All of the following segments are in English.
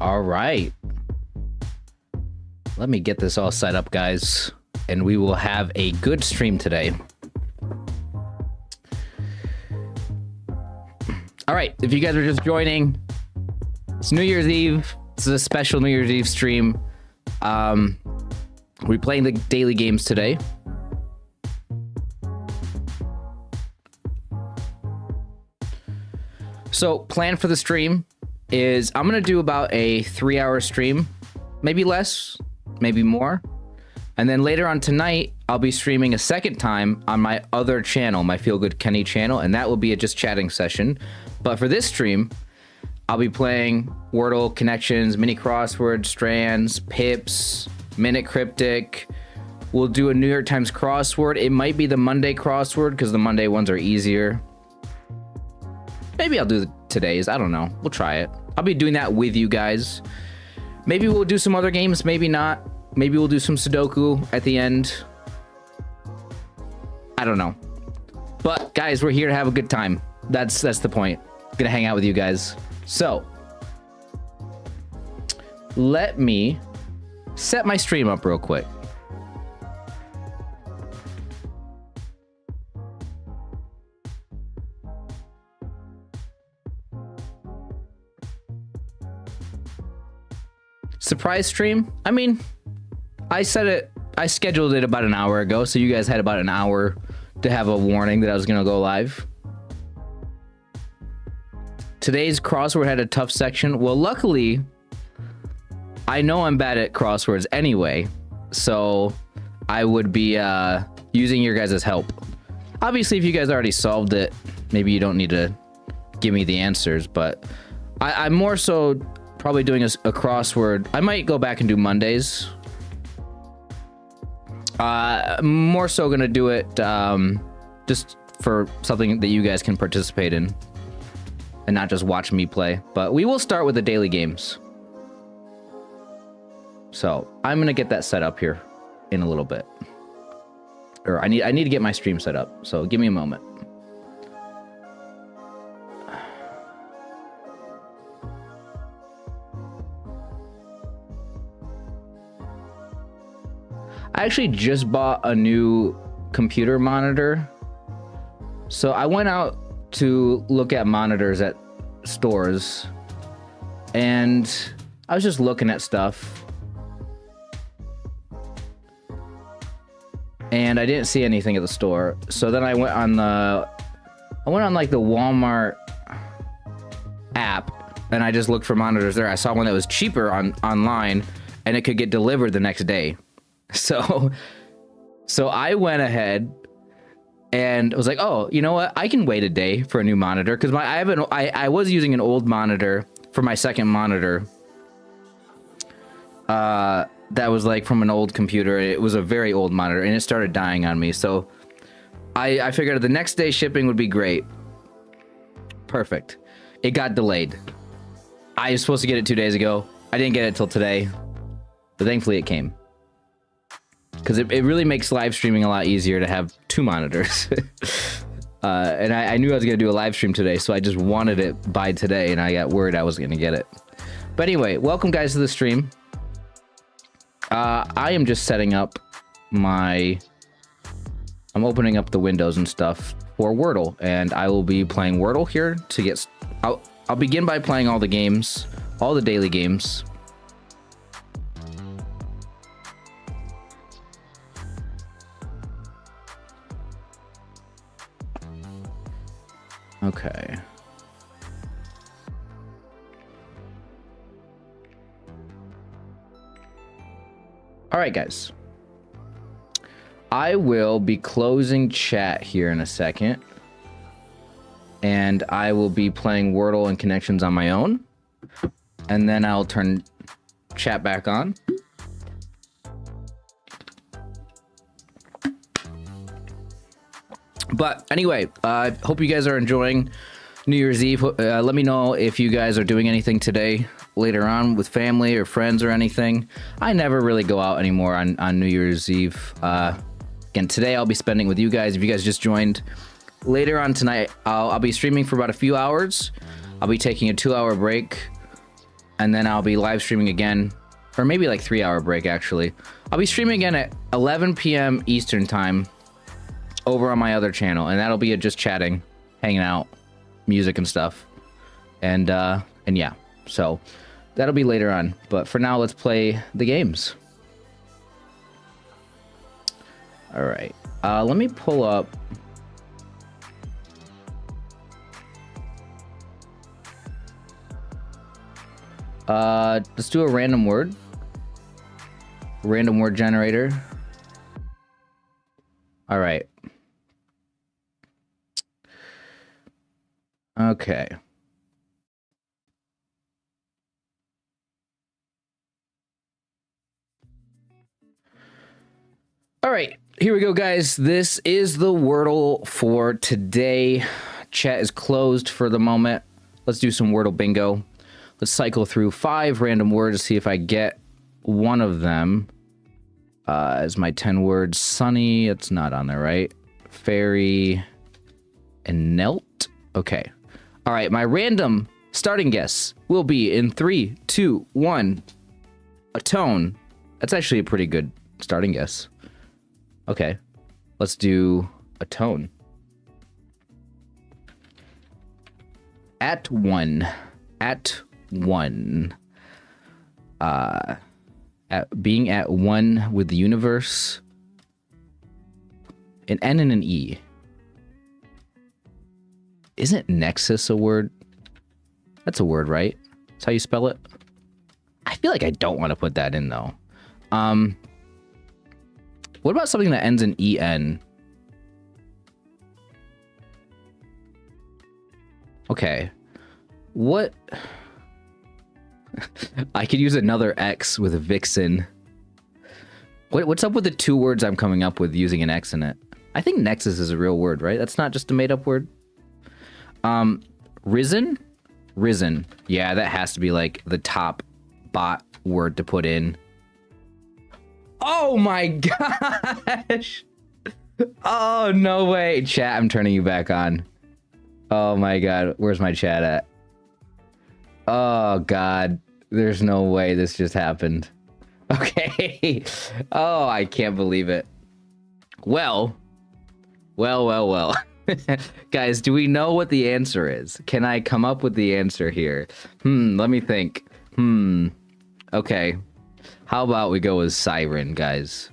All right. Let me get this all set up, guys, and we will have a good stream today. All right, if you guys are just joining, it's New Year's Eve. This is a special New Year's Eve stream. We're playing the daily games today. So, plan for the stream is I'm going to do about a 3-hour stream, maybe less, maybe more. And then later on tonight, I'll be streaming a second time on my other channel, my Feel Good Kenny channel, and that will be a just chatting session. But for this stream, I'll be playing Wordle, Connections, Mini Crossword, Strands, Pips, Minute Cryptic. We'll do a New York Times crossword. It might be the Monday crossword because the Monday ones are easier. Maybe I'll do today's. I don't know. We'll try it. I'll be doing that with you guys. Maybe we'll do some other games. Maybe not. Maybe we'll do some Sudoku at the end. I don't know. But guys, we're here to have a good time. That's the point. I'm gonna hang out with you guys. So let me set my stream up real quick. Surprise stream? I mean, I scheduled it about an hour ago, so you guys had about an hour to have a warning that I was gonna go live. Today's crossword had a tough section. Well, luckily, I know I'm bad at crosswords anyway, so I would be using your guys' help. Obviously, if you guys already solved it, maybe you don't need to give me the answers, but I'm more so probably doing a crossword. I might go back and do Mondays. More so gonna do it just for something that you guys can participate in and not just watch me play. But we will start with the daily games. So I'm gonna get that set up here in a little bit. Or I need to get my stream set up. So give me a moment. I actually just bought a new computer monitor. So I went out to look at monitors at stores and I was just looking at stuff and I didn't see anything at the store. So then I went on like the Walmart app and I just looked for monitors there. I saw one that was cheaper online and it could get delivered the next day. So I went ahead and was like, oh, you know what? I can wait a day for a new monitor because I was using an old monitor for my second monitor. That was like from an old computer. It was a very old monitor and it started dying on me. So I figured the next day shipping would be great. Perfect. It got delayed. I was supposed to get it 2 days ago. I didn't get it till today, but thankfully it came. Because it really makes live streaming a lot easier to have two monitors. And I knew I was going to do a live stream today, so I just wanted it by today, and I got word I was going to get it. But anyway, welcome guys to the stream. I am just setting up I'm opening up the windows and stuff for Wordle, and I will be playing Wordle here to get... I'll begin by playing all the games, all the daily games. Okay. All right, guys. I will be closing chat here in a second. And I will be playing Wordle and Connections on my own. And then I'll turn chat back on. But anyway, I hope you guys are enjoying New Year's Eve. Let me know if you guys are doing anything today later on with family or friends or anything. I never really go out anymore on New Year's Eve. Again, today I'll be spending with you guys. If you guys just joined, later on tonight, I'll be streaming for about a few hours. I'll be taking a 2-hour break. and then I'll be live streaming again, or maybe like 3-hour break actually. I'll be streaming again at 11 p.m. Eastern time over on my other channel, and that'll be just chatting, hanging out, music and stuff, and yeah, so that'll be later on. But for now, let's play the games. All right, let me pull up. Let's do a random word generator. All right. Okay. All right, here we go, guys. This is the Wordle for today. Chat is closed for the moment. Let's do some Wordle bingo. Let's cycle through 5 random words to see if I get one of them. As my 10 words, sunny, it's not on there, right? Fairy and knelt. Okay. All right, my random starting guess will be in 3, 2, 1. Atone. That's actually a pretty good starting guess. Okay. Let's do atone. At one. Being at one with the universe. An N and an E. Isn't nexus a word? That's a word, right? That's how you spell it? I feel like I don't want to put that in, though. What about something that ends in EN? Okay. What? I could use another X with a vixen. What's up with the 2 words I'm coming up with using an X in it? I think nexus is a real word, right? That's not just a made-up word. Risen? Risen. Yeah, that has to be like the top bot word to put in. Oh my gosh! Oh, no way. Chat, I'm turning you back on. Oh my god, where's my chat at? Oh god, there's no way this just happened. Okay. Oh, I can't believe it. Well. Guys, do we know what the answer is? Can I come up with the answer here? Let me think. Okay. How about we go with siren, guys?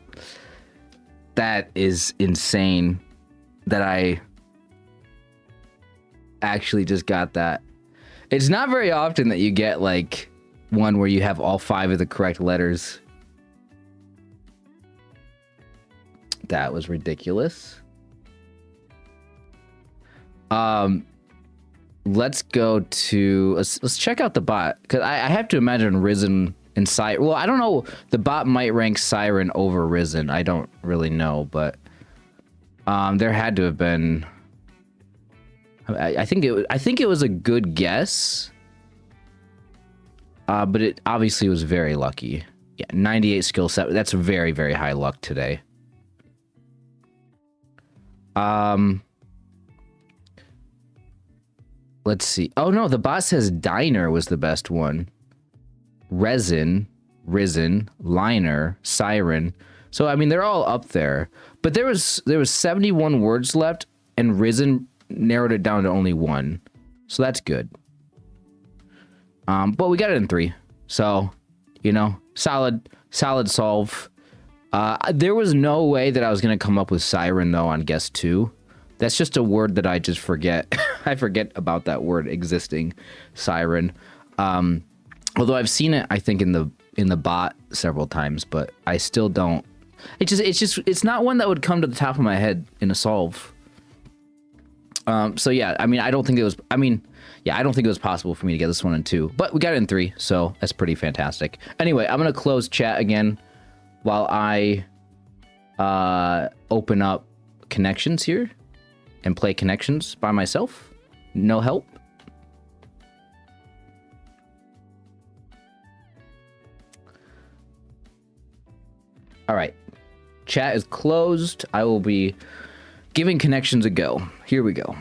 That is insane that I actually just got that. It's not very often that you get like one where you have all 5 of the correct letters. That was ridiculous. Let's go to let's check out the bot, because I have to imagine Risen and Siren. Well, I don't know. The bot might rank Siren over Risen. I don't really know, but there had to have been. I think it was a good guess, but it obviously was very lucky. Yeah, 98 skill set. That's very, very high luck today. Let's see. Oh no, the bot says diner was the best one. Resin, risen, liner, siren. So I mean they're all up there. But there was 71 words left, and risen narrowed it down to only 1. So that's good. But we got it in 3. So, you know, solid solve. There was no way that I was going to come up with siren, though, on guess 2. That's just a word that I just forget. I forget about that word existing, siren. Although I've seen it, I think, in the bot several times, but I still don't. It's not one that would come to the top of my head in a solve. So yeah, I mean, I don't think it was possible for me to get this one in 2, but we got it in 3, so that's pretty fantastic. Anyway, I'm gonna close chat again while I open up connections here and play connections by myself. No help. All right, chat is closed. I will be giving connections a go. Here we go.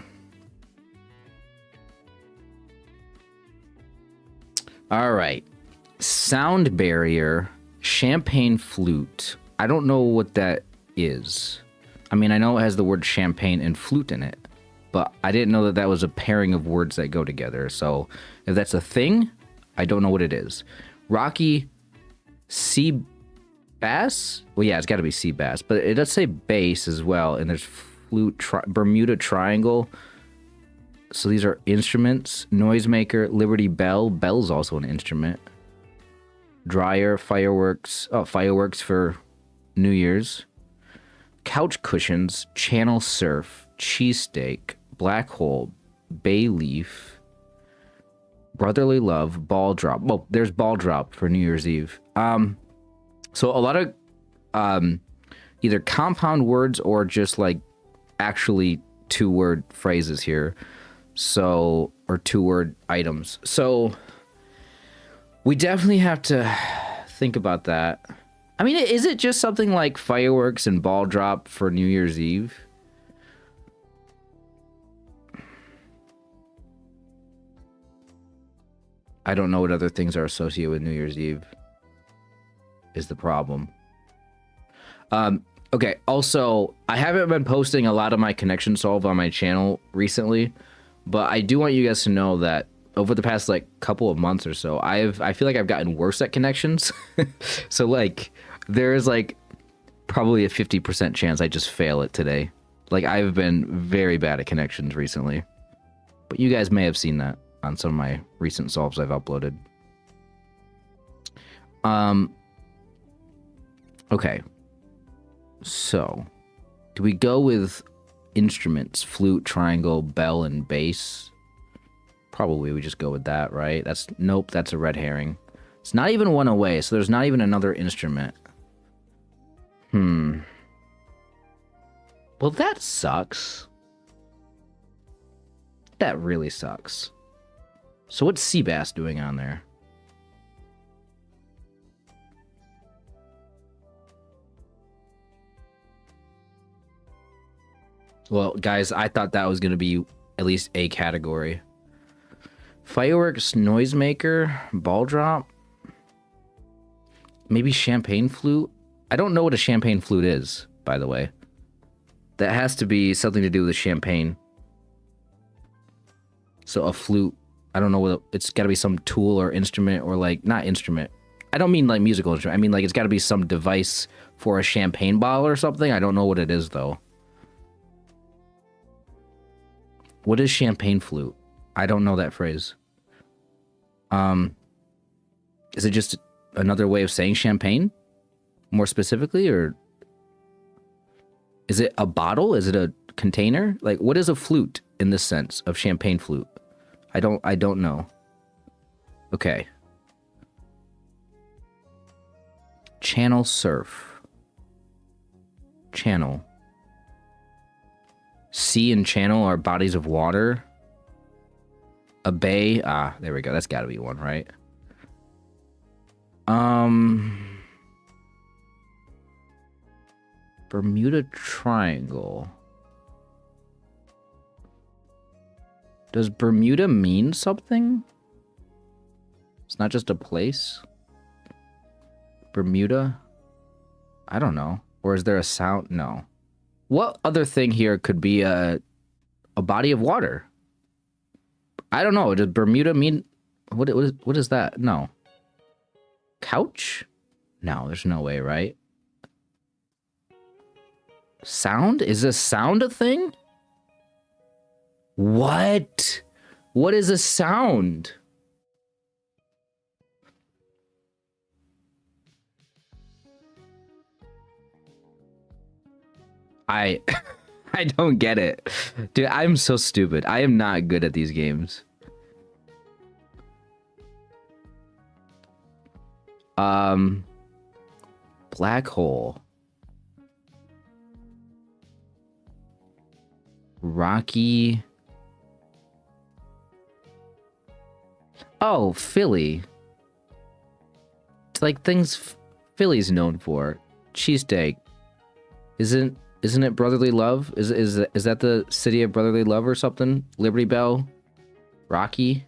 All right. sound barrier, champagne flute. I don't know what that is. I mean, I know it has the word champagne and flute in it, but I didn't know that that was a pairing of words that go together. So if that's a thing, I don't know what it is. Rocky sea bass? Well, yeah, it's got to be sea bass, but it does say bass as well. And there's flute, Bermuda triangle. So these are instruments. Noisemaker, Liberty Bell. Bell's also an instrument. Dryer, fireworks. Oh, fireworks for New Year's. Couch cushions, channel surf, cheesesteak, black hole, bay leaf, brotherly love, ball drop. Well, there's ball drop for New Year's Eve. So a lot of either compound words or just like actually 2-word phrases here. So, or 2-word items. So we definitely have to think about that. I mean, is it just something like fireworks and ball drop for New Year's Eve? I don't know what other things are associated with New Year's Eve is the problem. Okay, also, I haven't been posting a lot of my connection solve on my channel recently, but I do want you guys to know that over the past like couple of months or so, I feel like I've gotten worse at connections. So like there's like probably a 50% chance I just fail it today. Like I've been very bad at connections recently, but you guys may have seen that on some of my recent solves I've uploaded. Okay. So do we go with instruments, flute, triangle, bell, and bass? Probably we just go with that, right? Nope, that's a red herring. It's not even one away, so there's not even another instrument. Well, that sucks. That really sucks. So what's sea bass doing on there? Well, guys, I thought that was going to be at least a category. Fireworks, noisemaker, ball drop. Maybe champagne flute. I don't know what a champagne flute is, by the way. That has to be something to do with champagne. So a flute, I don't know what it's got to be, some tool or instrument, or like not instrument. I don't mean like musical instrument. I mean like it's got to be some device for a champagne bottle or something. I don't know what it is though. What is champagne flute? I don't know that phrase. Is it just another way of saying champagne? More specifically, or is it a bottle? Is it a container? Like, what is a flute in this sense of champagne flute? I don't know. Okay. Channel surf. Channel. Sea and channel are bodies of water. A bay. Ah, there we go. That's got to be one, right? Bermuda Triangle. Does Bermuda mean something? It's not just a place? Bermuda? I don't know. Or is there a sound? No. What other thing here could be a body of water? I don't know. Does Bermuda mean... What is that? No. Couch? No, there's no way, right? Sound? Is a sound a thing? What? What is a sound? I don't get it. Dude, I'm so stupid. I am not good at these games. Black hole. Rocky. Oh, Philly. It's like things Philly's known for. Cheesesteak. Isn't it Brotherly Love? Is that the city of Brotherly Love or something? Liberty Bell? Rocky?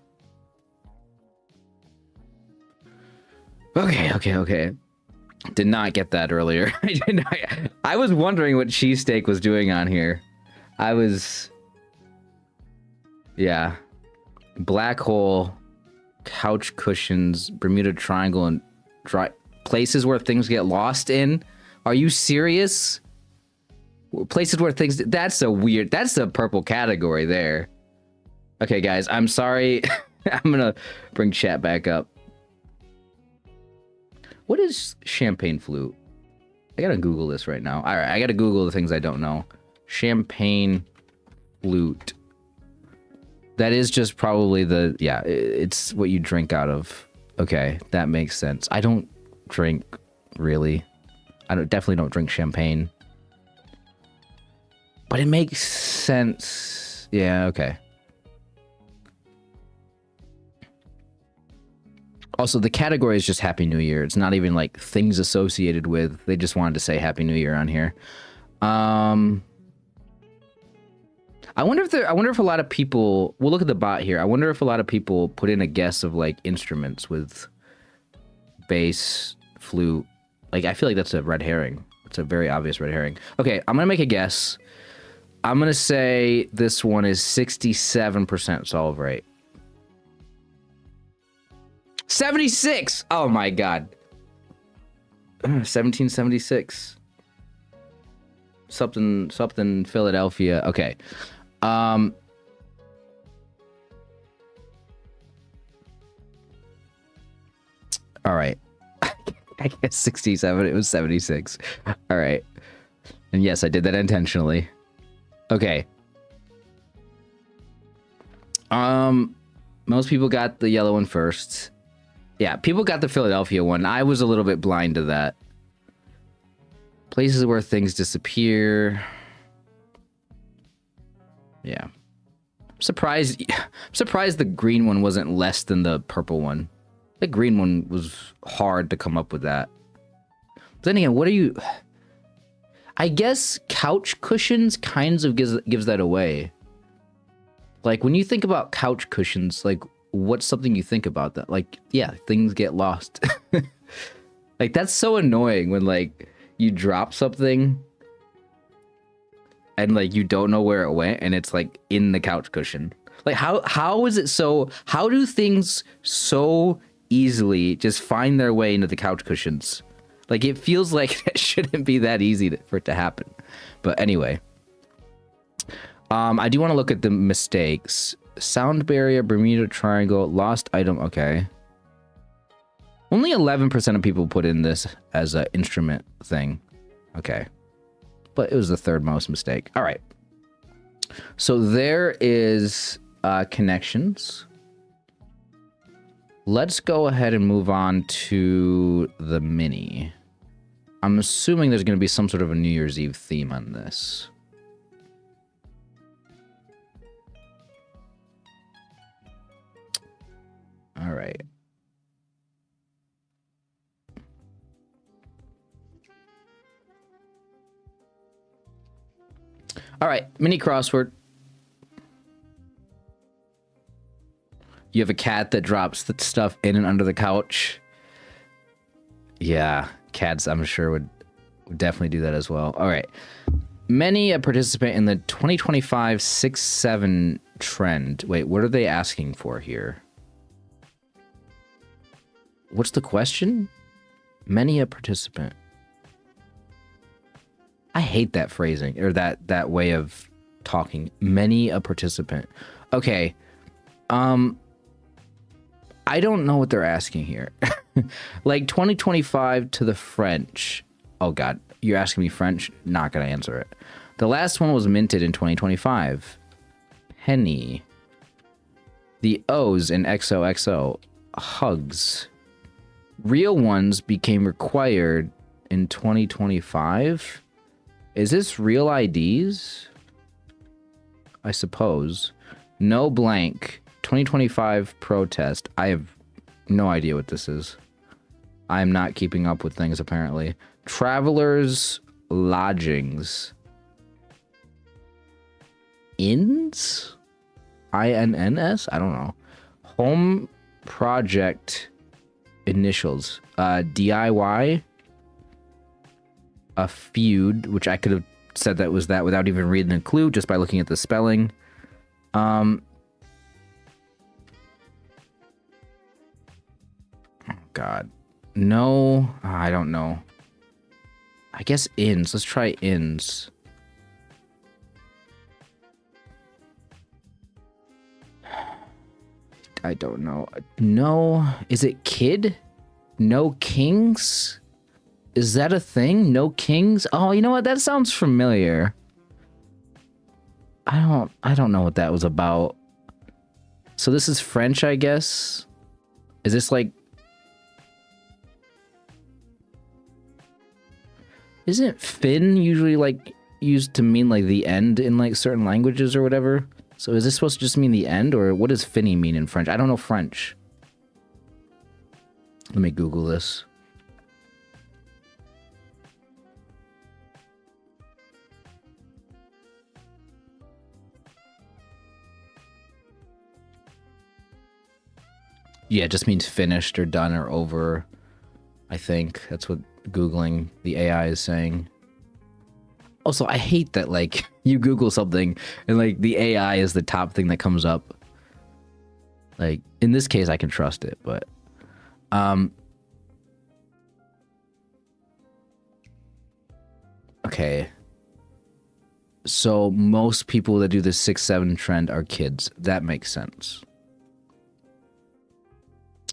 Okay. Did not get that earlier. I was wondering what cheesesteak was doing on here. Yeah. Black hole, couch cushions, Bermuda Triangle, and dry places where things get lost in. Are you serious? Places where things... That's a purple category there. Okay, guys, I'm sorry. I'm gonna bring chat back up. What is champagne flute? I gotta Google this right now. All right, I gotta Google the things I don't know. Champagne flute. That is just probably it's what you drink out of. Okay, that makes sense. I don't drink, really. Definitely don't drink champagne. But it makes sense. Yeah, okay. Also, the category is just Happy New Year. It's not even like things associated with. They just wanted to say Happy New Year on here. I wonder if a lot of people. We'll look at the bot here. I wonder if a lot of people put in a guess of like instruments with bass, flute. Like I feel like that's a red herring. It's a very obvious red herring. Okay, I'm gonna make a guess. I'm gonna say this one is 67% solve rate. 76. Oh my god. 1776. Something Philadelphia. Okay. All right. I guess 67. It was 76. All right. And yes, I did that intentionally. Okay. Most people got the yellow one first. Yeah, people got the Philadelphia one. I was a little bit blind to that. Places where things disappear. Yeah. I'm surprised the green one wasn't less than the purple one. The green one was hard to come up with that. But then again, what are you... I guess couch cushions kinds of gives that away. Like, when you think about couch cushions, like, what's something you think about that? Like, yeah, things get lost. Like, that's so annoying when, like, you drop something and, like, you don't know where it went and it's, like, in the couch cushion. Like, how is it so... How do things so easily just find their way into the couch cushions? Like, it feels like it shouldn't be that easy for it to happen. But anyway. I do want to look at the mistakes. Sound barrier, Bermuda Triangle, lost item. Okay. Only 11% of people put in this as an instrument thing. Okay. But it was the third most mistake. All right. So there is connections. Let's go ahead and move on to the mini. I'm assuming there's going to be some sort of a New Year's Eve theme on this. All right. All right, mini crossword. You have a cat that drops the stuff in and under the couch. Yeah, cats, I'm sure, would definitely do that as well. All right. Many a participant in the 2025 6-7 trend. Wait, what are they asking for here? What's the question? Many a participant. I hate that phrasing, or that way of talking. Many a participant. Okay. I don't know what they're asking here. Like 2025 to the French. Oh God, you're asking me French? Not gonna answer it. The last one was minted in 2025. Penny. The O's in XOXO. Hugs. Real ones became required in 2025. Is this real IDs? I suppose. No blank. 2025 protest. I have no idea what this is. I am not keeping up with things, apparently. Travelers lodgings. Inns? INNS? I don't know. Home project initials. DIY. A feud, which I could have said that was that without even reading the clue, just by looking at the spelling. Oh God. No, I don't know. I guess ins. Let's try ins. I don't know. No. Is it kid? No kings? Is that a thing? No kings? Oh, you know what? That sounds familiar. I don't know what that was about. So this is French, I guess. Is this like... Isn't fin usually like used to mean like the end in like certain languages or whatever? So is this supposed to just mean the end, or what does finny mean in French? I don't know French. Let me Google this. Yeah, it just means finished or done or over. I think that's what Googling the AI is saying. Also, I hate that, like, you Google something and, like, the AI is the top thing that comes up. Like, in this case, I can trust it, but... Okay. So, most people that do the 6-7 trend are kids. That makes sense.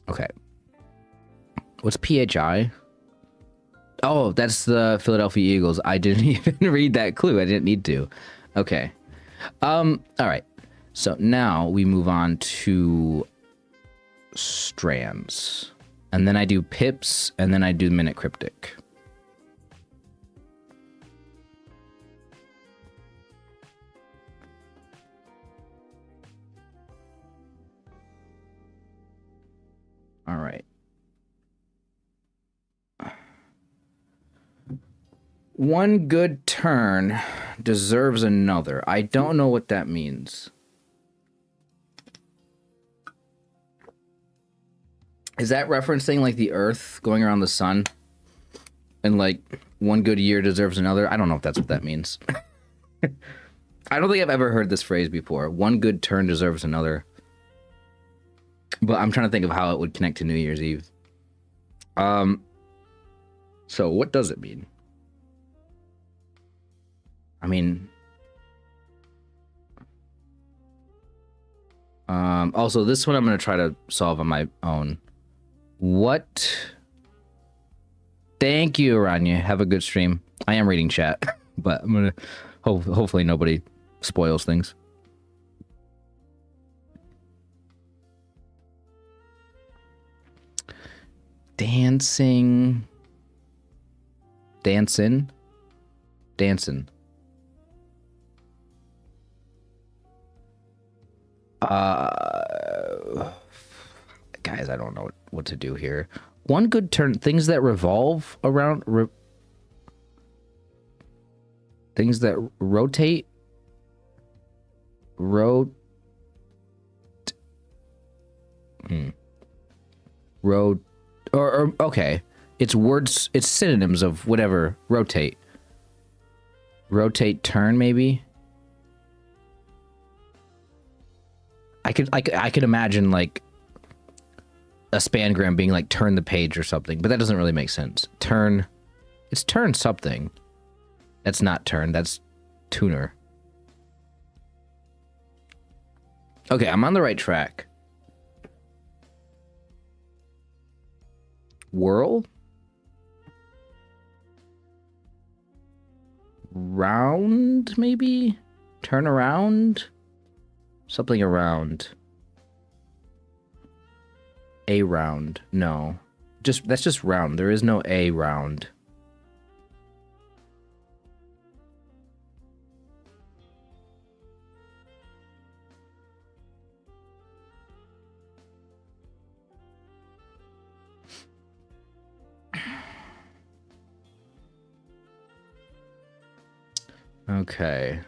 Okay. What's PHI? Oh, that's the Philadelphia Eagles. I didn't even read that clue. I didn't need to. Okay. All right. So now we move on to strands. And then I do pips, and then I do minute cryptic. All right. One good turn deserves another. I don't know what that means. Is that referencing like the Earth going around the sun? And like one good year deserves another? I don't know if that's what that means. I don't think I've ever heard this phrase before. One good turn deserves another. But I'm trying to think of how it would connect to New Year's Eve. So what does it mean? I mean, also this one I'm going to try to solve on my own. What? Thank you, Aranya. Have a good stream. I am reading chat, but I'm going to hopefully nobody spoils things. Dancing. Dancing. Dancing. Guys, I don't know what to do here. One good turn. Things that revolve around. Things that rotate. Road. Or okay. It's words. It's synonyms of whatever. Rotate. Rotate. Turn. Maybe. I could imagine like a spangram being like turn the page or something, but that doesn't really make sense. Turn, it's turn something. That's not turn, that's tuner. Okay, I'm on the right track. Whirl? Round, maybe? Turn around? Something around. A round. No. That's just round. There is no a round. Okay.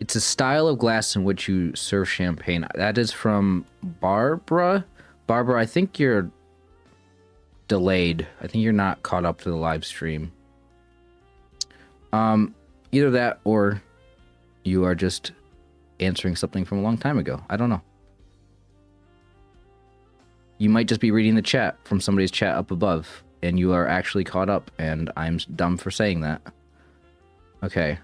It's a style of glass in which you serve champagne. That is from Barbara. Barbara, I think you're delayed. I think you're not caught up to the live stream. Either that or you are just answering something from a long time ago. I don't know. You might just be reading the chat from somebody's chat up above, and you are actually caught up, and I'm dumb for saying that. Okay.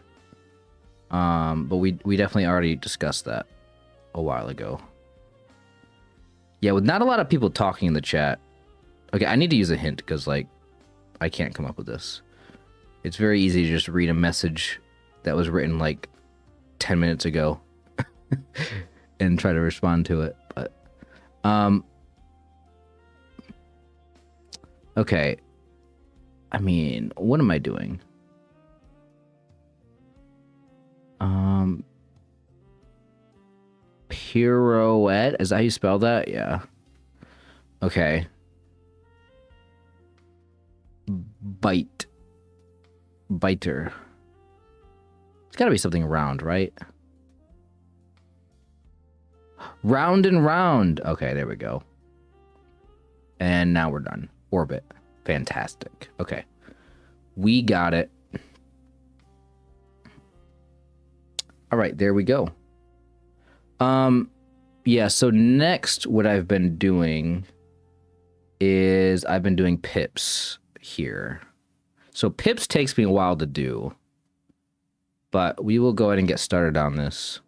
But we definitely already discussed that a while ago. Yeah, with not a lot of people talking in the chat. Okay, I need to use a hint, because, like, I can't come up with this. It's very easy to just read a message that was written, like, 10 minutes ago and try to respond to it, but... Okay. I mean, what am I doing? Pirouette? Is that how you spell that? Yeah. Okay. Biter. It's gotta be something round, right? Round and round. Okay, there we go. And now we're done. Orbit. Fantastic. Okay. We got it. All right, there we go. Yeah, so next what I've been doing is I've been doing pips here. So pips takes me a while to do, but we will go ahead and get started on this.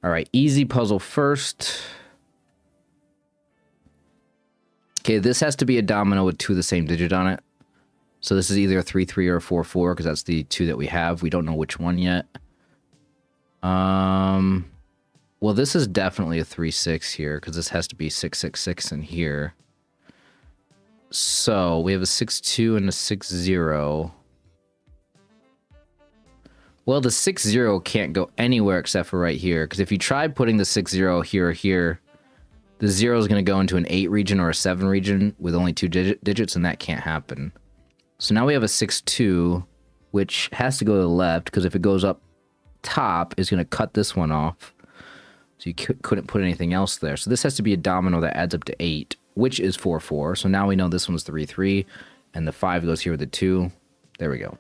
All right, easy puzzle first. Okay, this has to be a domino with 2 of the same digit on it. So this is either a 3-3 or a 4-4 because that's the 2 that we have. We don't know which one yet. Well, this is definitely a 3-6 here because this has to be 6-6-6 in here. So we have a 6-2 and a 6-0. Well, the 6-0 can't go anywhere except for right here because if you tried putting the 6-0 here or here, the 0 is going to go into an 8 region or a 7 region with only 2 digits, and that can't happen. So now we have a 6-2, which has to go to the left, because if it goes up top, it's going to cut this one off. So you couldn't put anything else there. So this has to be a domino that adds up to 8, which is 4-4. So now we know this one's 3-3, and the 5 goes here with the 2. There we go.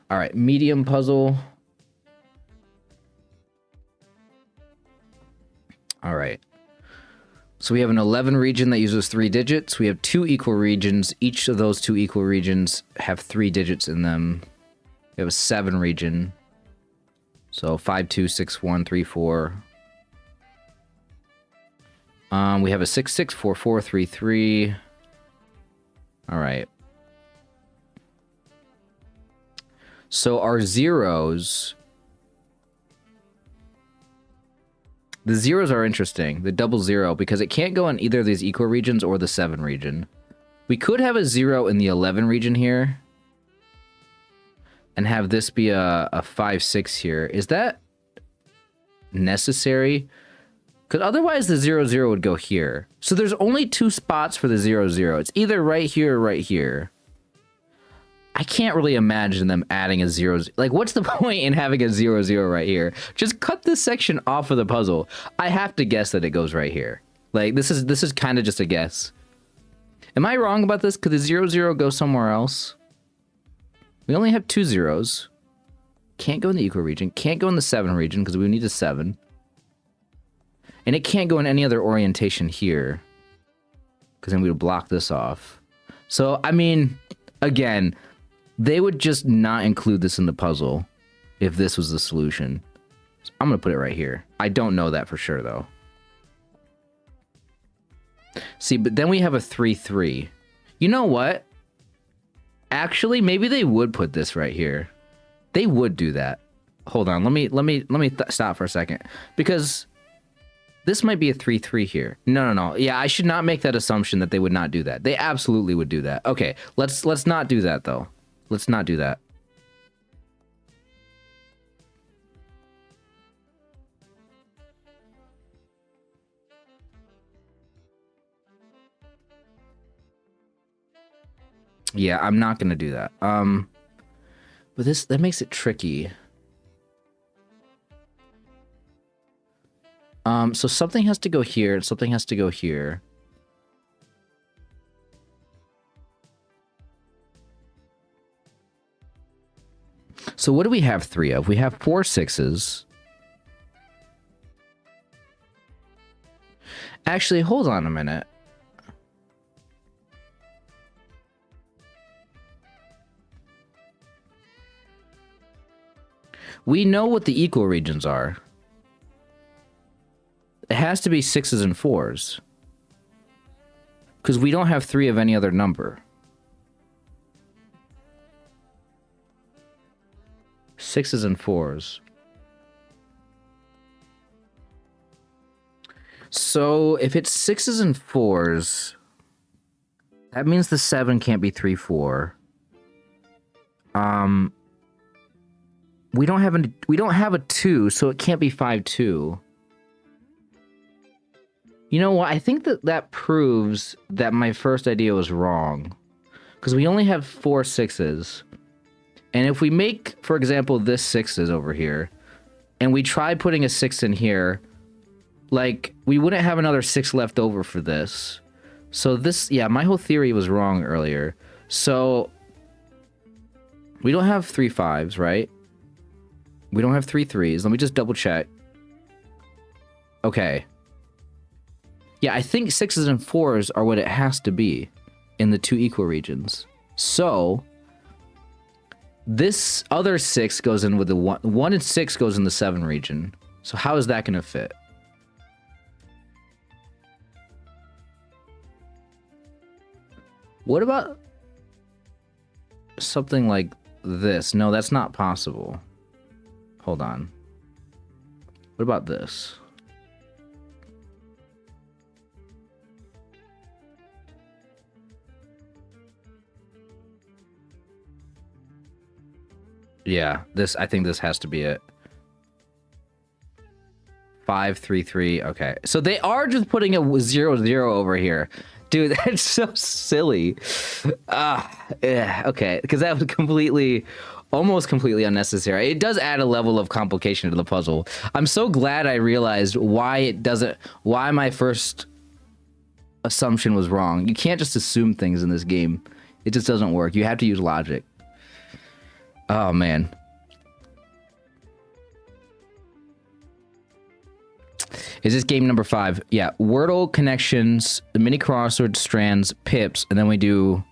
All right, medium puzzle. All right. So we have an 11 region that uses 3 digits. We have 2 equal regions. Each of those 2 equal regions have 3 digits in them. We have a 7 region. So 5-2, 6-1, 3-4. We have a 6-6, 4-4, 3-3. All right. So our zeros... The zeros are interesting, the double 0, because it can't go in either of these equal regions or the 7 region. We could have a 0 in the 11 region here. And have this be a 5-6 here. Is that necessary? Because otherwise the 0-0 would go here. So there's only 2 spots for the 0-0. It's either right here or right here. I can't really imagine them adding a 0. Like, what's the point in having a 0-0 right here? Just cut this section off of the puzzle. I have to guess that it goes right here. Like, this is kind of just a guess. Am I wrong about this? Could the 0-0 go somewhere else? We only have 2 zeros. Can't go in the equal region. Can't go in the 7 region because we need a 7. And it can't go in any other orientation here. Because then we would block this off. So, I mean, again... They would just not include this in the puzzle if this was the solution. So I'm going to put it right here. I don't know that for sure, though. See, but then we have a 3-3. You know what? Actually, maybe they would put this right here. They would do that. Hold on. Let me stop for a second. Because this might be a 3-3 here. No. Yeah, I should not make that assumption that they would not do that. They absolutely would do that. Okay, let's not do that, though. Let's not do that. Yeah, I'm not gonna do that. But that makes it tricky. So something has to go here, and something has to go here. So what do we have 3 of? We have 4 6s. Actually, hold on a minute. We know what the equal regions are. It has to be 6s and 4s. Because we don't have 3 of any other number. 6s and 4s. So if it's 6s and 4s, that means the 7 can't be 3, 4. We don't have a 2, so it can't be 5, 2. You know what? I think that proves that my first idea was wrong. Because we only have 4 6s. And if we make, for example, this 6s over here, and we try putting a 6 in here, like, we wouldn't have another 6 left over for this. So this, yeah, my whole theory was wrong earlier. So we don't have 3 5s, right? We don't have 3 3s. Let me just double check. Okay. Yeah, I think 6s and 4s are what it has to be in the 2 equal regions. So this other 6 goes in with the 1. 1 and 6 goes in the 7 region. So how is that going to fit? What about something like this? No, that's not possible. Hold on. What about this? Yeah, I think this has to be it. 5 3 3. Okay. So they are just putting a 0 0 over here. Dude, that's so silly. Yeah, okay. Because that was almost completely unnecessary. It does add a level of complication to the puzzle. I'm so glad I realized why my first assumption was wrong. You can't just assume things in this game. It just doesn't work. You have to use logic. Oh, man. Is this game number 5? Yeah. Wordle, connections, the mini crossword, strands, pips, and then we do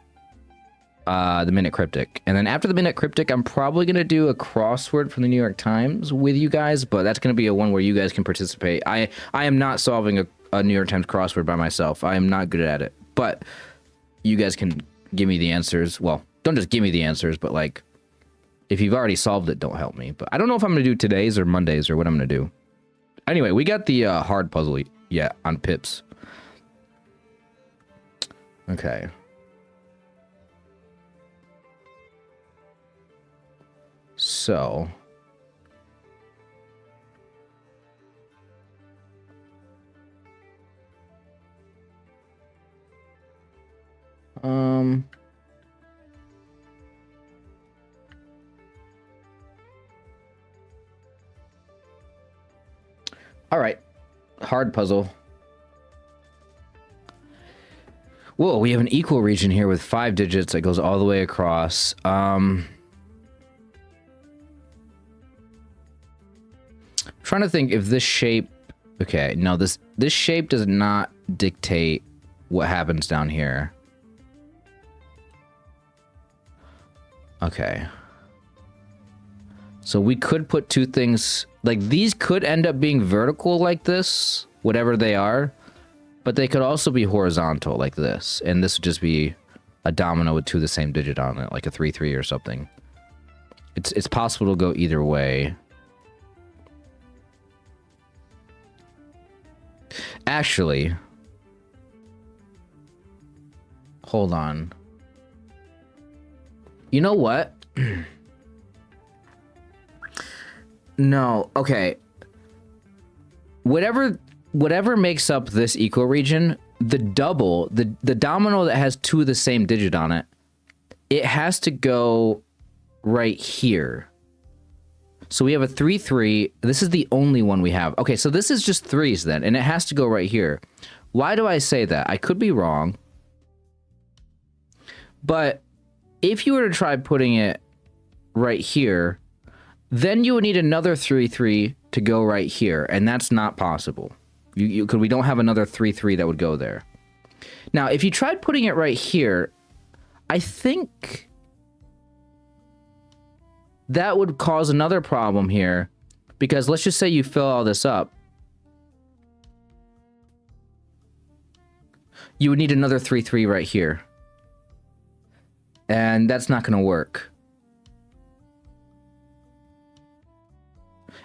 the minute cryptic. And then after the minute cryptic, I'm probably going to do a crossword from the New York Times with you guys, but that's going to be a one where you guys can participate. I am not solving a New York Times crossword by myself. I am not good at it, but you guys can give me the answers. Well, don't just give me the answers, but like, if you've already solved it, don't help me. But I don't know if I'm going to do today's or Monday's or what I'm going to do. Anyway, we got the hard puzzle, yeah, on pips. Okay. So. All right, hard puzzle. Whoa, we have an equal region here with 5 digits that goes all the way across. Trying to think if this shape. Okay, no, this shape does not dictate what happens down here. Okay. So we could put 2 things, like these could end up being vertical like this, whatever they are, but they could also be horizontal like this. And this would just be a domino with 2 of the same digit on it, like a 3 3 or something. It's possible to go either way. Actually, hold on. You know what? No, okay. Whatever makes up this equal region, the double, the domino that has 2 of the same digit on it, it has to go right here. So we have a 3, 3. This is the only one we have. Okay, so this is just 3s then, and it has to go right here. Why do I say that? I could be wrong. But if you were to try putting it right here, then you would need another 3, 3 to go right here, and that's not possible. Because we don't have another 3, 3 that would go there. Now, if you tried putting it right here, I think that would cause another problem here, because let's just say you fill all this up. You would need another 3, 3 right here. And that's not going to work.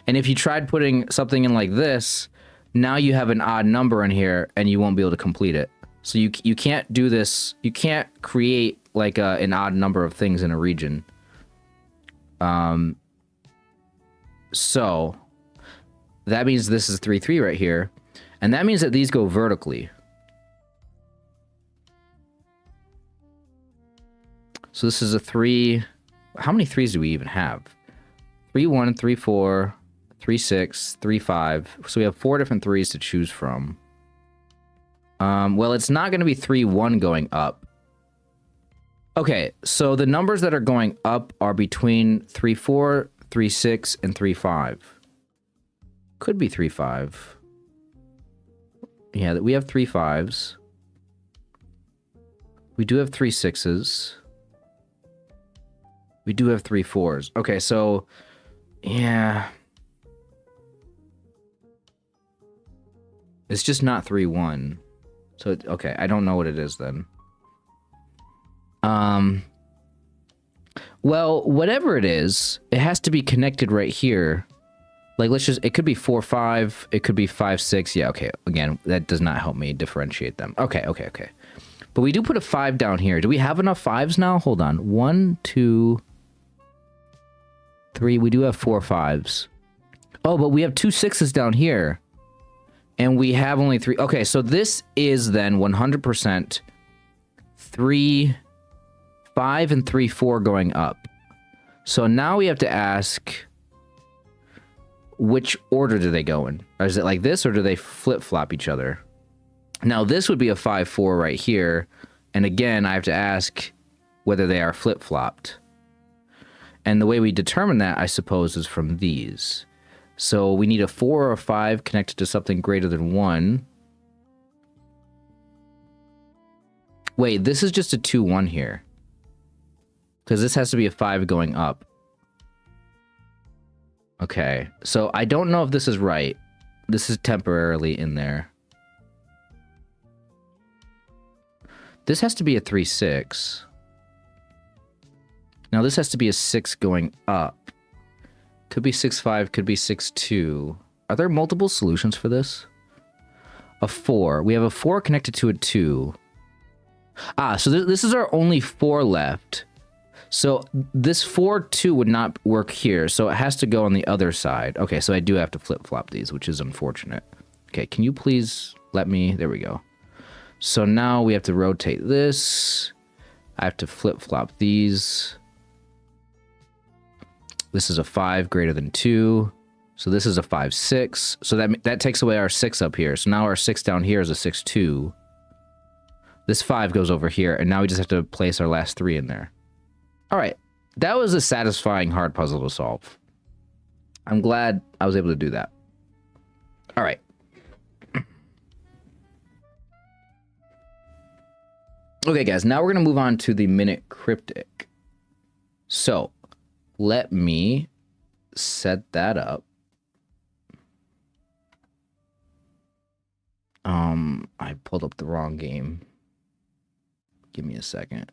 And if you tried putting something in like this, now you have an odd number in here and you won't be able to complete it. So you can't do this. You can't create like an odd number of things in a region. So that means this is 3, 3 right here. And that means that these go vertically. So this is a 3. How many 3s do we even have? 3, 1, 3, 4, 3, 6, 3, 5. So we have 4 different 3s to choose from. Well, it's not going to be 3, 1 going up. Okay, so the numbers that are going up are between 3, 4, 3, 6, and 3, 5. Could be 3, 5. Yeah, we have 3 5s. We do have 3 6s. We do have 3 4s. Okay, so, yeah. It's just not 3, 1. So, okay, I don't know what it is then. Well, whatever it is, it has to be connected right here. Like, let's just, it could be 4, 5, it could be 5, 6. Yeah, okay, again, that does not help me differentiate them. Okay. But we do put a 5 down here. Do we have enough 5s now? Hold on. 1, 2, 3. We do have 4 5s. Oh, but we have 2 6s down here. And we have only 3. Okay, so this is then 100% 3, 5, and 3, 4 going up. So now we have to ask, which order do they go in? Or is it like this, or do they flip-flop each other? Now, this would be a 5, 4 right here. And again, I have to ask whether they are flip-flopped. And the way we determine that, I suppose, is from these. So we need a 4 or a 5 connected to something greater than 1. Wait, this is just a 2, 1 here. Because this has to be a 5 going up. Okay, so I don't know if this is right. This is temporarily in there. This has to be a 3, 6. Now this has to be a 6 going up. Could be 6, 5, could be 6, 2. Are there multiple solutions for this? A 4. We have a 4 connected to a 2. Ah, so this is our only 4 left. So this 4, 2 would not work here, so it has to go on the other side. Okay, so I do have to flip-flop these, which is unfortunate. Okay, can you please let me... There we go. So now we have to rotate this. I have to flip-flop these. This is a 5 greater than 2. So this is a 5, 6. So that takes away our 6 up here. So now our 6 down here is a 6, 2. This 5 goes over here, and now we just have to place our last 3 in there. All right. That was a satisfying hard puzzle to solve. I'm glad I was able to do that. All right. Okay, guys. Now we're going to move on to the minute cryptic. So let me set that up. I pulled up the wrong game. Give me a second.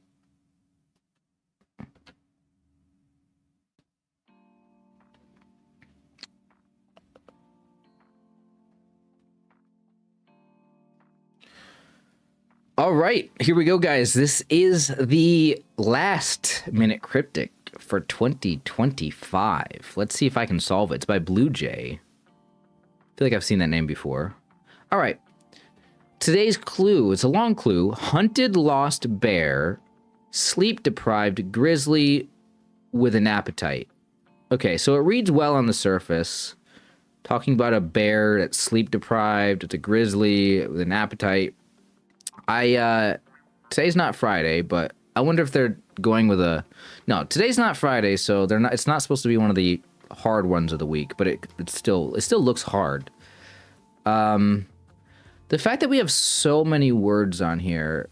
All right, here we go, guys. This is the last minute cryptic for 2025. Let's see if I can solve it. It's by Blue Jay. I feel like I've seen that name before. All right. Today's clue, it's a long clue. Hunted lost bear Sleep deprived grizzly with an appetite. Okay, so it reads well on the surface. Talking about a bear that's sleep deprived. It's a grizzly with an appetite. Today's not Friday, but I wonder if they're going with a... No, today's not Friday, so they're not. It's not supposed to be one of the hard ones of the week, but it still looks hard. The fact that we have so many words on here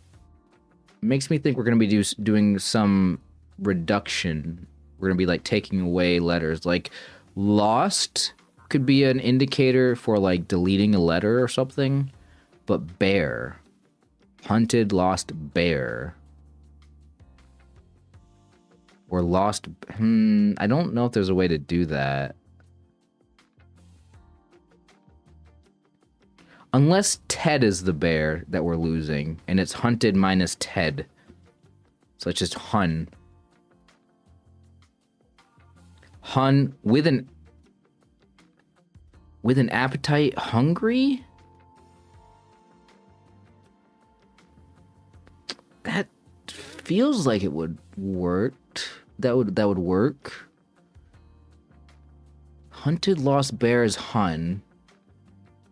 makes me think we're going to be doing some reduction. We're going to be like taking away letters. Like lost could be an indicator for like deleting a letter or something, but bear, hunted, lost bear, or lost. I don't know if there's a way to do that. Unless Ted is the bear that we're losing, and it's hunted minus Ted. So it's just Hun. Hun with an appetite, hungry? That feels like it would work. That would work. Hunted lost bear is Hun.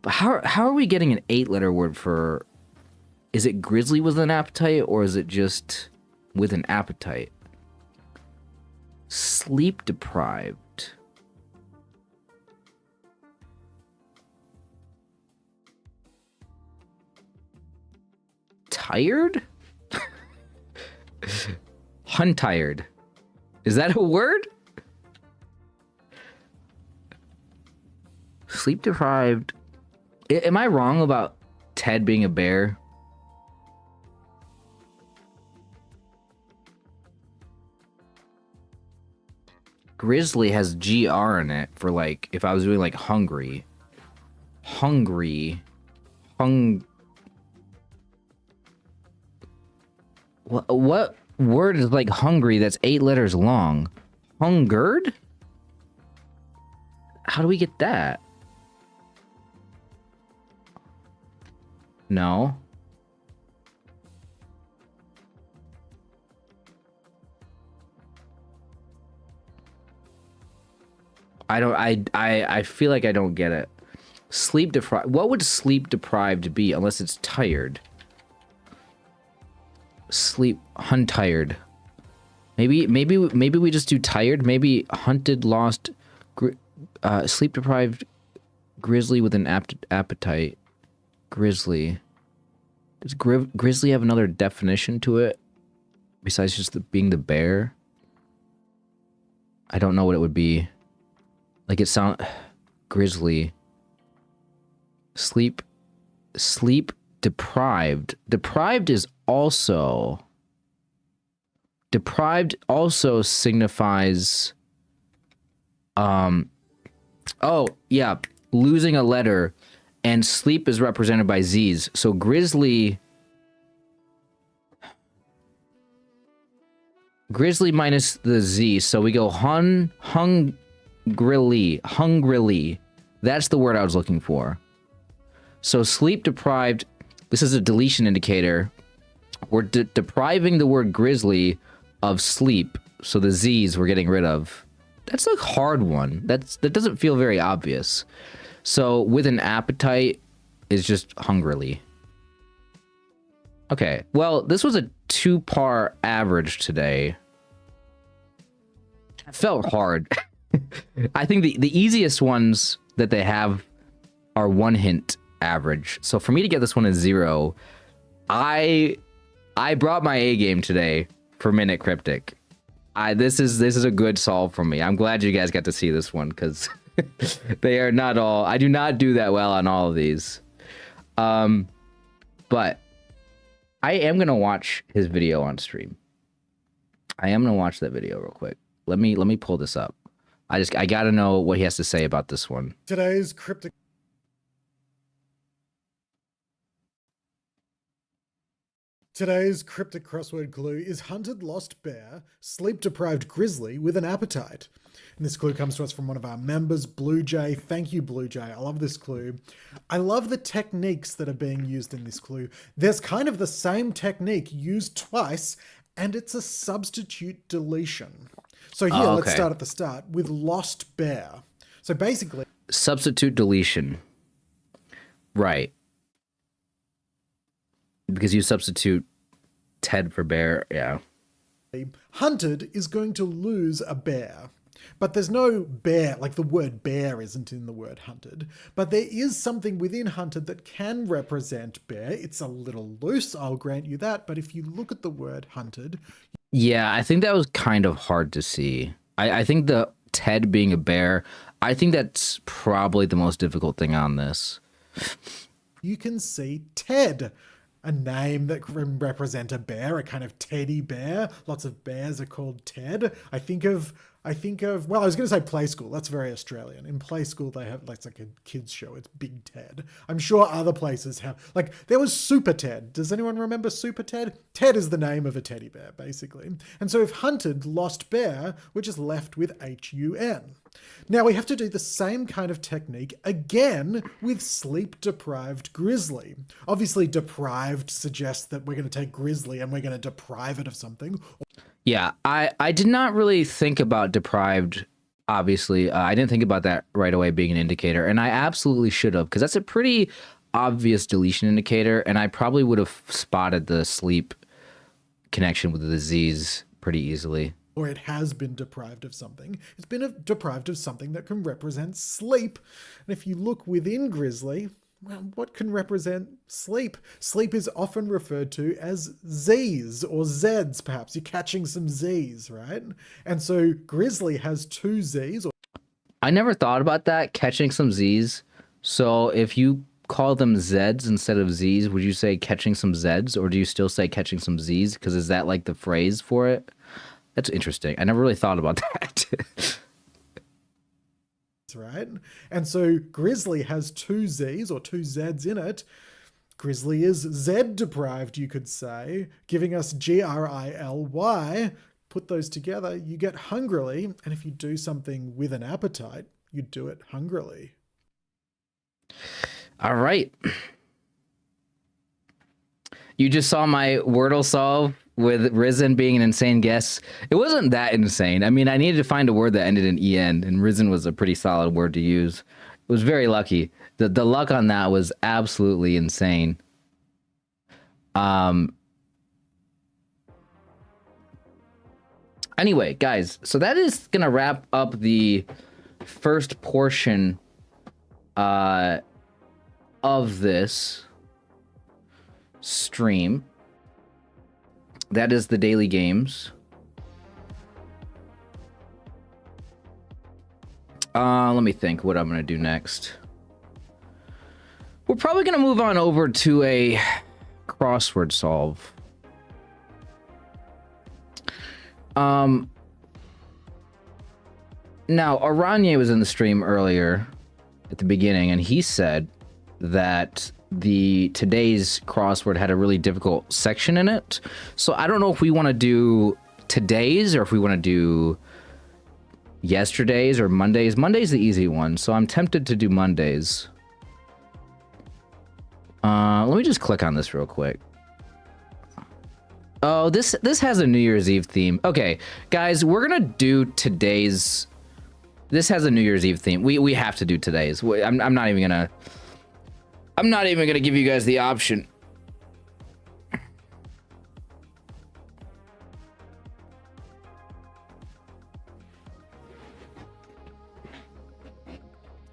But how are we getting an 8-letter word for... Is it grizzly with an appetite, or is it just with an appetite? Sleep deprived. Tired? Hun-tired. Is that a word? Sleep deprived. Am I wrong about Ted being a bear? Grizzly has GR in it for like, if I was doing like hungry. Hungry. What word is like hungry that's 8 letters long? Hungered? How do we get that? No. I feel like I don't get it. Sleep deprived. What would sleep deprived be unless it's tired? Sleep untired. Maybe we just do tired. Maybe hunted, lost, sleep deprived, grizzly with an appetite. Grizzly. Does grizzly have another definition to it besides just being the bear? I don't know what it would be. Like it sound grizzly. Sleep deprived. Deprived also signifies oh yeah, losing a letter, and sleep is represented by Z's. So grizzly minus the Z, so we go hungrily. That's the word I was looking for. So sleep deprived, this is a deletion indicator. We're depriving the word grizzly of sleep, so the Z's we're getting rid of. That's a hard one. That doesn't feel very obvious. So with an appetite is just hungrily. Okay, well, this was a 2-par average today. It felt hard. I think the easiest ones that they have are 1 hint average. So for me to get this one as 0, I brought my A game today for Minute Cryptic. This is a good solve for me. I'm glad you guys got to see this one, because they are not all... I do not do that well on all of these. But I am going to watch his video on stream. I am going to watch that video real quick. Let me pull this up. I got to know what he has to say about this one. Today's cryptic crossword clue is hunted lost bear, sleep deprived grizzly with an appetite. And this clue comes to us from one of our members, Blue Jay. Thank you, Blue Jay. I love this clue. I love the techniques that are being used in this clue. There's kind of the same technique used twice and it's a substitute deletion. So here, Oh, let's okay. start at the start with lost bear. So basically, Substitute deletion. Right. Because you substitute Ted for bear. Yeah. hunted is going to lose a bear. But there's no bear, like the word bear isn't in the word hunted. But there is something within hunted that can represent bear. It's a little loose, I'll grant you that. But if you look at the word hunted, Yeah, I think that was kind of hard to see. I think the Ted being a bear, I think that's probably the most difficult thing on this. you can see Ted, a name that can represent a bear, a kind of teddy bear. Lots of bears are called Ted. I think of, well, I was going to say Play School. That's very Australian. In Play School, they have, like, it's like a kids show. It's Big Ted. I'm sure other places have, like, there was Super Ted. Does anyone remember Super Ted? Ted is the name of a teddy bear, basically. And so if hunted, lost bear, we're just left with HUN. Now we have to do the same kind of technique again with sleep-deprived grizzly. Obviously, deprived suggests that we're going to take grizzly and we're going to deprive it of something. Yeah, I did not really think about deprived, obviously. I didn't think about that right away being an indicator, and I absolutely should have, because that's a pretty obvious deletion indicator, and I probably would have spotted the sleep connection with the Z's pretty easily. Or it has been deprived of something. It's been deprived of something that can represent sleep. And if you look within grizzly, well, what can represent sleep? Sleep is often referred to as Z's or Z's, perhaps. You're catching some Z's, right? And so grizzly has two Z's. I never thought about that, catching some Z's. So if you call them Z's instead of Z's, would you say catching some Z's, or do you still say catching some Z's? Because is that like the phrase for it? That's interesting. I never really thought about that. Right? And so grizzly has two Z's or two Z's in it. Grizzly is Z deprived, you could say, giving us GRILY. Put those together, you get hungrily. And if you do something with an appetite, you do it hungrily. All right. You just saw my Wordle solve with Risen being an insane guess. It wasn't that insane. I mean, I needed to find a word that ended in en, and Risen was a pretty solid word to use. It was very lucky. The luck on that was absolutely insane. Anyway, guys, so that is gonna wrap up the first portion of this stream. That is the daily games. Let me think what I'm gonna do next. We're probably gonna move on over to a crossword solve. Now Aranye was in the stream earlier at the beginning, and he said that today's crossword had a really difficult section in it. So I don't know if we want to do today's or if we want to do yesterday's or Monday's. Monday's the easy one, so I'm tempted to do Monday's. Let me just click on this real quick. Oh, this has a New Year's Eve theme. Okay, guys, we're gonna do today's. This has a New Year's Eve theme. We have to do today's. I'm not even gonna give you guys the option.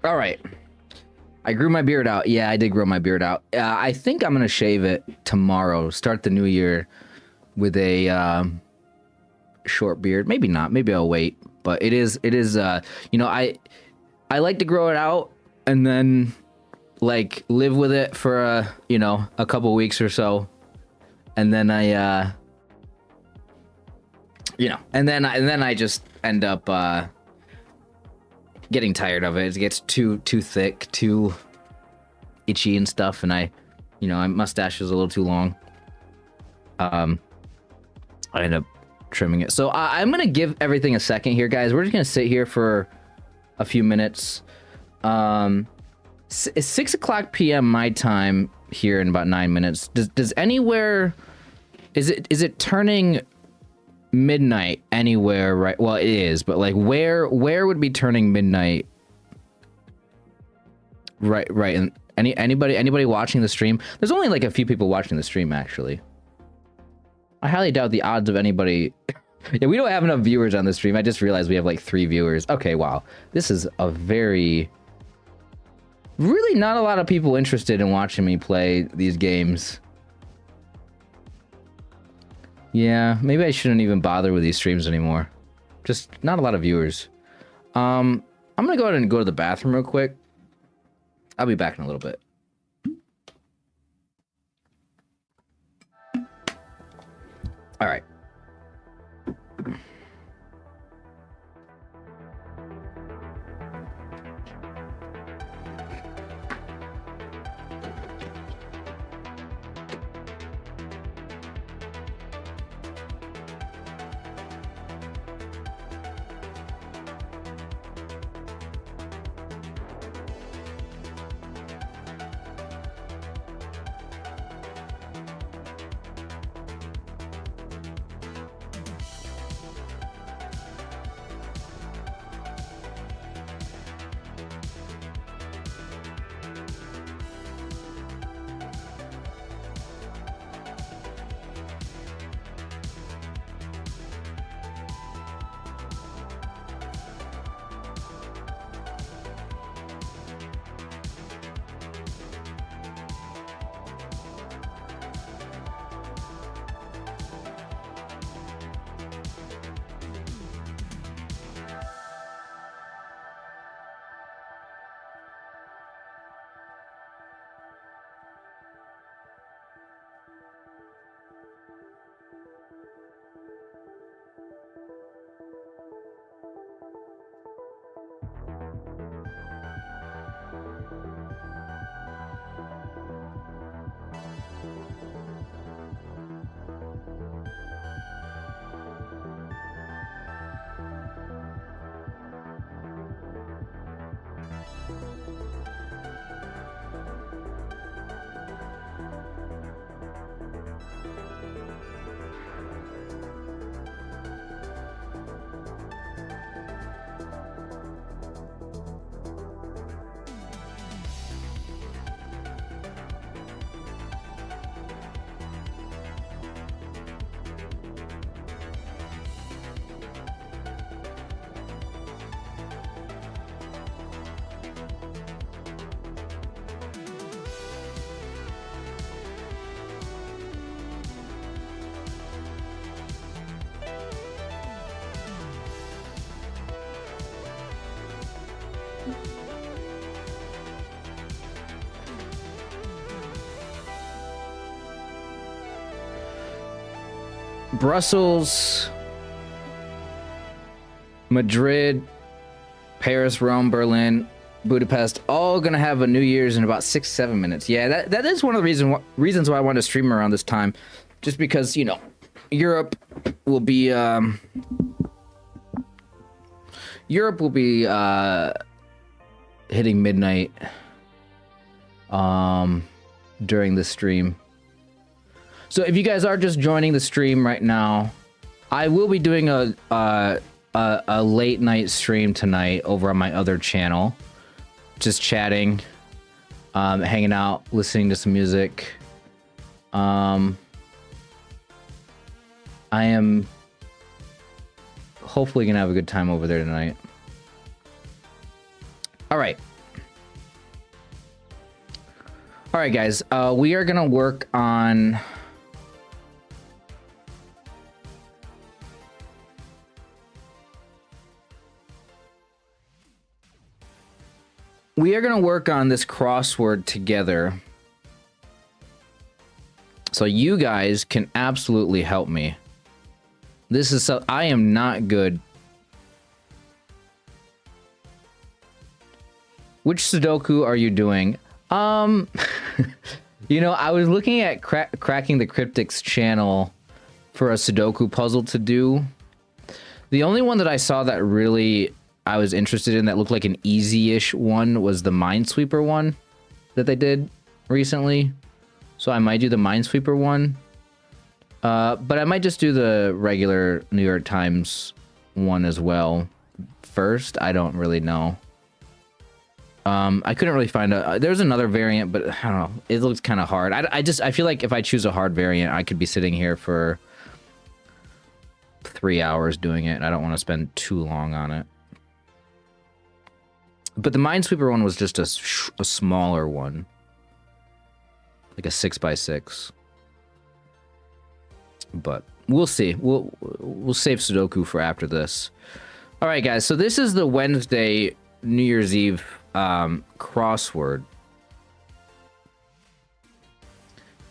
All right. I grew my beard out. Yeah, I did grow my beard out. I think I'm going to shave it tomorrow. Start the new year with a short beard. Maybe not. Maybe I'll wait. But it is you know, I like to grow it out and then like live with it for a couple weeks or so, and then I and then I just end up getting tired of it. It gets too thick, too itchy and stuff, and my mustache is a little too long. I end up trimming it. So I'm gonna give everything a second here, guys. We're just gonna sit here for a few minutes. It's 6 o'clock p.m. my time here in about 9 minutes. Does anywhere is it turning midnight anywhere, right? Well, it is, but like where would be turning midnight? Right. And anybody watching the stream? There's only like a few people watching the stream, actually. I highly doubt the odds of anybody. Yeah, we don't have enough viewers on the stream. I just realized we have like 3 viewers. Okay, wow. This is a really not a lot of people interested in watching me play these games. Yeah, maybe I shouldn't even bother with these streams anymore. Just not a lot of viewers. I'm gonna go ahead and go to the bathroom real quick. I'll be back in a little bit. All right. Brussels, Madrid, Paris, Rome, Berlin, Budapest, all gonna have a New Year's in about 6-7 minutes. Yeah, that is one of the reasons why I wanted to stream around this time, just because, you know, Europe will be hitting midnight during the stream. So if you guys are just joining the stream right now, I will be doing a late night stream tonight over on my other channel, just chatting, hanging out, listening to some music. I am hopefully gonna have a good time over there tonight. All right, guys. We are gonna work on. We are going to work on this crossword together, so you guys can absolutely help me. This is so I am not good. Which Sudoku are you doing? You know, I was looking at cracking the Cryptic's channel for a Sudoku puzzle to do. The only one that I saw that really I was interested in that looked like an easy-ish one was the Minesweeper one that they did recently. So I might do the Minesweeper one. But I might just do the regular New York Times one as well first. I don't really know. I couldn't really find there's another variant, but I don't know. It looks kind of hard. I feel like if I choose a hard variant, I could be sitting here for 3 hours doing it, and I don't want to spend too long on it. But the Minesweeper one was just a smaller one, like a 6x6. But we'll see. We'll save Sudoku for after this. All right, guys. So this is the Wednesday New Year's Eve crossword,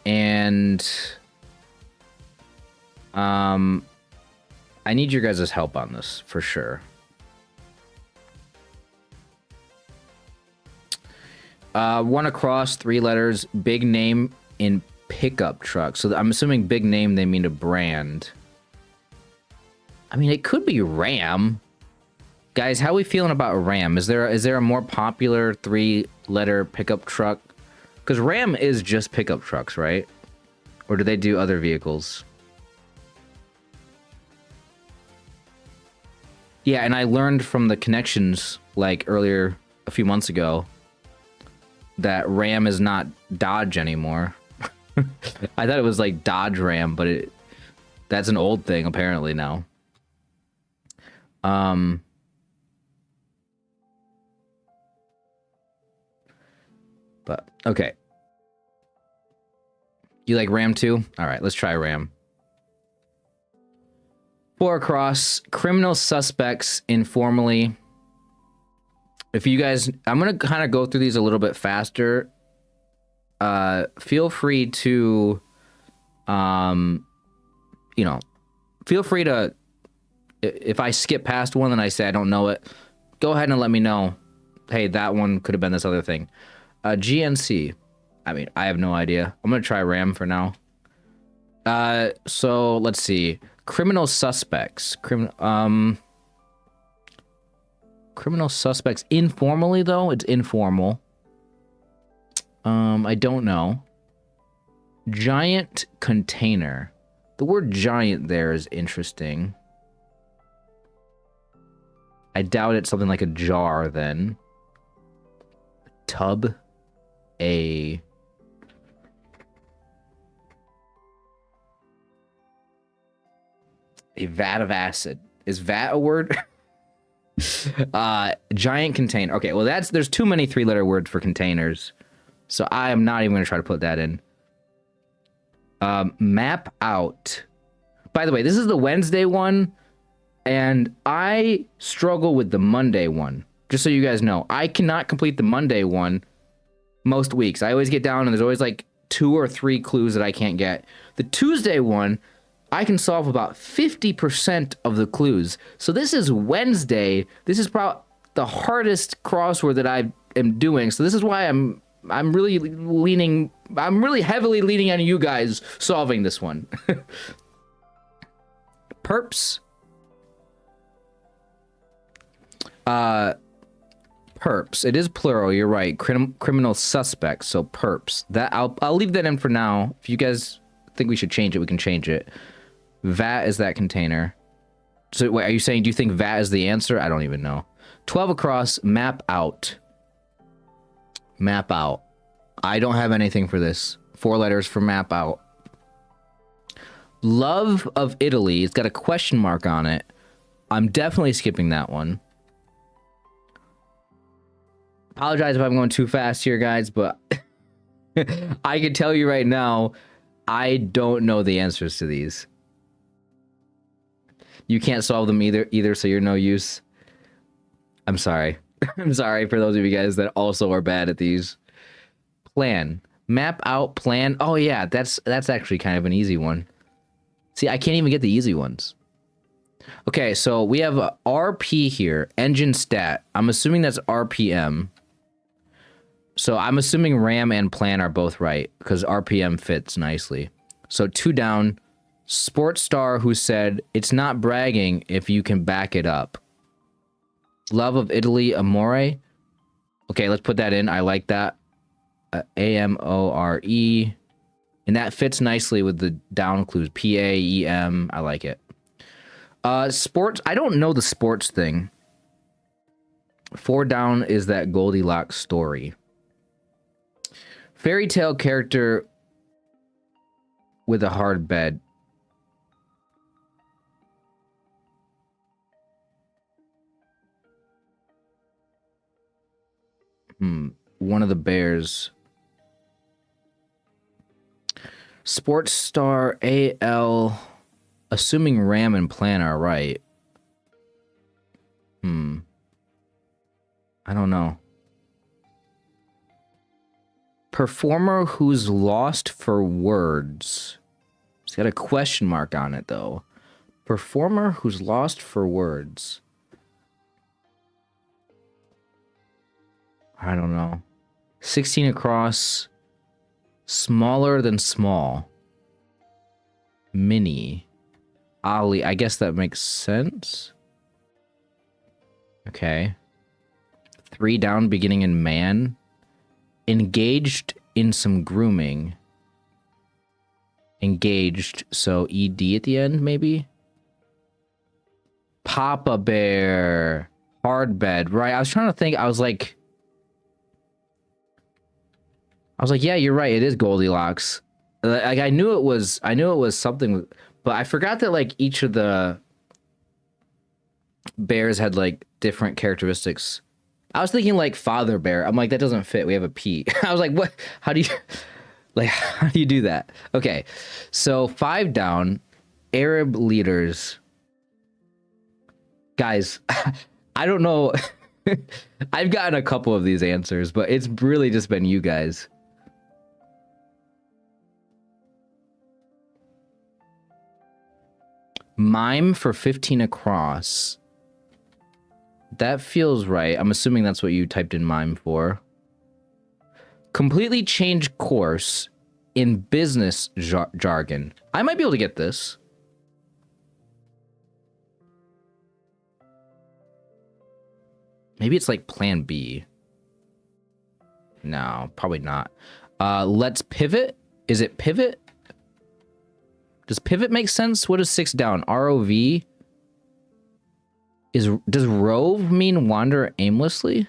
and I need your guys' help on this for sure. One across, 3 letters, big name in pickup truck. So I'm assuming big name, they mean a brand. I mean, it could be Ram. Guys, how are we feeling about Ram? Is there a more popular 3-letter pickup truck? Because Ram is just pickup trucks, right? Or do they do other vehicles? Yeah, and I learned from the connections, like, earlier, a few months ago, that Ram is not Dodge anymore. I thought it was like Dodge Ram, but that's an old thing apparently now. But okay. You like Ram too? All right, let's try Ram. 4 across, criminal suspects informally. If you guys, I'm going to kind of go through these a little bit faster. Feel free to, you know, feel free to, if I skip past one and I say I don't know it, go ahead and let me know. Hey, that one could have been this other thing. GNC. I mean, I have no idea. I'm going to try Ram for now. So let's see. Criminal suspects. Criminal suspects informally, though. It's informal. I don't know. Giant container. The word giant there is interesting. I doubt it's something like a jar then. Tub. A vat of acid. Is vat a word? Giant container. Okay, well there's too many 3-letter words for containers. So I am not even going to try to put that in. Map out. By the way, this is the Wednesday one, and I struggle with the Monday one. Just so you guys know, I cannot complete the Monday one most weeks. I always get down, and there's always like 2 or 3 clues that I can't get. The Tuesday one, I can solve about 50% of the clues. So this is Wednesday. This is probably the hardest crossword that I am doing. So this is why I'm really heavily leaning on you guys solving this one. Perps. Perps. It is plural. You're right. Criminal suspects. So perps. That I'll leave that in for now. If you guys think we should change it, we can change it. VAT is that container. So wait, are you saying, do you think VAT is the answer? I don't even know. 12 across. Map out. Map out. I don't have anything for this. 4 letters for map out. Love of Italy. It's got a question mark on it. I'm definitely skipping that one. Apologize if I'm going too fast here, guys, but I can tell you right now, I don't know the answers to these. You can't solve them either, so you're no use. I'm sorry. I'm sorry for those of you guys that also are bad at these. Plan. Map out, plan. Oh yeah, that's actually kind of an easy one. See, I can't even get the easy ones. Okay, so we have a RP here, engine stat. I'm assuming that's RPM. So I'm assuming RAM and plan are both right because RPM fits nicely. So 2 down. Sports star who said, it's not bragging if you can back it up. Love of Italy, amore. Okay, let's put that in. I like that. AMORE. And that fits nicely with the down clues. P-A-E-M. I like it. Sports. I don't know the sports thing. 4 down is that Goldilocks story. Fairy tale character with a hard bed. One of the bears. Sports star AL. Assuming Ram and Plan are right. I don't know. Performer who's lost for words. It's got a question mark on it, though. Performer who's lost for words. I don't know. 16 across. Smaller than small. Mini. Ali. I guess that makes sense. Okay. 3 down, beginning in man. Engaged in some grooming. Engaged, so ED at the end, maybe? Papa Bear. Hard bed. Right, I was trying to think. I was like, yeah, you're right. It is Goldilocks. Like, I knew it was something, but I forgot that, like, each of the bears had, like, different characteristics. I was thinking, like, Father Bear. I'm like, that doesn't fit. We have a P. I was like, what? How do you do that? Okay. So 5 down, Arab leaders. Guys, I don't know. I've gotten a couple of these answers, but it's really just been you guys. Mime for 15 across. That feels right. I'm assuming that's what you typed in mime for. Completely change course in business jargon. I might be able to get this. Maybe it's like plan B. No, probably not. Let's pivot. Is it pivot? Does pivot make sense? What is 6 down? ROV? Does rove mean wander aimlessly?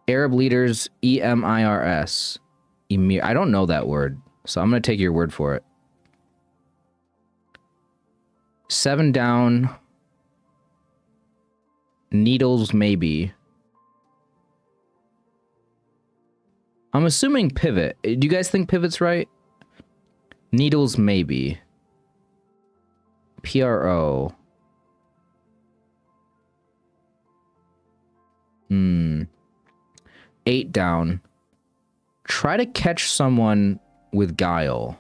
Arab leaders, EMIRS. Emir. I don't know that word, so I'm going to take your word for it. 7 down. Needles, maybe. I'm assuming pivot. Do you guys think pivot's right? Needles, maybe. PRO. 8 down. Try to catch someone with guile.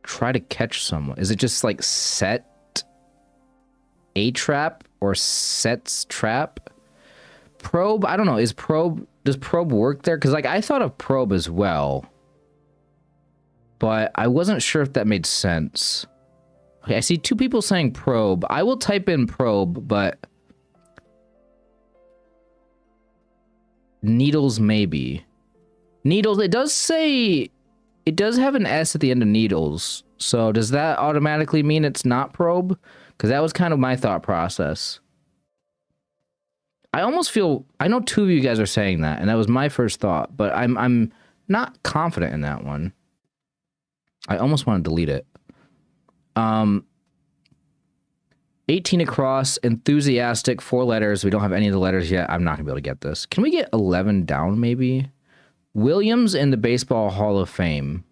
Try to catch someone. Is it just like set a trap or sets trap? Probe? I don't know. Does probe work there? Because, like, I thought of probe as well, but I wasn't sure if that made sense. Okay, I see 2 people saying probe. I will type in probe, but needles, maybe. Needles, it does say, it does have an S at the end of needles. So does that automatically mean it's not probe? Because that was kind of my thought process. I almost feel, I know 2 of you guys are saying that, and that was my first thought, but I'm not confident in that one. I almost want to delete it. 18 across, enthusiastic, 4 letters. We don't have any of the letters yet. I'm not gonna be able to get this. Can we get 11 down, maybe? Williams in the Baseball Hall of Fame.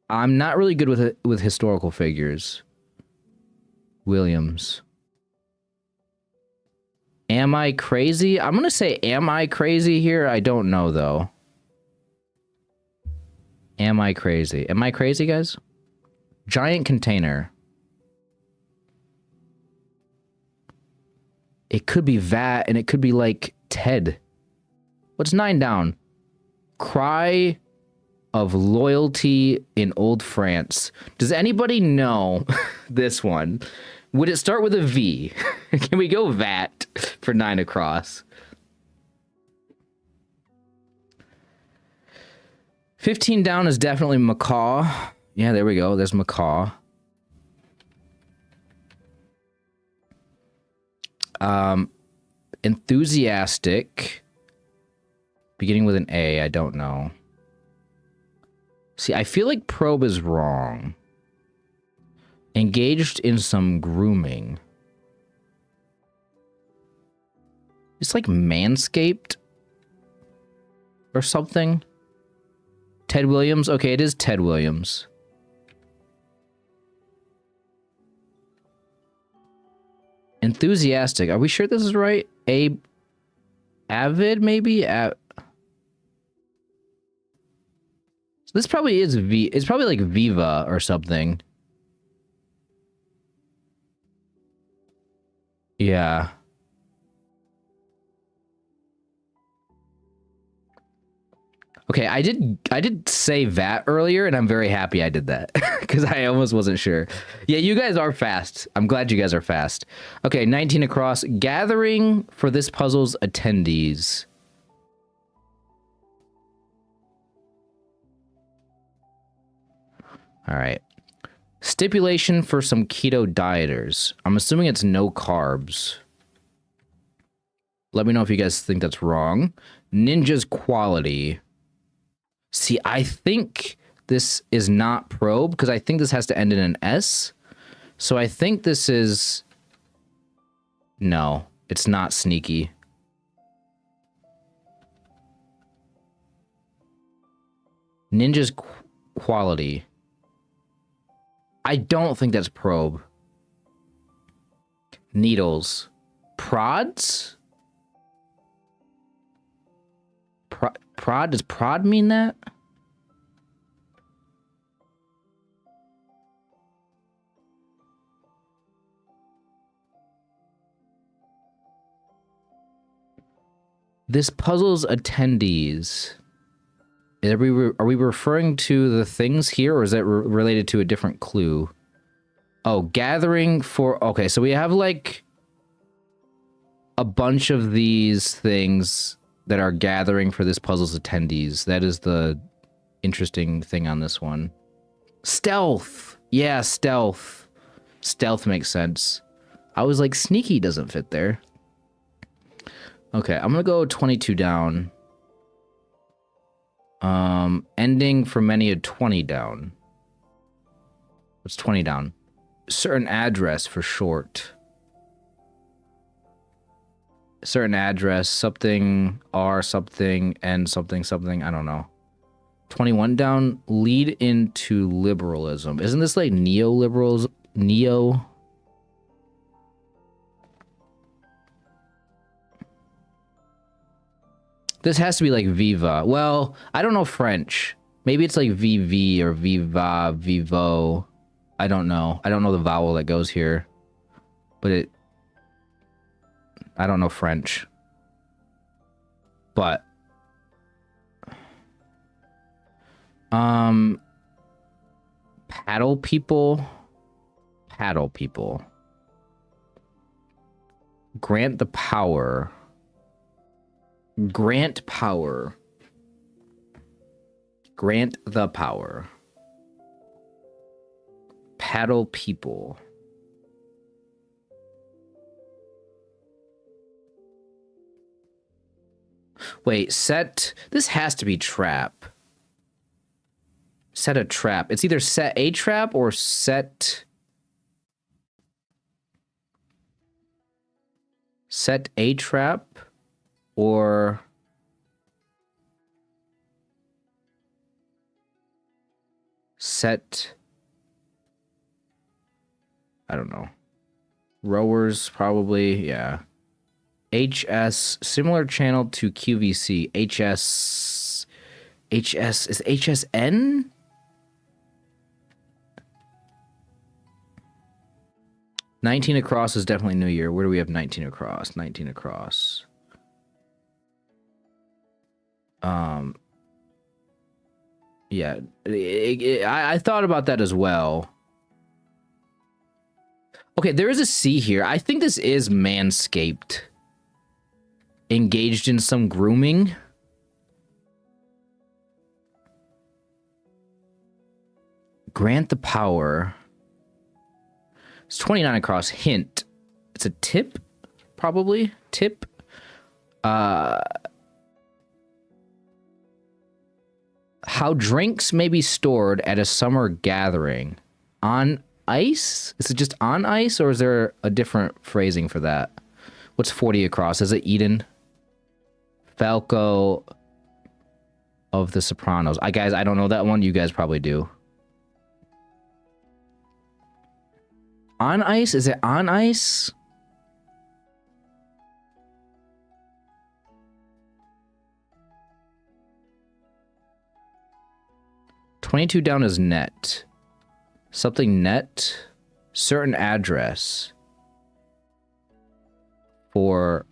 I'm not really good with historical figures. Williams. Am I crazy? I'm gonna say, am I crazy here? I don't know, though. Am I crazy? Am I crazy, guys? Giant container. It could be that, and it could be like Ted. What's 9 down? Cry of loyalty in old France. Does anybody know this one? Would it start with a V? Can we go VAT for 9 across? 15 down is definitely macaw. Yeah, there we go. There's macaw. Enthusiastic. Beginning with an A, I don't know. See, I feel like probe is wrong. Engaged in some grooming. It's like manscaped or something. Ted Williams? Okay, it is Ted Williams. Enthusiastic. Are we sure this is right? Avid, maybe? So this probably is it's probably like Viva or something. Yeah. Okay, I did say VAT earlier, and I'm very happy I did that because I almost wasn't sure. Yeah, you guys are fast. I'm glad you guys are fast. Okay, 19 across. Gathering for this puzzle's attendees. All right. Stipulation for some keto dieters. I'm assuming it's no carbs. Let me know if you guys think that's wrong. Ninja's quality. See, I think this is not probe because I think this has to end in an S. So I think this is... No, it's not sneaky. Ninja's quality. I don't think that's probe. Needles. Prods? Prod? Does prod mean that? This puzzle's attendees. Are we referring to the things here, or is that related to a different clue? Oh, gathering for... Okay, so we have, like, a bunch of these things that are gathering for this puzzle's attendees. That is the interesting thing on this one. Stealth! Yeah, stealth. Stealth makes sense. I was like, sneaky doesn't fit there. Okay, I'm gonna go 22 down. Ending for many a 20 down. What's 20 down? Certain address for short. Certain address, something, R, something, N, something, something, I don't know. 21 down, lead into liberalism. Isn't this like neoliberals? Neo? This has to be like Viva. Well, I don't know French. Maybe it's like VV or Viva, Vivo. I don't know. I don't know the vowel that goes here. But it... I don't know French. But... Paddle people? Paddle people. Grant the power... Grant power. Grant the power. Paddle people. Wait, set... This has to be trap. Set a trap. It's either set a trap or set... Set a trap. Or set, I don't know. Rowers, probably, yeah. HS, similar channel to QVC. HS, is HSN? $19 across is definitely New Year. Where do we have 19 across? 19 across. Yeah, I thought about that as well. Okay, there is a C here. I think this is Manscaped. Engaged in some grooming. Grant the power. It's 29 across. Hint. It's a tip, probably. Tip. How drinks may be stored at a summer gathering. On ice? Is it just on ice, or is there a different phrasing for that? What's 40 across? Is it Eden? Falco of the Sopranos. Guys, I don't know that one. You guys probably do. On ice? Is it on ice? $22 down is net. Something net. Certain address. For...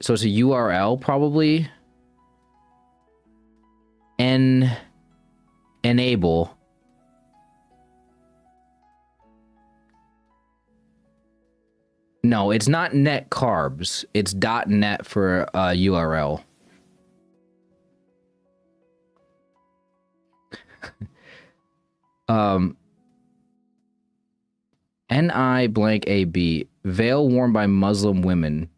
So it's a URL, probably. Enable. No, it's not net carbs. It's .net for URL. NI blank AB. Veil worn by Muslim women.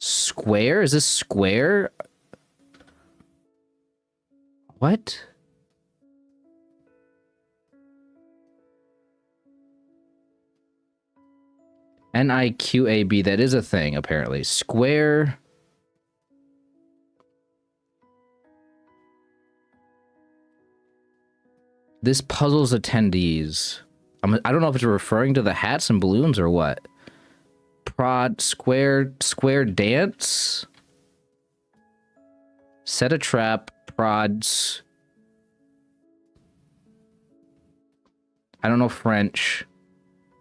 Square? Is this square? What? NIQAB. That is a thing, apparently. Square. This puzzles attendees. I don't know if it's referring to the hats and balloons or what. Prod square dance. Set a trap. Prods. I don't know French.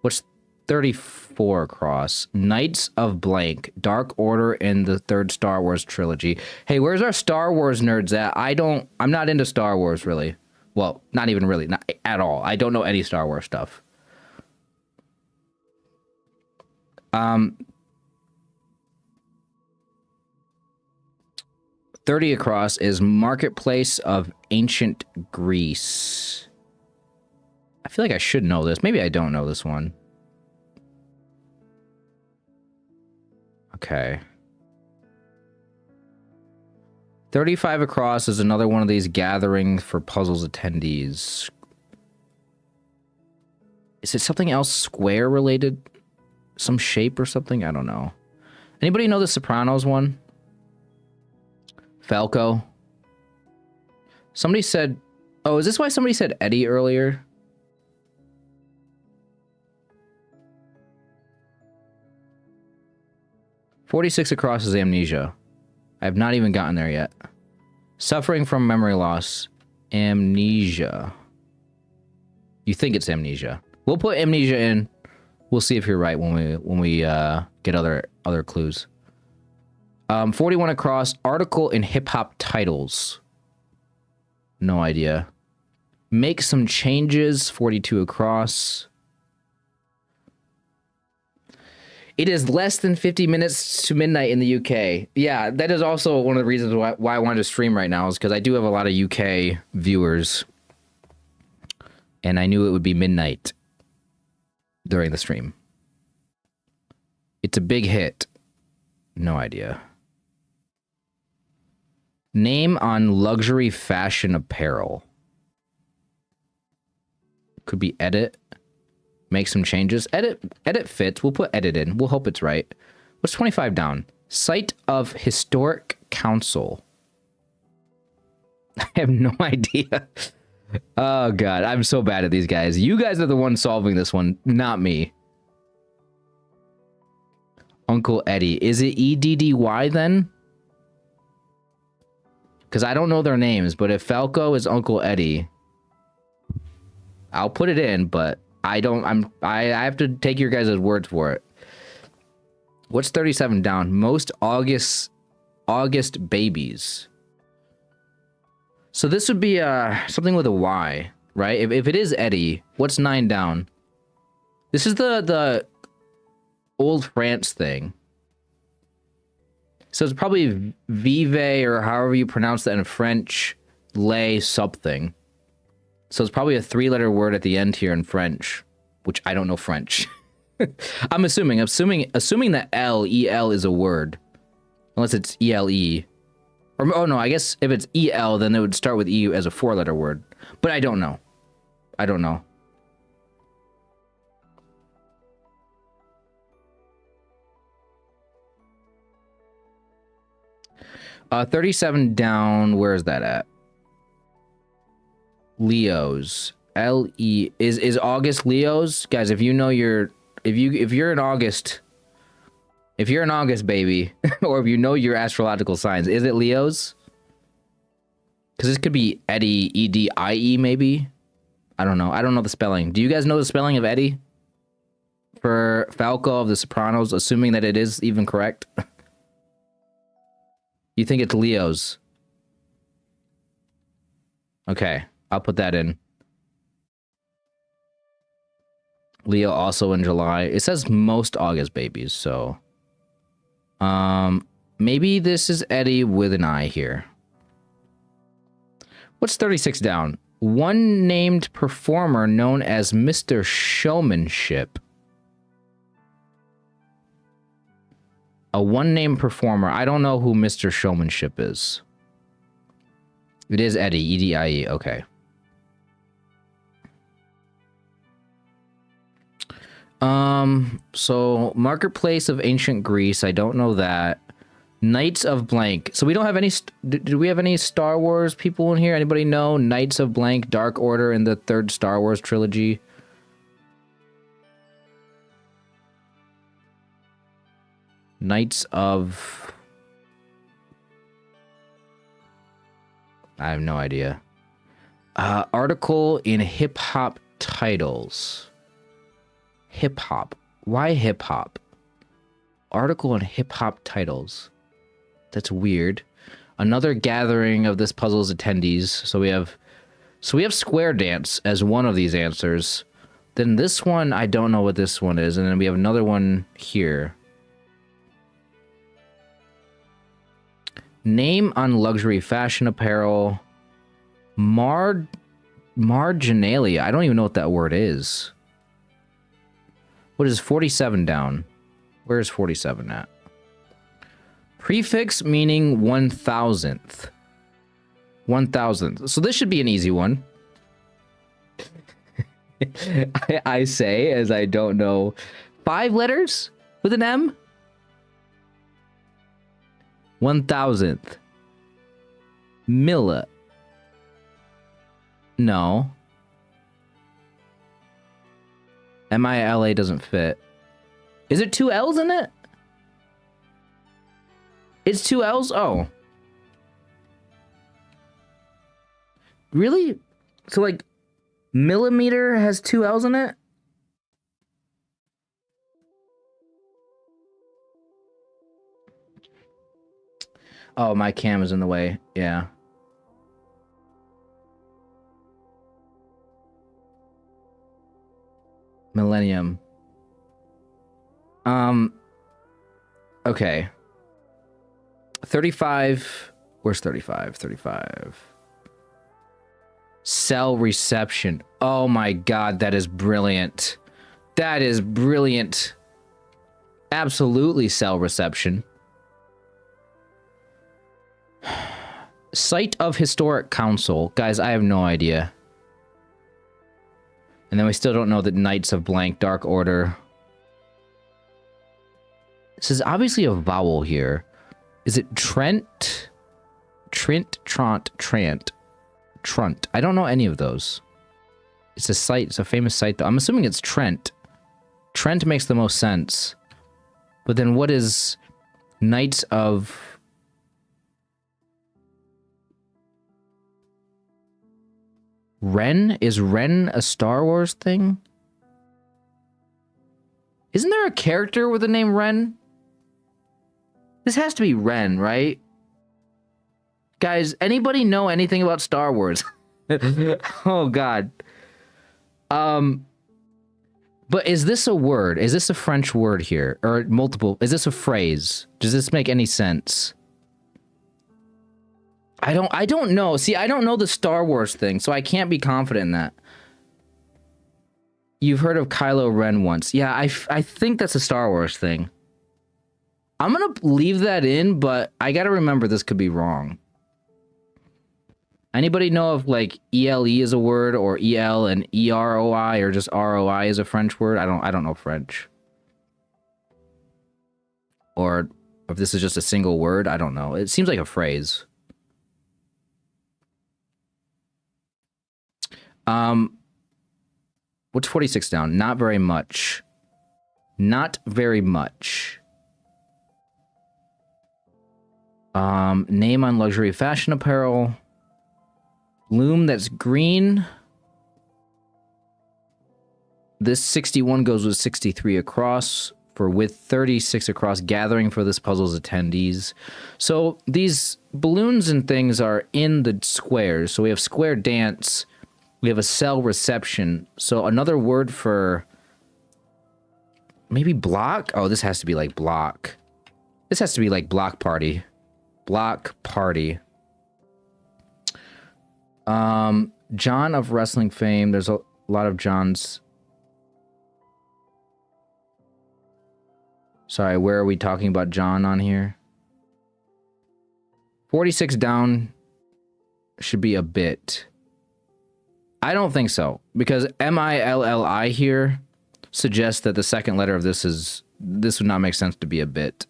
What's 34 across? Knights of Blank. Dark Order in the third Star Wars trilogy. Hey, where's our Star Wars nerds at? I'm not into Star Wars, really. Well, not even really. Not at all. I don't know any Star Wars stuff. 30 across is Marketplace of Ancient Greece. I feel like I should know this. Maybe I don't know this one. Okay. 35 across is another one of these gatherings for puzzles attendees. Is it something else square related? Some shape or something? I don't know. Anybody know the Sopranos one? Falco? Somebody said... Oh, is this why somebody said Eddie earlier? $46 across is Amnesia. I have not even gotten there yet. Suffering from memory loss. Amnesia. You think it's Amnesia. We'll put Amnesia in. We'll see if you're right when we get other clues. 41 across. Article in hip hop titles. No idea. Make some changes. 42 across. It is less than 50 minutes to midnight in the UK. Yeah, that is also one of the reasons why I wanted to stream right now, is because I do have a lot of UK viewers. And I knew it would be midnight during the stream. It's a big hit. No idea. Name on luxury fashion apparel. Could be edit. Make some changes. Edit fits. We'll put edit in. We'll hope it's right. What's 25 down? Site of Historic Council. I have no idea. Oh, God. I'm so bad at these guys. You guys are the ones solving this one, not me. Uncle Eddie. Is it EDDY then? Because I don't know their names, but if Falco is Uncle Eddie, I'll put it in, but I have to take your guys' words for it. What's 37 down? Most August babies. So this would be something with a Y, right? If it is Eddie, what's 9 down? This is the old France thing. So it's probably vive, or however you pronounce that in French, lay something. So it's probably a 3-letter word at the end here in French, which I don't know French. I'm assuming that EL is a word, unless it's ELE. Or oh no, I guess if it's EL, then it would start with E as a 4-letter word. But I don't know. I don't know. Uh, 37 down. Where is that at? Leo's. LE is August Leo's? Guys, if you know if you're in August, if you're an August baby, or if you know your astrological signs, is it Leo's? Because this could be Eddie, E-D-I-E, maybe? I don't know. I don't know the spelling. Do you guys know the spelling of Eddie? For Falco of The Sopranos, assuming that it is even correct. You think it's Leo's? Okay, I'll put that in. Leo also in July. It says most August babies, so... maybe this is Eddie with an I here. What's 36 down? One named performer known as Mr. Showmanship. A one-name performer. I don't know who Mr. Showmanship is. It is Eddie, E-D-I-E. Okay. So Marketplace of Ancient Greece. I don't know that. Knights of Blank. So we don't have any... Do we have any Star Wars people in here? Anybody know? Knights of Blank, Dark Order in the 3rd Star Wars trilogy. Knights of... I have no idea. Article in hip-hop titles. Hip-hop. Why hip-hop? Article in hip-hop titles. That's weird. Another gathering of this puzzle's attendees. So we have Square Dance as one of these answers. Then this one, I don't know what this one is. And then we have another one here. Name on luxury fashion apparel. Marginalia. I don't even know what that word is. What is 47 down? Where is 47 at? Prefix meaning 1,000th. 1,000th. So this should be an easy one. I say, as I don't know. 5 letters with an M? 1,000th. Milla. No. M-I-L-A doesn't fit. Is it 2 L's in it? It's 2 L's? Oh. Really? So, like, millimeter has 2 L's in it? Oh, my cam is in the way. Yeah. Millennium. Okay. 35. Where's 35? 35. Cell reception. Oh my god, that is brilliant. That is brilliant. Absolutely cell reception. Site of Historic Council. Guys, I have no idea. And then we still don't know the Knights of Blank Dark Order. This is obviously a vowel here. Is it Trent? Trent, Trant, Trant. Trunt. I don't know any of those. It's a site. It's a famous site, though. I'm assuming it's Trent. Trent makes the most sense. But then what is Knights of... Ren? Is Ren a Star Wars thing? Isn't there a character with the name Ren? This has to be Ren, right? Guys, anybody know anything about Star Wars? Oh God. But is this a word? Is this a French word here? Or multiple? Is this a phrase? Does this make any sense? I don't know. See, I don't know the Star Wars thing, so I can't be confident in that. You've heard of Kylo Ren once. Yeah, I think that's a Star Wars thing. I'm gonna leave that in, but I gotta remember this could be wrong. Anybody know if like ELE is a word, or EL and EROI, or just ROI is a French word? I don't know French. Or if this is just a single word, I don't know. It seems like a phrase. What's 46 down? Not very much. Not very much. Name on luxury fashion apparel. Loom that's green. This 61 goes with 63 across for with 36 across, gathering for this puzzle's attendees. So these balloons and things are in the squares. So we have square dance. We have a cell reception. So another word for maybe block? Oh, this has to be like block. This has to be like block party. Block party. John of wrestling fame. There's a lot of Johns. Sorry, where are we talking about John on here? 46 down should be a bit. I don't think so, because MILLI here suggests that the second letter of this would not make sense to be a bit.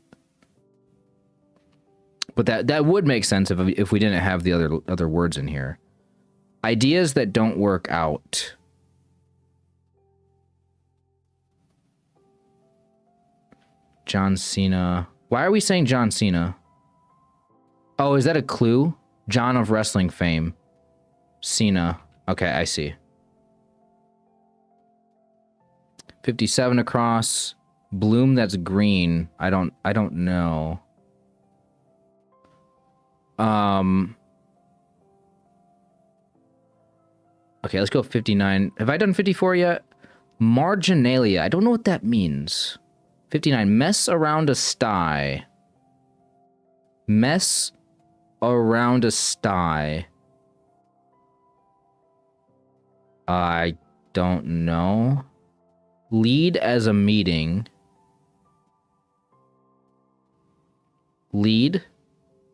But that would make sense if we didn't have the other words in here. Ideas that don't work out. John Cena. Why are we saying John Cena? Oh, is that a clue? John of wrestling fame. Cena. Okay, I see. 57 across. Bloom that's green. I don't know. Okay, let's go 59. Have I done 54 yet? Marginalia. I don't know what that means. 59. Mess around a sty. Mess around a sty. I don't know. Lead as a meeting. Lead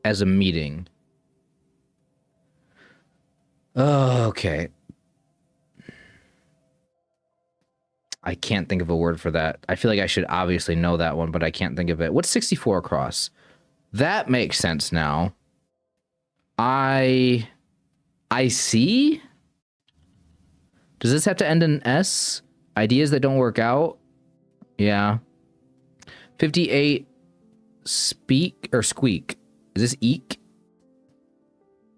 as a meeting. Oh, okay. I can't think of a word for that. I feel like I should obviously know that one, but I can't think of it. What's 64 across? That makes sense now. I see? Does this have to end in S? Ideas that don't work out? Yeah. 58. Speak or squeak. Is this eek?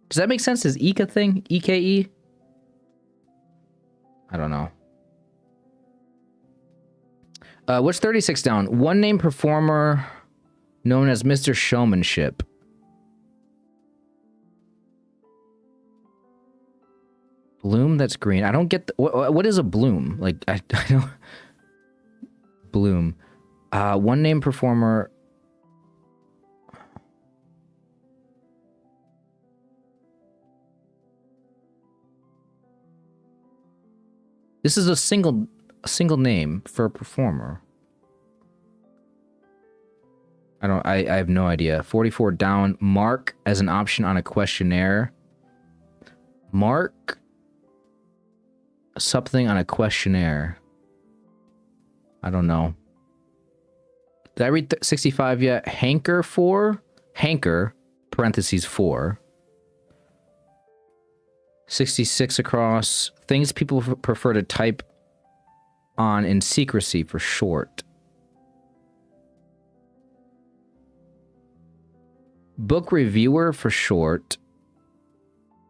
Does that make sense? Is eek a thing? EKE? I don't know. What's 36 down? One name performer known as Mr. Showmanship. Bloom that's green. I don't get what is a bloom? Like I don't bloom. One name performer. This is a single name for a performer. I have no idea. 44 down. Mark as an option on a questionnaire. Mark something on a questionnaire. I don't know. Did I read 65 yet? Hanker for? Hanker, parentheses 4. 66 across. Things people prefer to type on in secrecy for short. Book reviewer for short.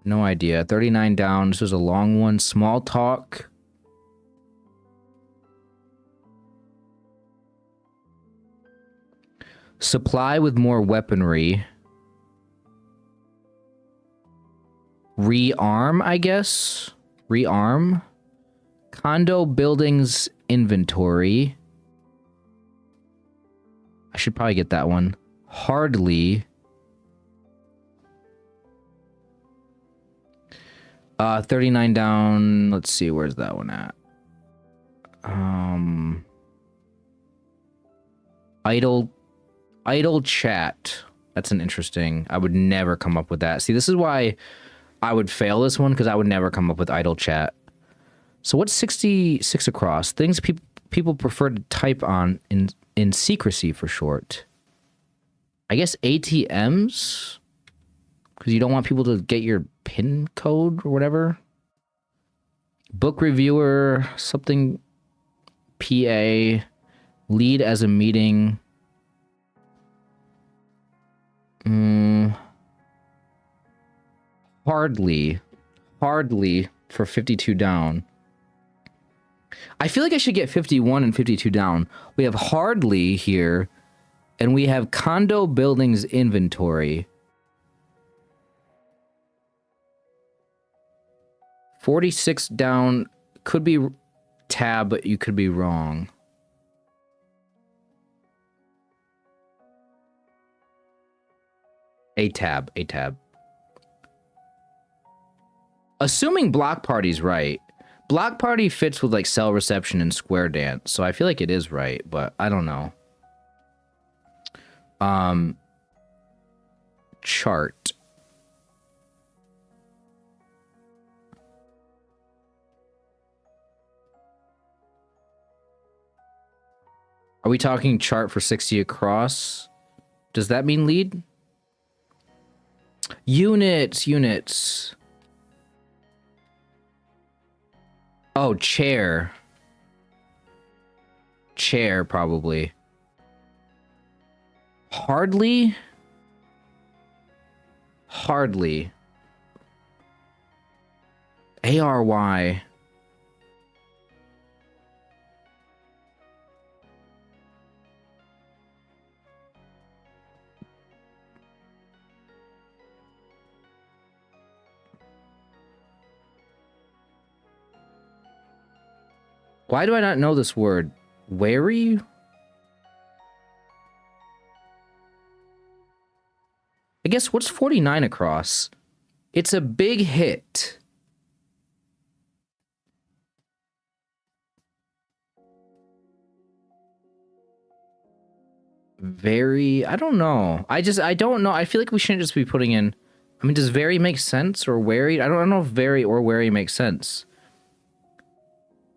No idea. 39 down. This was a long one. Small talk. Supply with more weaponry. Rearm, I guess. Rearm. Condo buildings inventory. I should probably get that one. Hardly. 39 down. Let's see, where's that one at? Idle chat. That's an interesting. I would never come up with that. See, this is why I would fail this one, because I would never come up with idle chat. So what's 66 across? Things people prefer to type on in secrecy for short. I guess ATMs, because you don't want people to get your PIN code or whatever. Book reviewer, something. PA, lead as a meeting. Hardly for 52 down. I feel like I should get 51 and 52 down. We have hardly here, and we have condo buildings inventory. 46 down could be tab, but you could be wrong. A tab. Assuming Block Party's right. Block Party fits with like Cell Reception and Square Dance, so I feel like it is right, but I don't know. Chart. Are we talking chart for 60 across? Does that mean lead? Units. Oh, chair. Chair, probably. Hardly. ARY. Why do I not know this word? Wary? I guess what's 49 across? It's a big hit. Very, I don't know. I don't know. I feel like we shouldn't just be putting in, I mean, does very make sense or wary? I don't know if very or wary makes sense.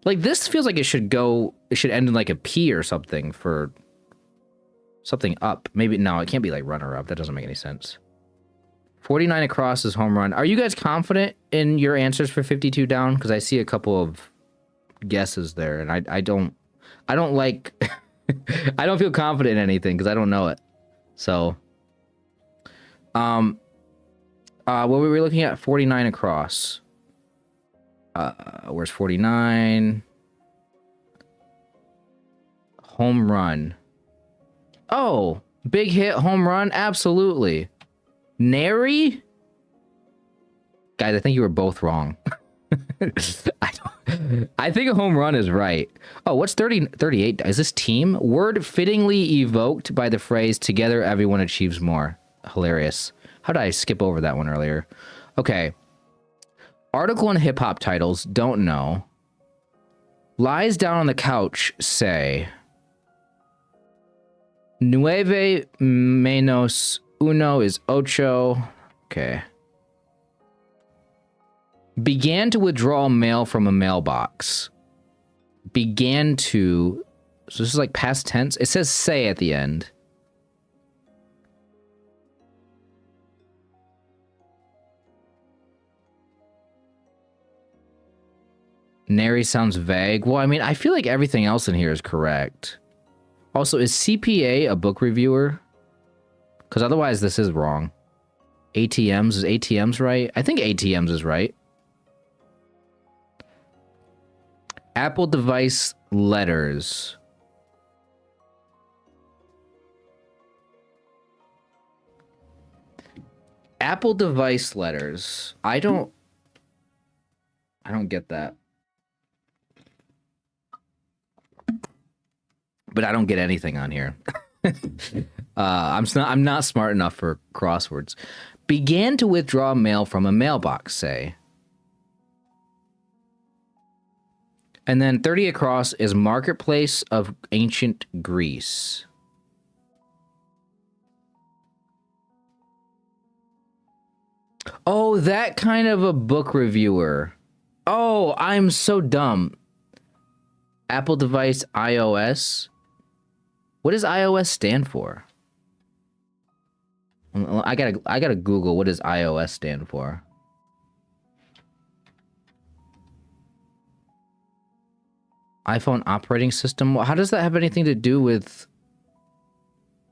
Like, this feels like it should end in like a P or something for something up. Maybe, no, it can't be like runner up. That doesn't make any sense. 49 across is home run. Are you guys confident in your answers for 52 down? Because I see a couple of guesses there, and I don't like, I don't feel confident in anything because I don't know it. So, what were we looking at? 49 across. Where's 49? Home run. Oh, big hit, home run? Absolutely. Nary? Guys, I think you were both wrong. I think a home run is right. Oh, what's 38? Is this team? Word fittingly evoked by the phrase, together everyone achieves more. Hilarious. How did I skip over that one earlier? Okay. Article and hip-hop titles, don't know. Lies down on the couch, say. Nueve menos uno is ocho. Okay. Began to withdraw mail from a mailbox. Began to... So this is like past tense. It says say at the end. Nary sounds vague. Well, I mean, I feel like everything else in here is correct. Also, is CPA a book reviewer? Because otherwise this is wrong. ATMs, is ATMs right? I think ATMs is right. Apple device letters. Apple device letters. I don't get that. But I don't get anything on here. I'm not smart enough for crosswords. Began to withdraw mail from a mailbox, say. And then 30 across is marketplace of ancient Greece. Oh, that kind of a book reviewer. Oh, I'm so dumb. Apple device iOS. What does iOS stand for? I gotta Google what does iOS stand for. iPhone operating system. How does that have anything to do with?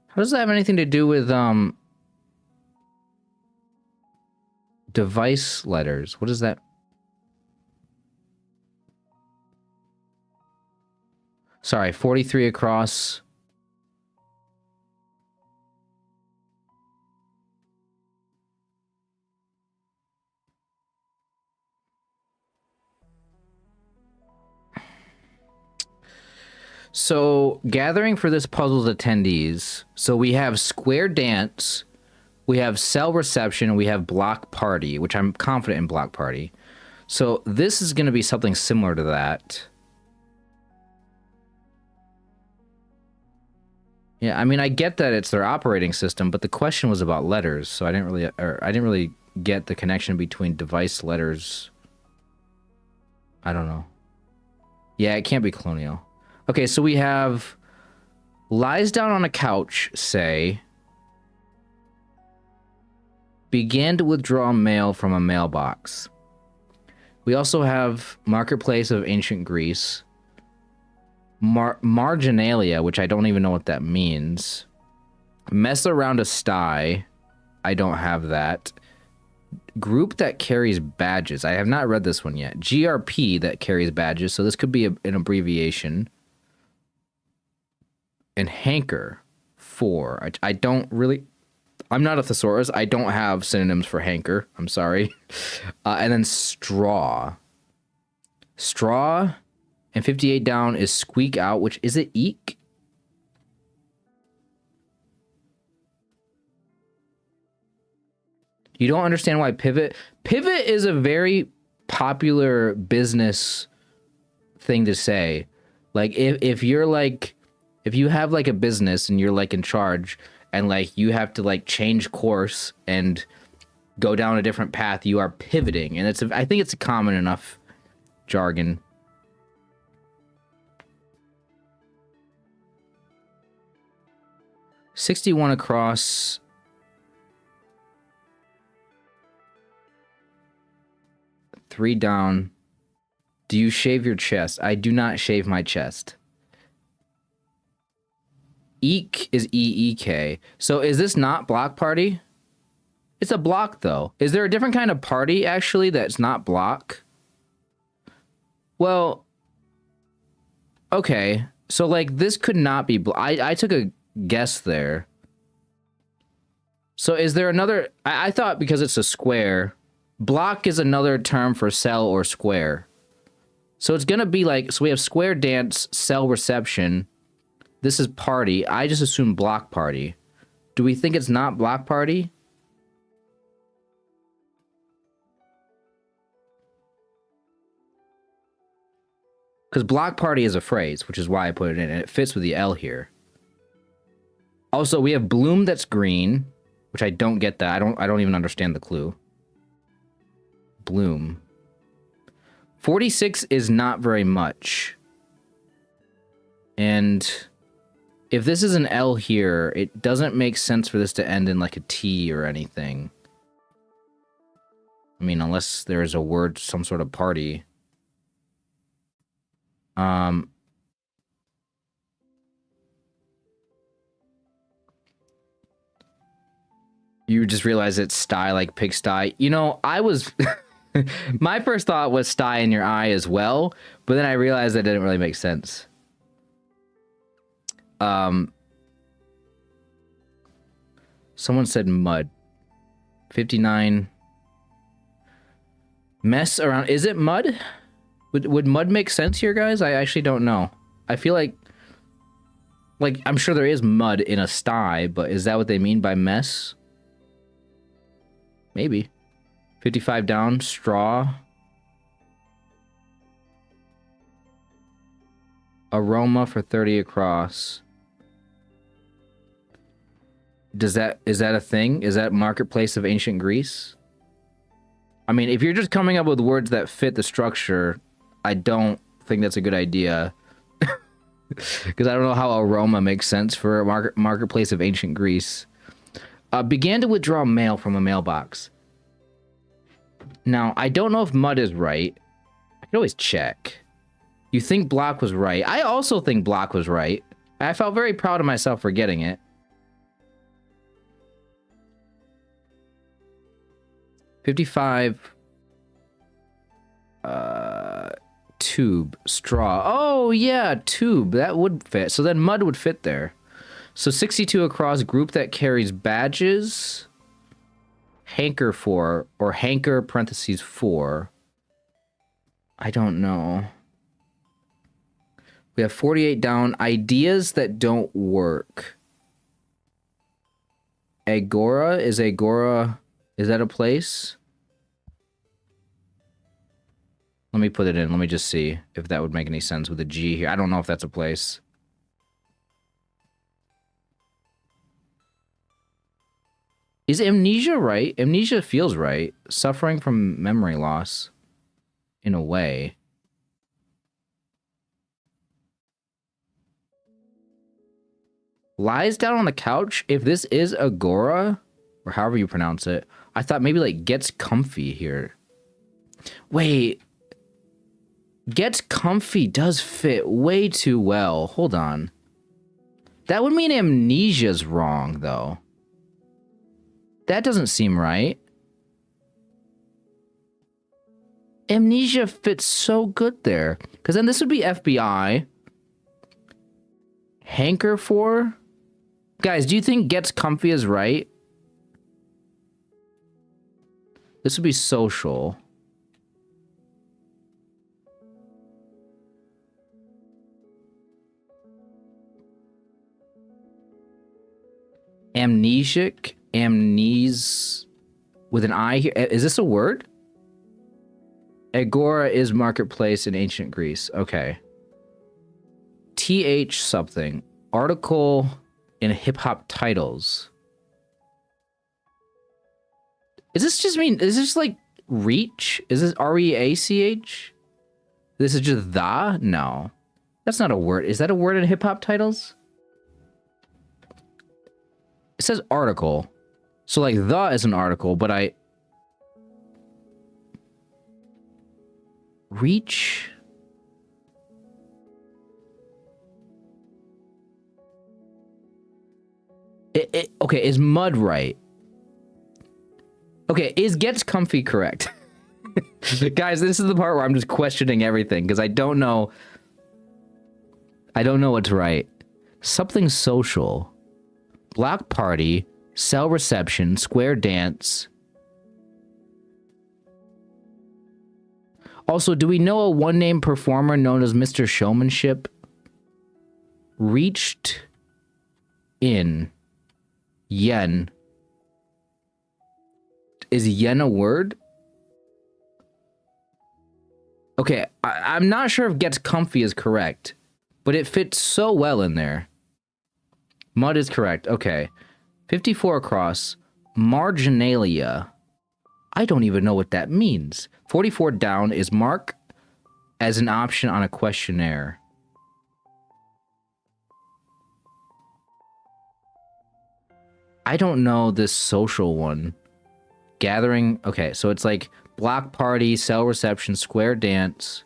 How does that have anything to do with device letters? What is that? Sorry, 43 across. So, gathering for this puzzle's attendees. So we have Square Dance, we have Cell Reception, we have Block Party, which I'm confident in Block Party. So this is going to be something similar to that. Yeah, I mean, I get that it's their operating system, but the question was about letters, so I didn't really get the connection between device letters. I don't know. Yeah, it can't be Colonial. Okay, so we have lies down on a couch, say, began to withdraw mail from a mailbox. We also have marketplace of ancient Greece, marginalia, which I don't even know what that means, mess around a sty, I don't have that, group that carries badges, I have not read this one yet, GRP that carries badges, so this could be an abbreviation. And hanker, for. I don't really... I'm not a thesaurus. I don't have synonyms for hanker. I'm sorry. And then straw. Straw, and 58 down is squeak out, which... Is it eek? You don't understand why pivot... Pivot is a very popular business thing to say. Like, if you're like... If you have like a business and you're like in charge and like you have to like change course and go down a different path, you are pivoting. And I think it's a common enough jargon. $61 across. $3 down. Do you shave your chest? I do not shave my chest. Eek is EEK. So is this not block party? It's a block though. Is there a different kind of party actually that's not block? Well, okay. So like this could not be I took a guess there. So is there another... I thought because it's a square, block is another term for cell or square. So it's gonna be like... So we have Square Dance, Cell Reception... This is party. I just assume block party. Do we think it's not block party? Because block party is a phrase, which is why I put it in, and it fits with the L here. Also, we have bloom that's green, which I don't get that. I don't even understand the clue. Bloom. 46 is not very much. And... if this is an L here, it doesn't make sense for this to end in like a T or anything. I mean, unless there's a word, some sort of party. You just realize it's sty like pigsty. You know, I was... my first thought was sty in your eye as well, but then I realized that didn't really make sense. Someone said mud. 59. Mess around. Is it mud? Would mud make sense here, guys? I actually don't know. I feel like I'm sure there is mud in a sty, but is that what they mean by mess? Maybe. 55 down. Straw. Aroma for 30 across. Is that a thing? Is that marketplace of ancient Greece? I mean, if you're just coming up with words that fit the structure, I don't think that's a good idea. Because I don't know how aroma makes sense for a marketplace of ancient Greece. Began to withdraw mail from a mailbox. Now, I don't know if mud is right. I can always check. You think block was right. I also think block was right. I felt very proud of myself for getting it. $55. Tube. Straw. Oh, yeah, tube. That would fit. So then mud would fit there. So 62 across, group that carries badges. Hanker for, or hanker parentheses for. I don't know. We have 48 down. Ideas that don't work. Agora? Is Agora... Is that a place? Let me put it in. Let me just see if that would make any sense with a G here. I don't know if that's a place. Is amnesia right? Amnesia feels right. Suffering from memory loss. In a way. Lies down on the couch? If this is Agora, or however you pronounce it, I thought maybe like gets comfy here. Wait. Gets comfy does fit way too well. Hold on. That would mean amnesia's wrong, though. That doesn't seem right. Amnesia fits so good there. Because then this would be FBI. Hanker for? Guys, do you think gets comfy is right? This would be social. Amnesic, amnese with an I here. Is this a word? Agora is marketplace in ancient Greece. Okay. TH something. Article in hip hop titles. Is this just like reach? Is this REACH? This is just the? No. That's not a word. Is that a word in hip hop titles? It says article. So like the is an article, but reach. Okay, is mud right? Okay, is gets comfy correct? Guys, this is the part where I'm just questioning everything because I don't know what's right. Something social. Block party, cell reception, square dance. Also, do we know a one-name performer known as Mr. Showmanship? Reached in. Yen. Is yen a word? Okay, I'm not sure if gets comfy is correct, but it fits so well in there. Mud is correct. Okay. 54 across. Marginalia. I don't even know what that means. 44 down is mark as an option on a questionnaire. I don't know this social one. Gathering. Okay, so it's like block party, cell reception, square dance.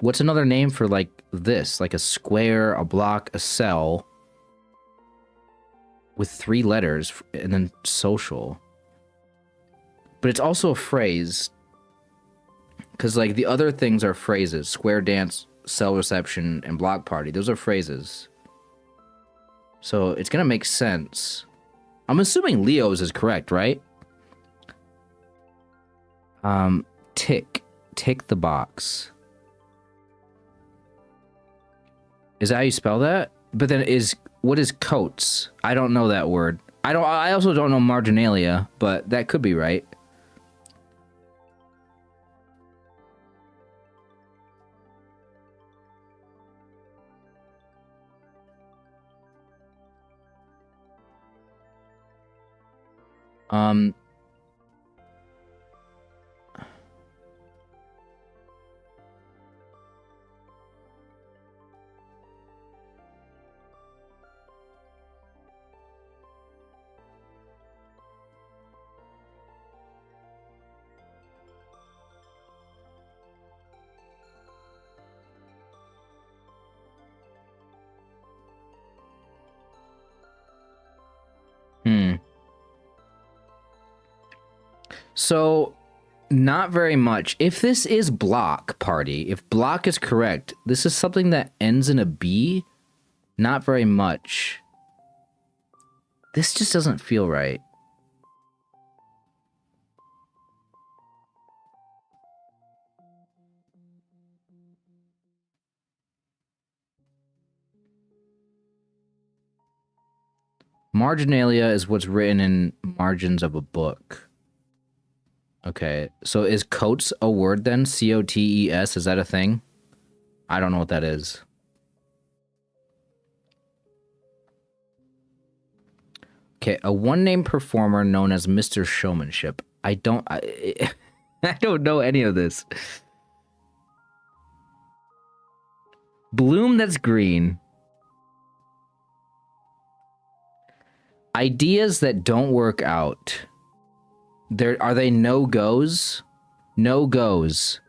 What's another name for like this? Like a square, a block, a cell. With 3 letters and then social. But it's also a phrase. Because like the other things are phrases. Square dance, cell reception, and block party. Those are phrases. So it's going to make sense. I'm assuming Leo's is correct, right? Tick the box. Is that how you spell that? But then what is coats? I don't know that word. I also don't know marginalia, but that could be right. So, not very much. If this is block party, if block is correct, this is something that ends in a B. Not very much. This just doesn't feel right. Marginalia is what's written in margins of a book. Okay, so is coats a word then? C-O-T-E-S, is that a thing? I don't know what that is. Okay, a one-name performer known as Mr. Showmanship. I don't know any of this. Bloom that's green. Ideas that don't work out. Are they no-goes? No-goes.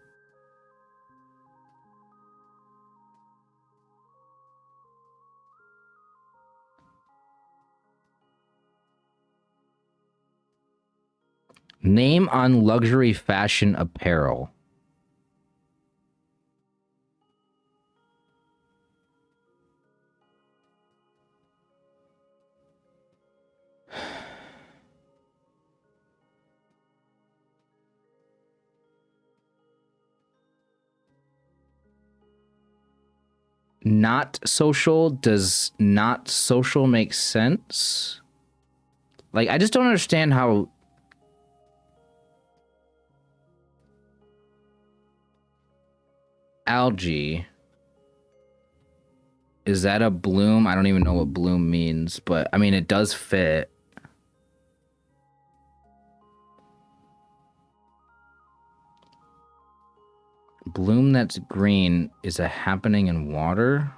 Name on luxury fashion apparel. Not social? Does not social make sense? Like, I just don't understand how... Algae. Is that a bloom? I don't even know what bloom means, but I mean, it does fit. Bloom that's green is a happening in water?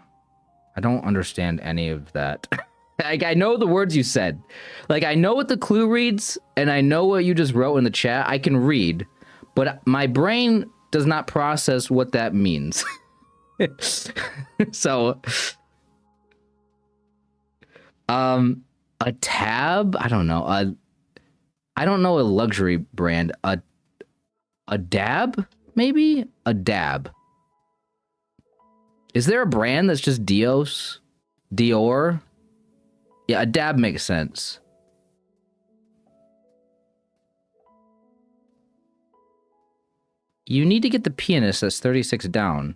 I don't understand any of that. Like, I know the words you said. Like, I know what the clue reads, and I know what you just wrote in the chat. I can read, but my brain does not process what that means. So, a tab? I don't know. I don't know a luxury brand. A dab? Maybe? A dab. Is there a brand that's just Dios? Dior? Yeah, a dab makes sense. You need to get the pianist that's 36 down.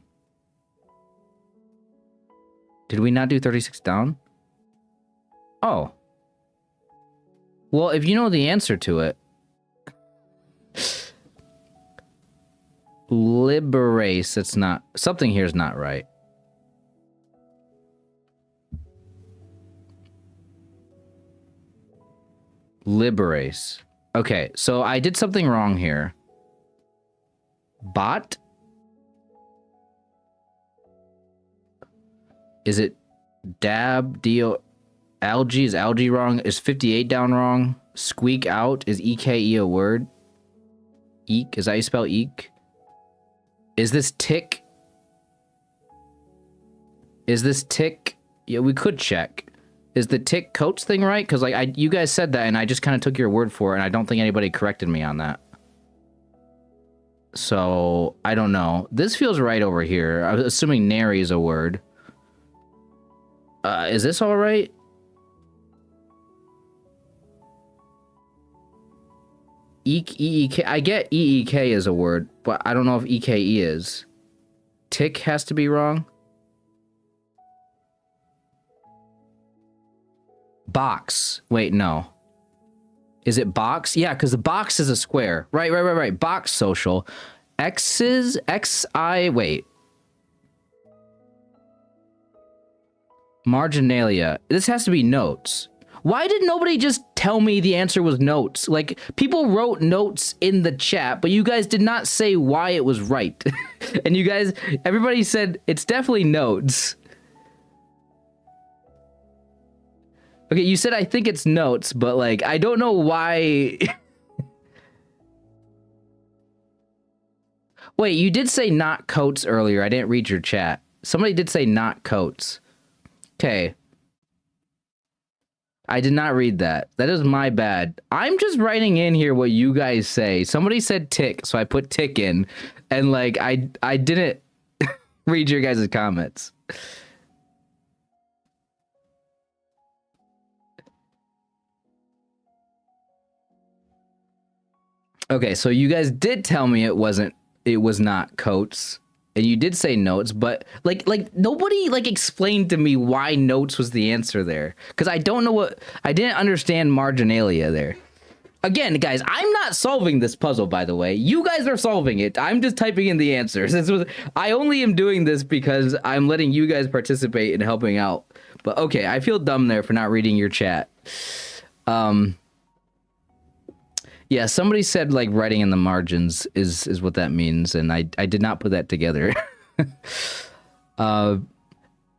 Did we not do 36 down? Oh. Well, if you know the answer to it. Liberace, it's not. Something here is not right. Liberace. Okay, so I did something wrong here. Bot? Is it dab? Dio? Algae? Is algae wrong? Is 58 down wrong? Squeak out? Is EKE a word? Eek? Is that how you spell eek? Is this tick? Is this tick? Yeah, we could check. Is the tick coats thing right? Because like you guys said that, and I just kind of took your word for it, and I don't think anybody corrected me on that. So I don't know. This feels right over here. I was assuming nary is a word. Is this all right? EEK. I get EEK is a word, but I don't know if EKE is. Tick has to be wrong. Box. Wait, no. Is it box? Yeah, because the box is a square. Right. Box social. X's, XI, wait. Marginalia. This has to be notes. Why did nobody just tell me the answer was notes? Like, people wrote notes in the chat, but you guys did not say why it was right. And you guys, everybody said it's definitely notes. Okay, you said I think it's notes, but like, I don't know why. Wait, you did say not coats earlier. I didn't read your chat. Somebody did say not coats. Okay. I did not read that. That is my bad. I'm just writing in here what you guys say. Somebody said tick, so I put tick in. And like, I didn't read your guys' comments. Okay, so you guys did tell me it was not coats. And you did say notes, but like nobody like explained to me why notes was the answer there. Because I don't know I didn't understand marginalia there. Again, guys, I'm not solving this puzzle, by the way. You guys are solving it. I'm just typing in the answers. I only am doing this because I'm letting you guys participate in helping out. But okay, I feel dumb there for not reading your chat. Yeah, somebody said like writing in the margins is what that means, and I did not put that together.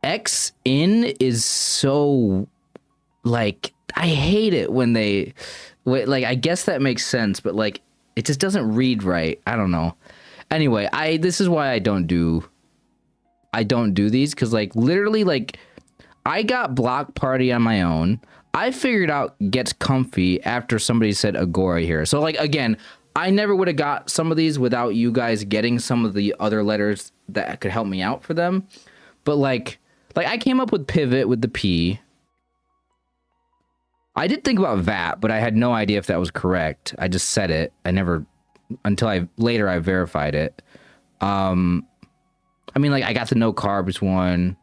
X in is so like I hate it when they like I guess that makes sense, but like it just doesn't read right. I don't know. Anyway, this is why I don't do these because like literally like I got Block Party on my own. I figured out Gets Comfy after somebody said Agora here. So, like, again, I never would have got some of these without you guys getting some of the other letters that could help me out for them. But, like I came up with Pivot with the P. I did think about VAT, but I had no idea if that was correct. I just said it. I never, until later I verified it. I mean, like, I got the no carbs one.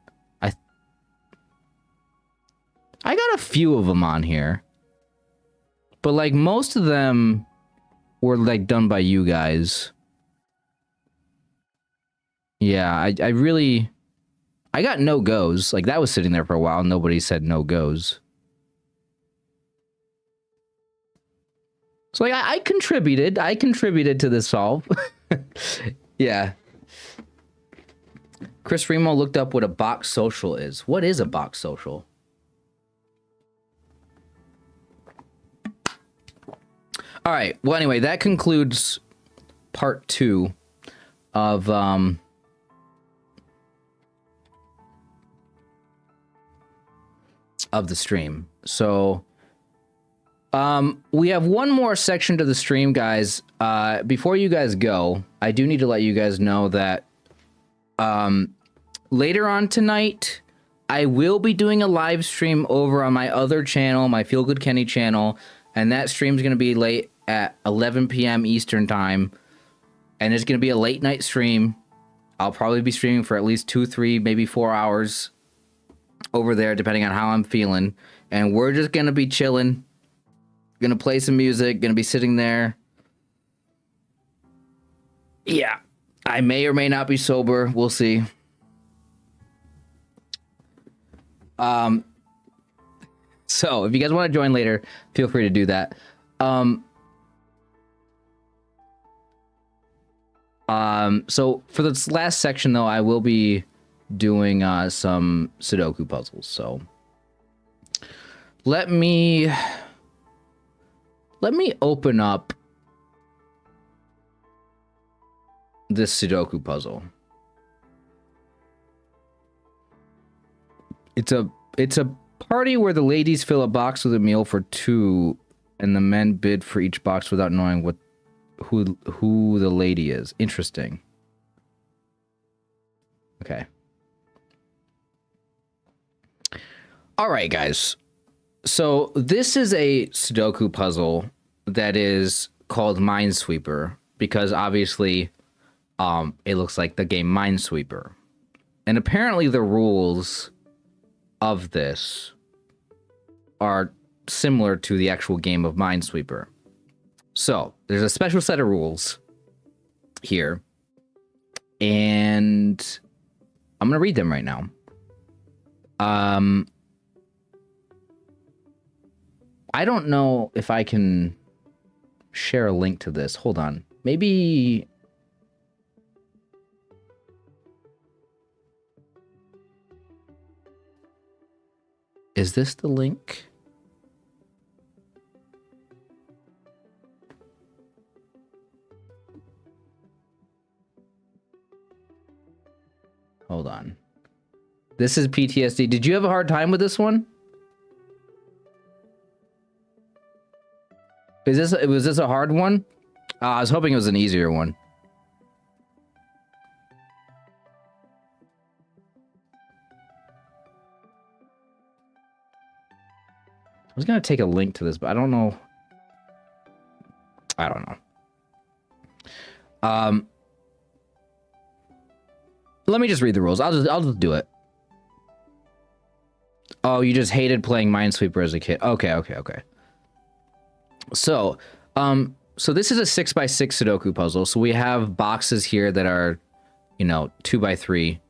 I got a few of them on here, but like most of them were like done by you guys. Yeah, I got no goes. Like that was sitting there for a while. Nobody said no goes. So like I contributed. I contributed to this solve. Yeah. Chris Remo looked up what a box social is. What is a box social? All right. Well, anyway, that concludes part 2 of the stream. So we have one more section to the stream, guys. Before you guys go, I do need to let you guys know that later on tonight, I will be doing a live stream over on my other channel, my Feel Good Kenny channel, and that stream's going to be late at 11 p.m. Eastern time, and it's going to be a late night stream. I'll probably be streaming for at least 2, 3, maybe 4 hours over there, depending on how I'm feeling. And we're just going to be chilling, going to play some music, going to be sitting there. Yeah, I may or may not be sober. We'll see. So if you guys want to join later, feel free to do that. So for this last section though, I will be doing some Sudoku puzzles. So let me open up this Sudoku puzzle. It's a party where the ladies fill a box with a meal for 2 and the men bid for each box without knowing who the lady is. Interesting. Okay. All right, guys. So this is a Sudoku puzzle that is called Minesweeper because obviously it looks like the game Minesweeper. And apparently the rules of this are similar to the actual game of Minesweeper. So there's a special set of rules here, and I'm gonna read them right now. I don't know if I can share a link to this. Hold on. Maybe... Is this the link? Hold on. This is PTSD. Did you have a hard time with this one? Was this a hard one? I was hoping it was an easier one. I was gonna take a link to this, but I don't know. I don't know. Let me just read the rules. I'll just do it. Oh, you just hated playing Minesweeper as a kid. Okay. So, so this is a 6x6 Sudoku puzzle. So we have boxes here that are, 2x3,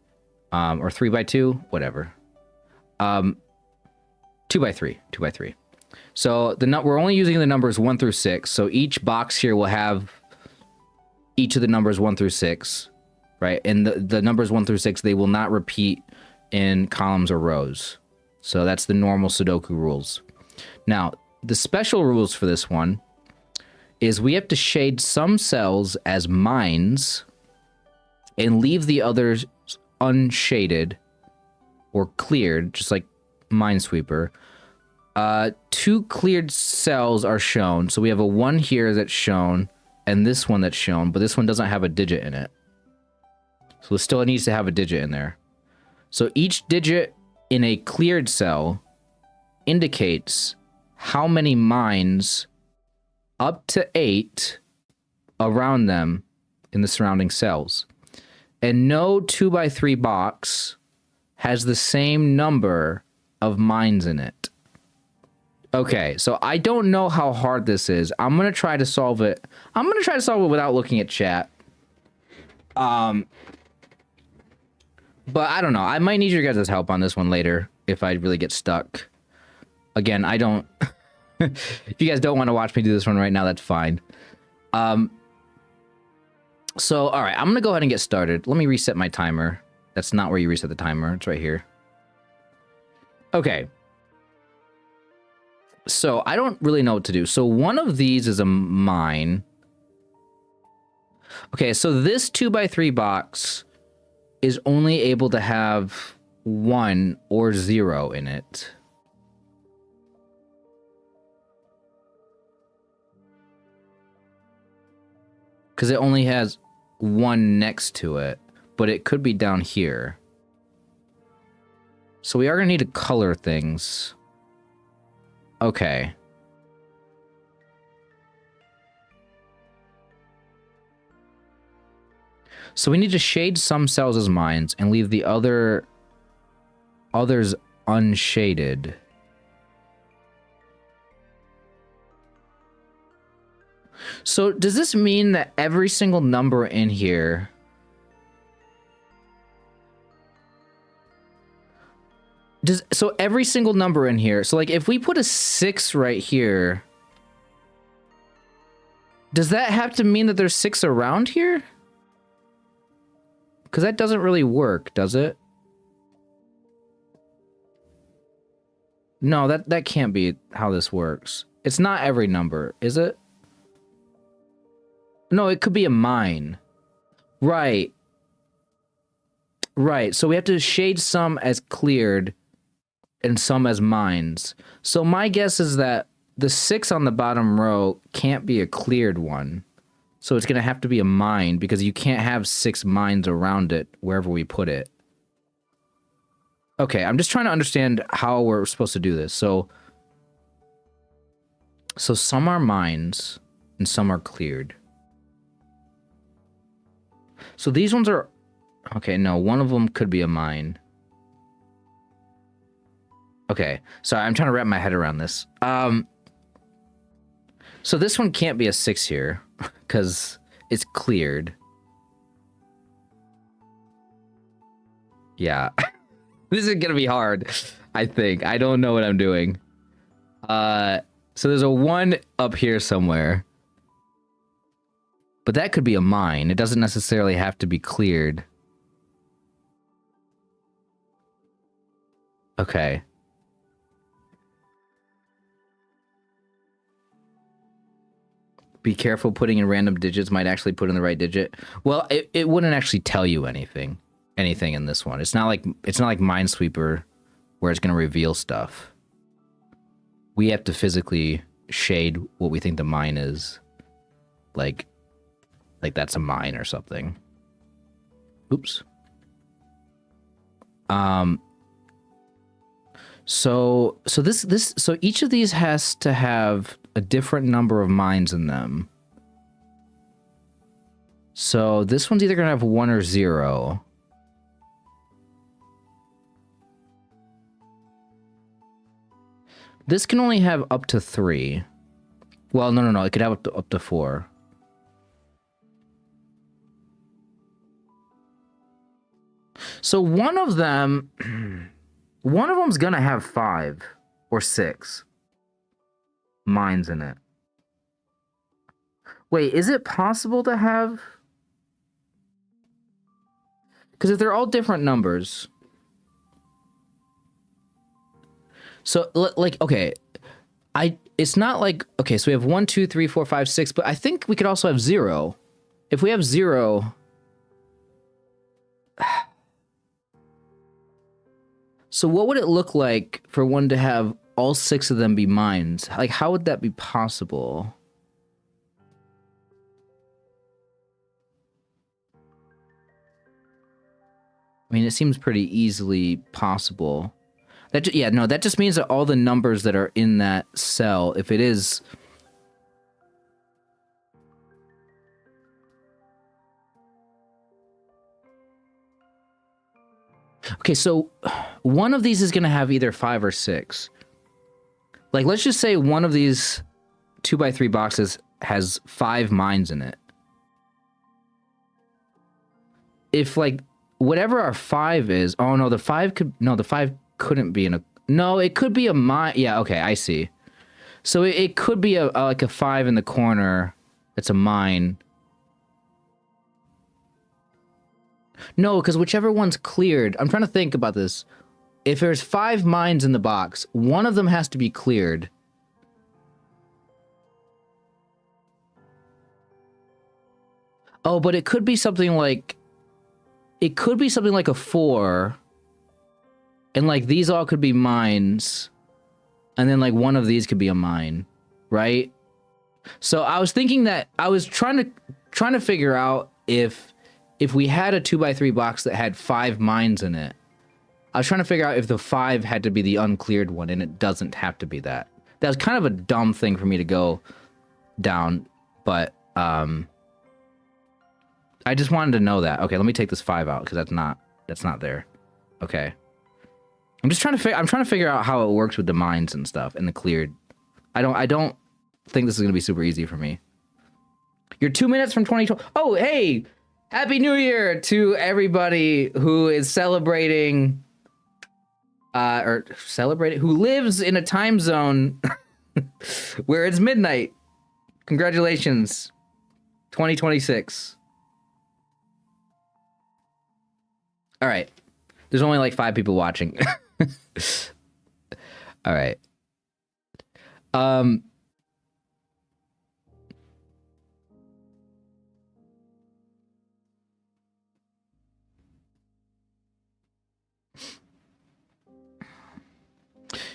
or 3x2, whatever. 2x3. So we're only using the numbers 1 through 6. So each box here will have each of the numbers 1 through 6, right? And the numbers 1 through 6, they will not repeat in columns or rows. So that's the normal Sudoku rules. Now, the special rules for this one is we have to shade some cells as mines and leave the others unshaded or cleared, just like Minesweeper. 2 cleared cells are shown. So we have a 1 here that's shown and this one that's shown, but this one doesn't have a digit in it. So it still needs to have a digit in there. So each digit in a cleared cell indicates how many mines up to 8 around them in the surrounding cells. And no 2x3 box has the same number of mines in it. Okay, so I don't know how hard this is. I'm going to try to solve it. I'm going to try to solve it without looking at chat. But I don't know. I might need your guys' help on this one later if I really get stuck. Again, I don't... If you guys don't want to watch me do this one right now, that's fine. So, all right, I'm going to go ahead and get started. Let me reset my timer. That's not where you reset the timer. It's right here. Okay. So, I don't really know what to do. So, one of these is a mine. Okay, so this 2x3 box is only able to have 1 or 0 in it. Because it only has 1 next to it, but it could be down here. So we are going to need to color things. Okay. So we need to shade some cells as mines and leave the others unshaded. So does this mean that every single number in here so every single number in here, so like if we put a 6 right here, does that have to mean that there's 6 around here? Because that doesn't really work, does it? No, that can't be how this works. It's not every number, is it? No, it could be a mine. Right. Right, so we have to shade some as cleared and some as mines. So my guess is that the 6 on the bottom row can't be a cleared one. So it's going to have to be a mine because you can't have 6 mines around it wherever we put it. Okay, I'm just trying to understand how we're supposed to do this. So some are mines. and some are cleared. So these ones are... Okay, no, one of them could be a mine. Okay, sorry, I'm trying to wrap my head around this. So this one can't be a 6 here, because it's cleared. Yeah. This is gonna be hard, I think. I don't know what I'm doing. So there's a 1 up here somewhere. But that could be a mine. It doesn't necessarily have to be cleared. Okay. Be careful, putting in random digits might actually put in the right digit. Well, it wouldn't actually tell you anything in this one. It's not like Minesweeper where it's going to reveal stuff. We have to physically shade what we think the mine is. Like that's a mine or something. Oops. So each of these has to have a different number of mines in them. So this one's either gonna have 1 or 0. This can only have up to 3. Well, no. It could have up to 4. So one of them's gonna have 5 or 6 mines in it. Wait, is it possible to have... Because if they're all different numbers... So, like, okay, it's not like... Okay, so we have 1, 2, 3, 4, 5, 6, but I think we could also have 0. If we have 0... So what would it look like for one to have all 6 of them be mines? Like, how would that be possible? I mean, it seems pretty easily possible. That just means that all the numbers that are in that cell, if it is... Okay, so one of these is going to have either 5 or 6. Like, let's just say one of these 2x3 boxes has 5 mines in it. If, like, whatever our 5 is... Oh, no, the 5 could... No, the 5 couldn't be in a... No, it could be a mine... Yeah, okay, I see. So it could be like a 5 in the corner that's a mine... No, because whichever one's cleared... I'm trying to think about this. If there's 5 mines in the box, one of them has to be cleared. Oh, but it could be something like... It could be something like a 4. And, like, these all could be mines. And then, like, one of these could be a mine. Right? So I was thinking that... I was trying to figure out if we had a 2x3 box that had 5 mines in it, I was trying to figure out if the 5 had to be the uncleared one, and it doesn't have to be that. That was kind of a dumb thing for me to go down, but I just wanted to know that. Okay, let me take this 5 out because that's not there. Okay, I'm trying to figure out how it works with the mines and stuff and the cleared. I don't think this is gonna be super easy for me. You're 2 minutes from 2012. Oh, hey. Happy New Year to everybody who is celebrating, who lives in a time zone where it's midnight. Congratulations, 2026. All right. There's only like 5 people watching. All right.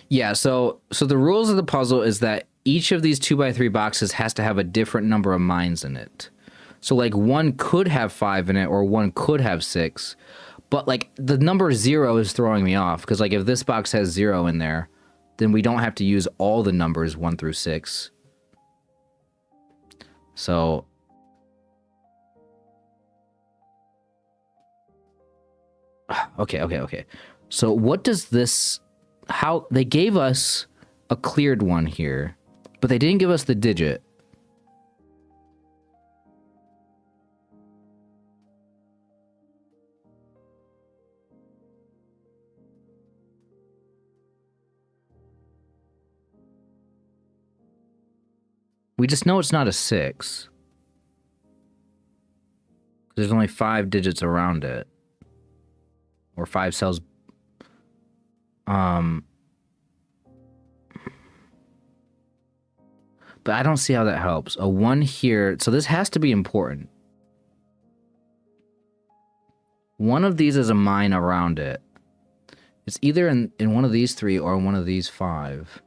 Yeah, so the rules of the puzzle is that each of these 2x3 boxes has to have a different number of mines in it. So, like, one could have 5 in it, or one could have 6. But, like, the number 0 is throwing me off. Because, like, if this box has 0 in there, then we don't have to use all the numbers 1 through 6. So okay. So what does this, how they gave us a cleared one here, but they didn't give us the digit. We just know it's not a 6. There's only 5 digits around it. Or 5 cells. But I don't see how that helps. A 1 here. So this has to be important. One of these is a mine around it. It's either in one of these 3 or one of these 5.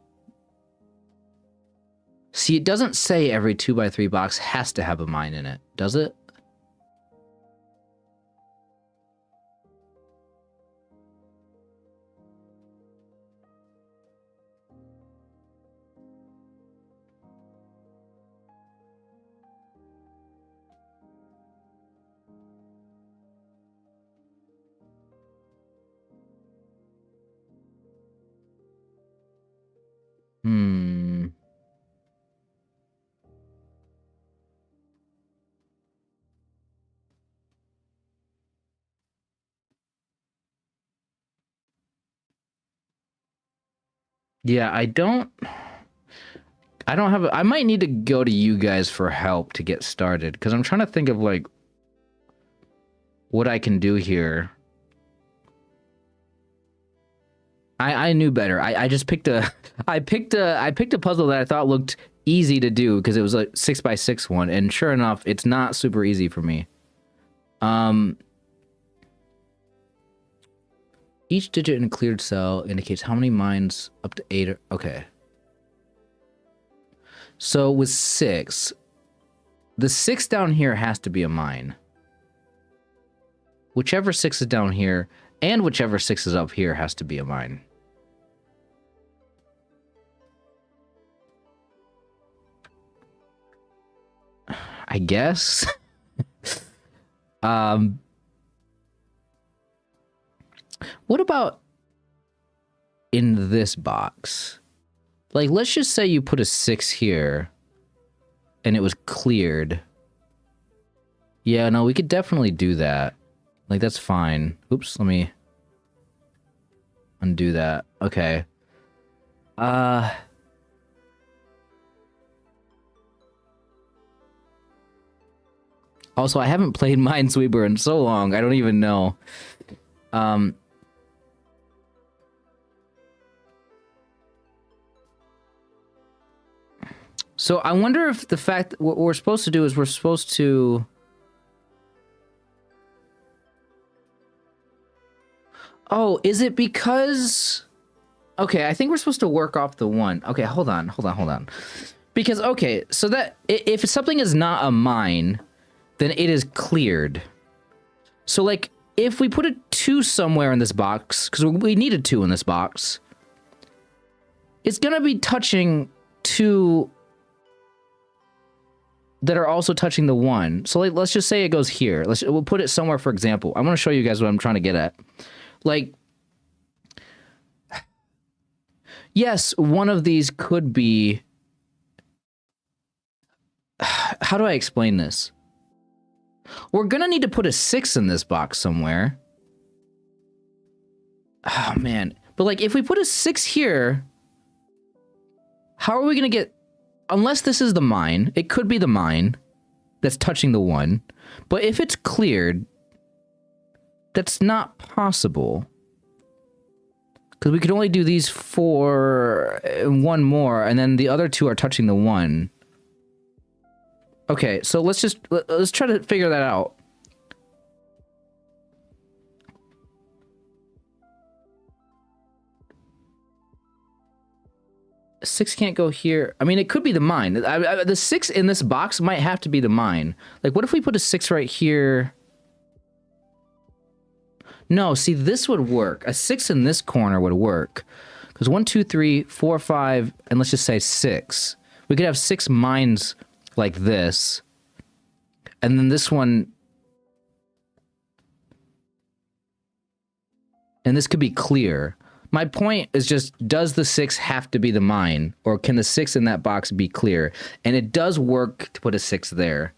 See, it doesn't say every 2x3 box has to have a mine in it, does it? Yeah, I don't have I might need to go to you guys for help to get started, because I'm trying to think of like what I can do here. I knew better. I just picked a I picked a puzzle that I thought looked easy to do because it was a 6x6 one, and sure enough, it's not super easy for me. Each digit in a cleared cell indicates how many mines, up to 8 okay. So with 6, the 6 down here has to be a mine. Whichever 6 is down here and whichever 6 is up here has to be a mine. I guess. What about in this box? Like, let's just say you put a 6 here and it was cleared. Yeah, no, we could definitely do that. Like, that's fine. Oops, let me undo that. Okay. Also, I haven't played Minesweeper in so long, I don't even know. So I wonder if the fact what we're supposed to do is we're supposed to... Oh, is it because... Okay, I think we're supposed to work off the 1. Okay, hold on. Because, okay, so that if something is not a mine, then it is cleared. So, like, if we put a 2 somewhere in this box, because we need a 2 in this box, it's going to be touching 2 that are also touching the 1. So, like, let's just say it goes here. We'll put it somewhere, for example. I want to show you guys what I'm trying to get at. Like, yes, one of these could be... How do I explain this? We're gonna need to put a 6 in this box somewhere. Oh, man. But, like, if we put a 6 here, how are we gonna get... Unless this is the mine, it could be the mine that's touching the 1. But if it's cleared, that's not possible. Because we could only do these 4 and 1 more, and then the other 2 are touching the 1. Okay, so let's try to figure that out. A 6 can't go here. I mean, it could be the mine. The 6 in this box might have to be the mine. Like, what if we put a 6 right here? No, see, this would work. A 6 in this corner would work. Because 1, 2, 3, 4, 5, and let's just say 6. We could have 6 mines like this. And then this one, and this could be clear. My point is just, does the 6 have to be the mine? Or can the 6 in that box be clear? And it does work to put a 6 there.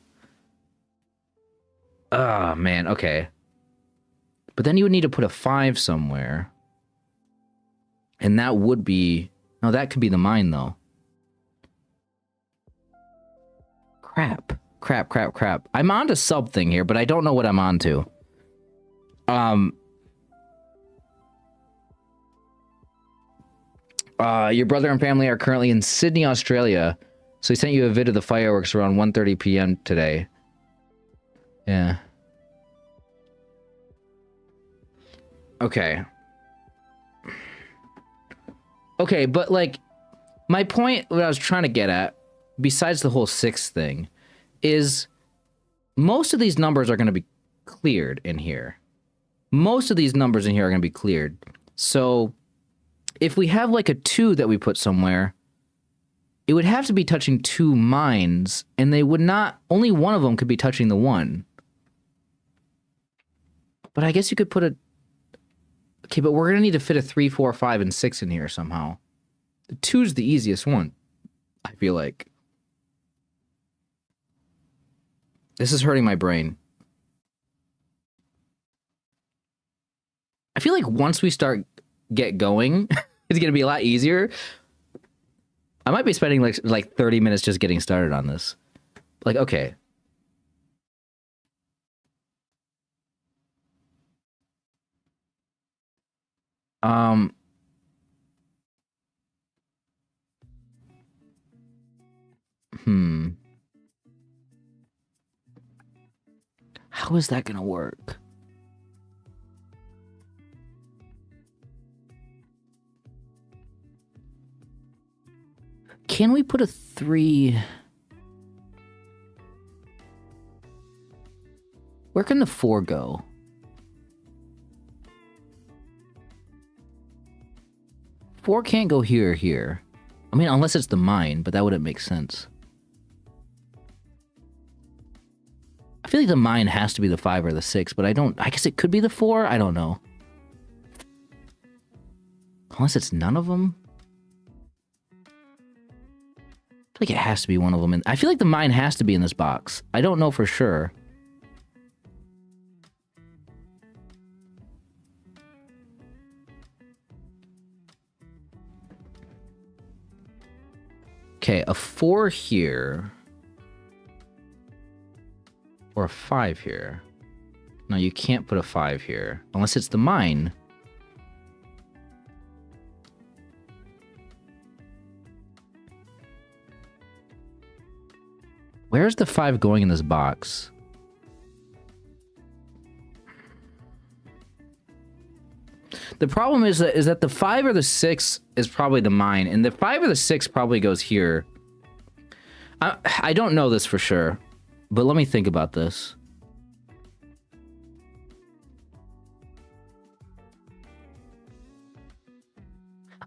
Oh, man, okay. But then you would need to put a 5 somewhere. And that would be... No, that could be the mine, though. Crap. I'm onto something here, but I don't know what I'm onto. Your brother and family are currently in Sydney, Australia. So he sent you a vid of the fireworks around 1:30 p.m. today. Yeah. Okay. Okay, but like, my point, what I was trying to get at, besides the whole 6 thing, is most of these numbers are going to be cleared in here. Most of these numbers in here are going to be cleared. So if we have like a 2 that we put somewhere, it would have to be touching 2 mines, and they would not, only one of them could be touching the 1. But I guess you could put a, okay, but we're going to need to fit a 3, 4, 5, and 6 in here somehow. The 2's the easiest one, I feel like. This is hurting my brain. I feel like once we get going, it's going to be a lot easier. I might be spending like 30 minutes just getting started on this. Like, okay. How is that gonna work? Can we put a 3? Where can the 4 go? Four can't go here or here. I mean, unless it's the mine, but that wouldn't make sense. I feel like the mine has to be the 5 or the 6, but I guess it could be the 4? I don't know. Unless it's none of them? I feel like it has to be one of them. And I feel like the mine has to be in this box. I don't know for sure. Okay, a 4 here. Or a 5 here. No, you can't put a 5 here. Unless it's the mine. Where's the 5 going in this box? The problem is that the 5 or the 6 is probably the mine, and the 5 or the 6 probably goes here. I don't know this for sure, but let me think about this.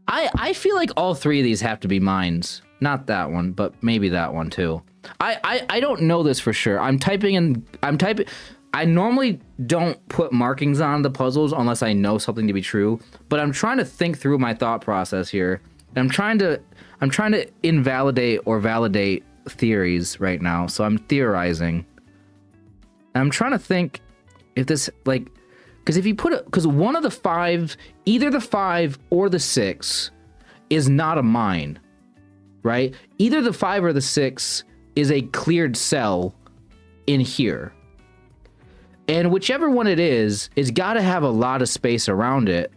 I feel like all 3 of these have to be mines. Not that one, but maybe that one too. I don't know this for sure. I'm typing. I normally don't put markings on the puzzles unless I know something to be true, but I'm trying to think through my thought process here. And I'm trying to invalidate or validate theories right now. So I'm theorizing. And I'm trying to think if this, like, because if you put it, because one of the 5, either the 5 or the 6 is not a mine, right? Either the 5 or the 6 is a cleared cell in here. And whichever one it is, it's got to have a lot of space around it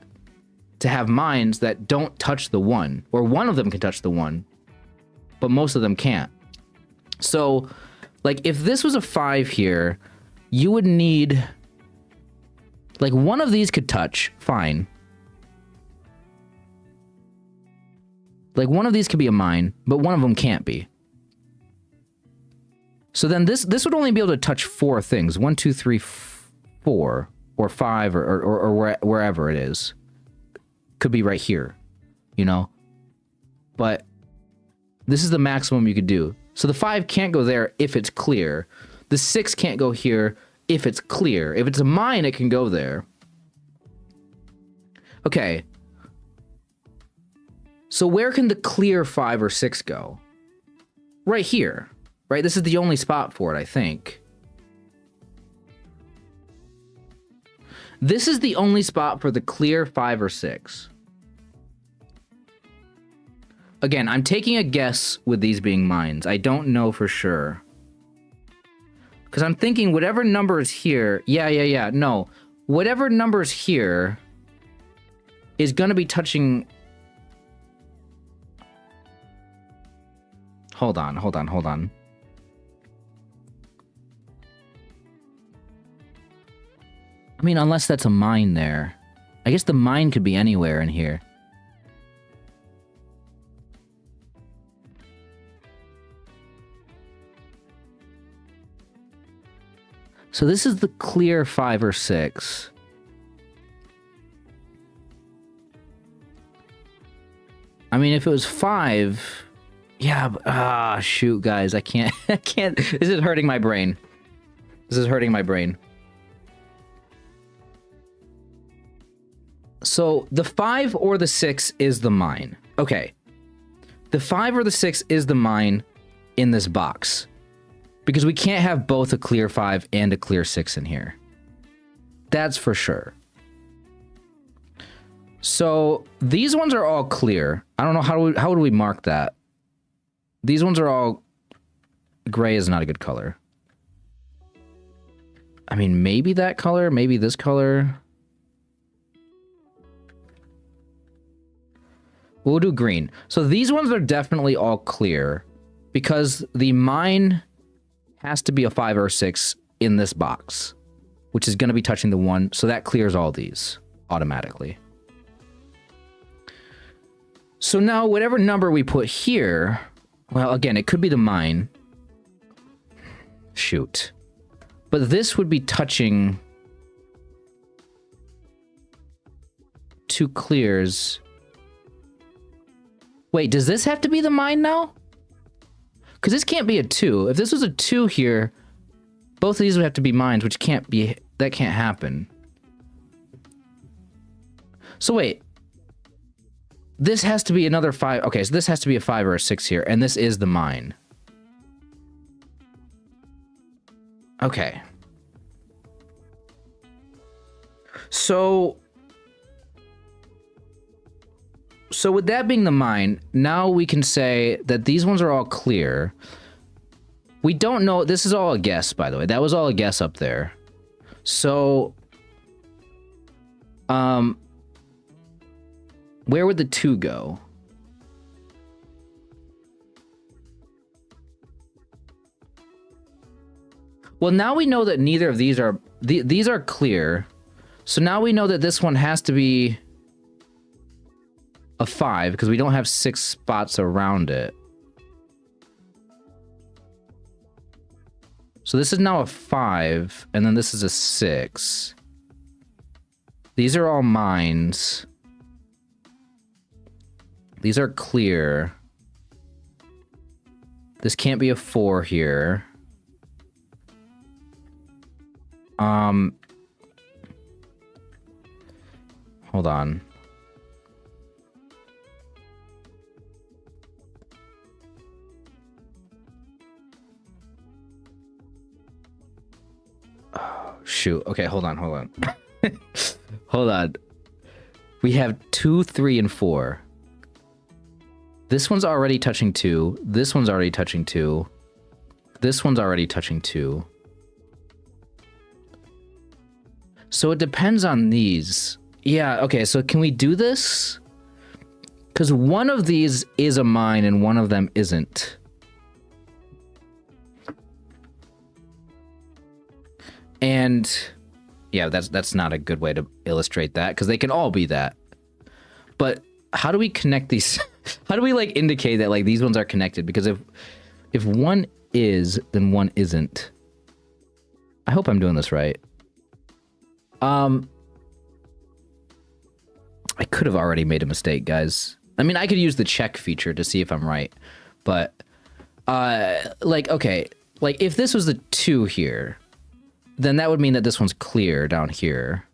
to have mines that don't touch the 1. Or one of them can touch the 1, but most of them can't. So, like, if this was a 5 here, you would need... Like, one of these could touch, fine. Like, one of these could be a mine, but one of them can't be. So then this would only be able to touch 4 things. 1, 2, 3, 4, or 5, or wherever it is. Could be right here, you know? But this is the maximum you could do. So the 5 can't go there if it's clear. The 6 can't go here if it's clear. If it's a mine, it can go there. Okay. So where can the clear 5 or 6 go? Right here, right? This is the only spot for it, I think. This is the only spot for the clear 5 or 6. Again, I'm taking a guess with these being mines. I don't know for sure. Because I'm thinking whatever number is here... Yeah. No. Whatever number is here is going to be touching... Hold on. I mean, unless that's a mine there. I guess the mine could be anywhere in here. So this is the clear 5 or 6. I mean, if it was 5... Yeah, shoot, guys. I can't... This is hurting my brain. So, the 5 or the 6 is the mine. Okay. The 5 or the 6 is the mine in this box. Because we can't have both a clear 5 and a clear 6 in here. That's for sure. So, these ones are all clear. I don't know, how would we mark that? These ones are all... Gray is not a good color. I mean, maybe that color, maybe this color. We'll do green. So these ones are definitely all clear because the mine has to be a 5 or a 6 in this box, which is going to be touching the 1. So that clears all these automatically. So now whatever number we put here, well, again, it could be the mine. Shoot. But this would be touching 2 clears. Wait, does this have to be the mine now? Because this can't be a 2. If this was a 2 here, both of these would have to be mines, which can't be... That can't happen. So wait. This has to be another 5. Okay, so this has to be a 5 or a 6 here, and this is the mine. Okay. So with that being the mine, now we can say that these ones are all clear. We don't know. This is all a guess, by the way. That was all a guess up there. So, where would the 2 go? Well, now we know that neither of these are... These are clear. So now we know that this one has to be a 5 because we don't have 6 spots around it. So this is now a 5, and then this is a 6. These are all mines. These are clear. This can't be a 4 here. Hold on. Oh, shoot. Okay, hold on. Hold on. We have 2, 3, and 4. This one's already touching 2. This one's already touching 2. This one's already touching 2. So it depends on these. Yeah, okay, so can we do this? Because one of these is a mine and one of them isn't. And yeah, that's not a good way to illustrate that because they can all be that. But how do we connect these? How do we like indicate that like these ones are connected? Because if one is, then one isn't. I hope I'm doing this right. I could have already made a mistake, guys. I mean, I could use the check feature to see if I'm right, but Like, okay, like if this was the 2 here, then that would mean that this one's clear down here.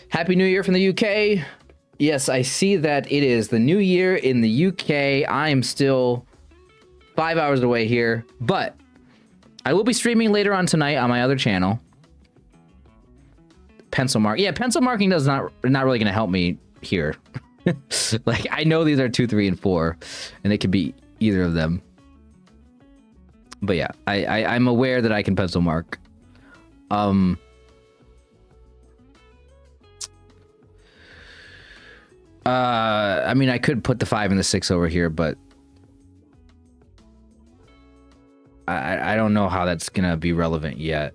Happy New Year from the UK. Yes, I see that it is the new year in the UK. I am still 5 hours away here, but I will be streaming later on tonight on my other channel. Pencil mark. Yeah, pencil marking does not really going to help me here. Like, I know these are 2, 3, and 4, and it could be either of them. But yeah, I'm aware that I can pencil mark. I mean, I could put the 5 and the 6 over here, but I don't know how that's gonna be relevant yet.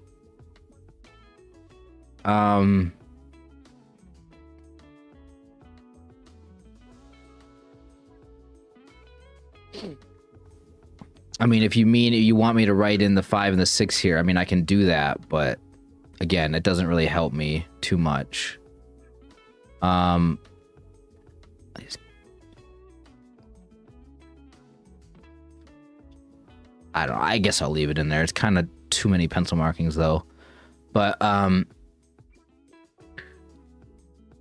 I mean, if you want me to write in the 5 and the 6 here, I mean, I can do that, but again, it doesn't really help me too much. I don't know. I guess I'll leave it in there. It's kind of too many pencil markings, though. But,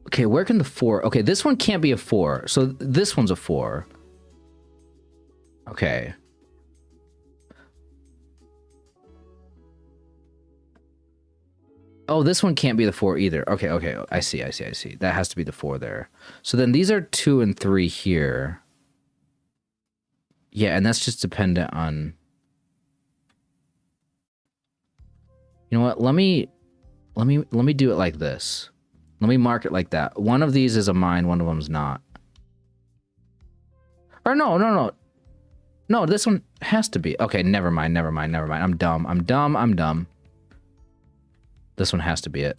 okay, where can the 4... Okay, this one can't be a 4. So this one's a 4. Okay. Oh, this one can't be the 4 either. Okay, okay. I see. That has to be the 4 there. So then these are 2 and 3 here. Yeah, and that's just dependent on... You know what? Let me do it like this. Let me mark it like that. One of these is a mine, one of them's not. Or no. No, this one has to be. Okay, never mind. I'm dumb. This one has to be it.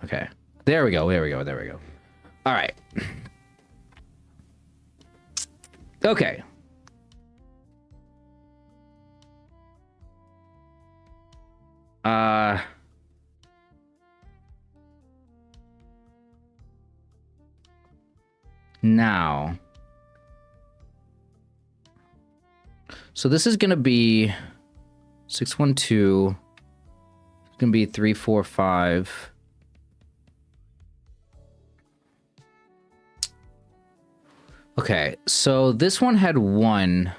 Okay. There we go. All right. Okay. Now. So this is going to be 612. It's going to be 3, 4, 5. Okay, so this one had 1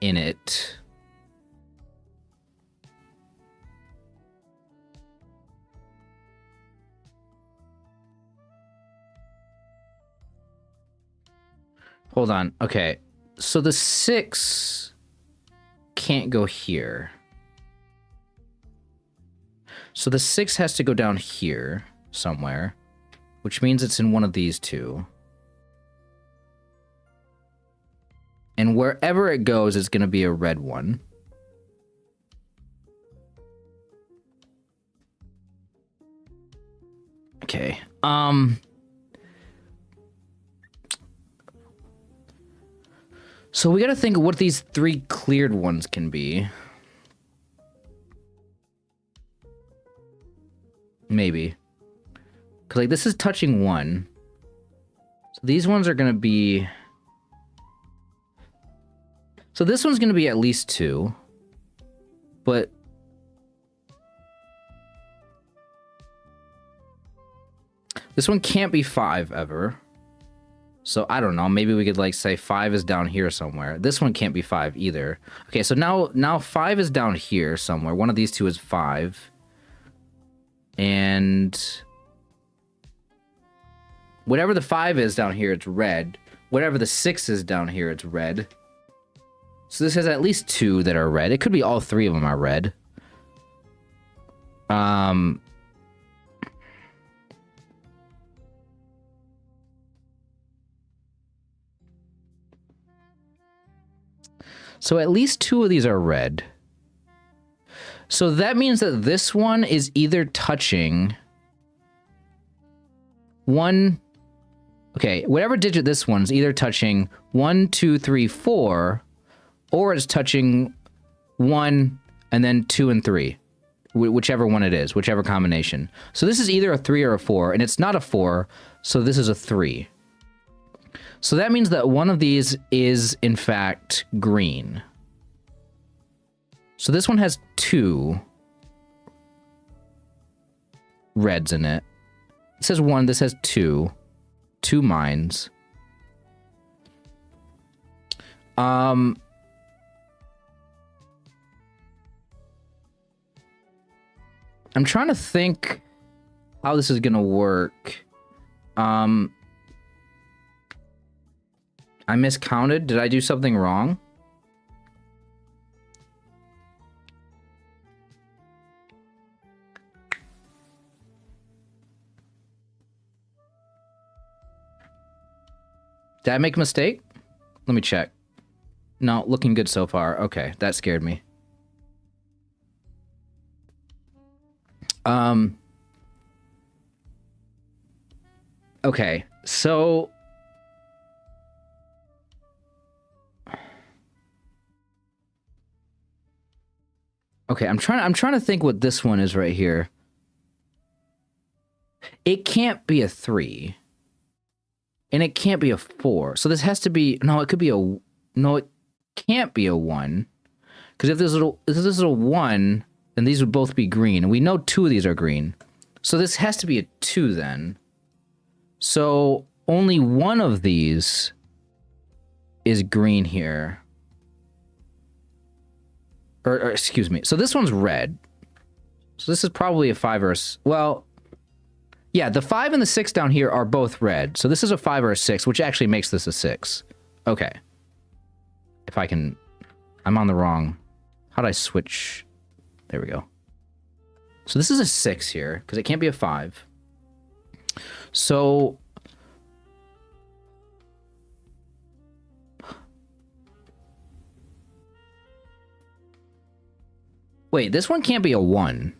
in it. Hold on. Okay. So the 6 can't go here. So the 6 has to go down here somewhere, which means it's in one of these two. And wherever it goes, it's going to be a red one. Okay. So we got to think of what these 3 cleared ones can be. Maybe. Because, like, this is touching 1. So these ones are going to be... So this one's going to be at least 2. But... this one can't be 5 ever. So I don't know. Maybe we could like say 5 is down here somewhere. This one can't be 5 either. Okay, so now 5 is down here somewhere. One of these two is 5. And whatever the 5 is down here, it's red. Whatever the 6 is down here, it's red. So this has at least 2 that are red. It could be all 3 of them are red. So at least 2 of these are red. So that means that this one is either touching 1... Okay, whatever digit this one's either touching 1, 2, 3, 4, or it's touching 1 and then 2 and 3. whichever one it is, whichever combination. So this is either a 3 or a 4, and it's not a 4, so this is a 3. So that means that one of these is, in fact, green. So this one has 2 reds in it. It says 1, this has 2. 2 mines. I'm trying to think how this is gonna work. I miscounted. Did I do something wrong? Did I make a mistake? Let me check. No, looking good so far. Okay, that scared me. Okay, so okay, I'm trying to think what this one is right here. It can't be a 3. And it can't be a 4. So this has to be, no, it could be a, no, it can't be a 1. Because if this is a 1, then these would both be green. And we know 2 of these are green. So this has to be a 2 then. So only one of these is green here. Or excuse me. So this one's red. So this is probably a 5 or a, well, yeah, the 5 and the 6 down here are both red. So this is a 5 or a 6, which actually makes this a 6. Okay. If I can, I'm on the wrong, how'd I switch? There we go. So this is a 6 here, because it can't be a 5. So wait, this one can't be a 1.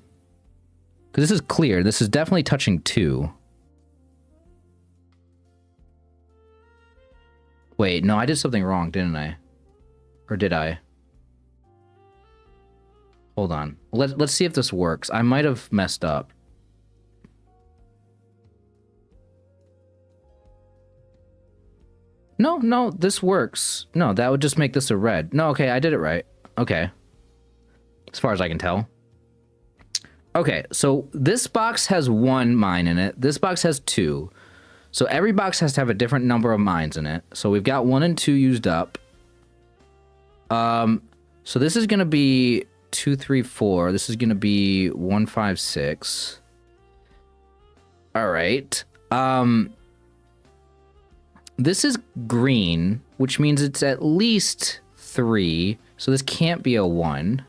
Because this is clear. This is definitely touching 2. Wait, no, I did something wrong, didn't I? Or did I? Hold on. Let's see if this works. I might have messed up. No, this works. No, that would just make this a red. No, okay, I did it right. Okay. As far as I can tell. Okay, so this box has 1 mine in it. This box has 2. So every box has to have a different number of mines in it. So we've got 1 and 2 used up. So this is going to be 2, 3, 4. This is going to be 1, 5, 6. All right. This is green, which means it's at least 3. So this can't be a 1.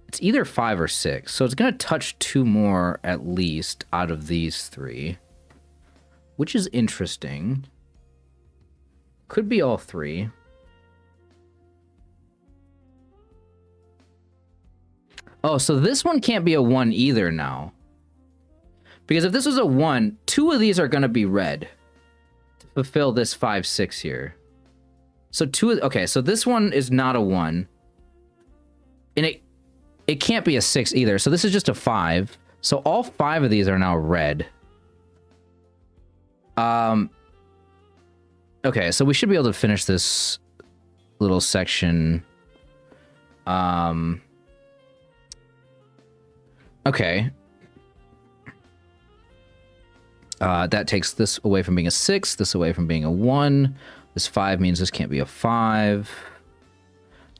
It's either 5 or 6, so it's going to touch 2 more at least out of these 3, which is interesting. Could be all 3. Oh, so this one can't be a 1 either now. Because if this was a 1, 2 of these are going to be red to fulfill this 5, 6 here. So okay, so this one is not a 1. And it can't be a 6 either. So this is just a 5. So all 5 of these are now red. Okay, so we should be able to finish this little section. Okay. That takes this away from being a 6, this away from being a 1. This 5 means this can't be a 5.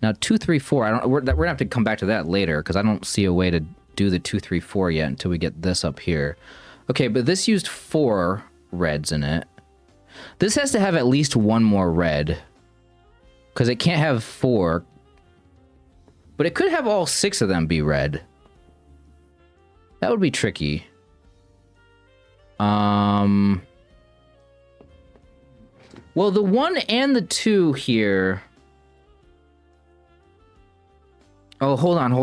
Now 2, 3, 4. We're gonna have to come back to that later because I don't see a way to do the 2, 3, 4 yet until we get this up here. Okay, but this used 4 reds in it. This has to have at least 1 more red because it can't have 4. But it could have all 6 of them be red. That would be tricky. Well, the 1 and the 2 here. Oh, hold on. Oh,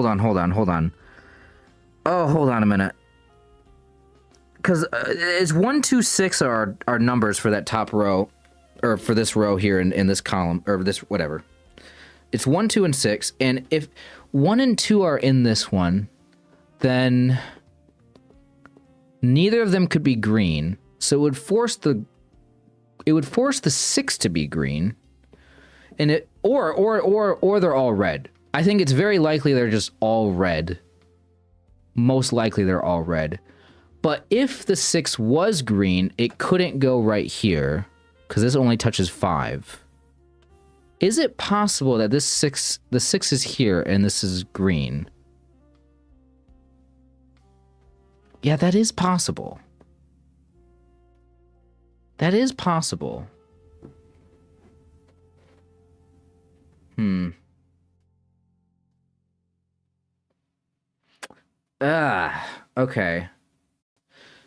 hold on a minute. Because it's 1, 2, 6 are numbers for that top row, or for this row here in this column, or this whatever. it's 1, 2, and 6. And if 1 and 2 are in this one, then neither of them could be green. So it would force the 6 to be green. And it or they're all red. I think it's very likely they're just all red. Most likely they're all red. But if the 6 was green, it couldn't go right here because this only touches 5. Is it possible that the 6 is here and this is green? Yeah, that is possible. That is possible. Okay.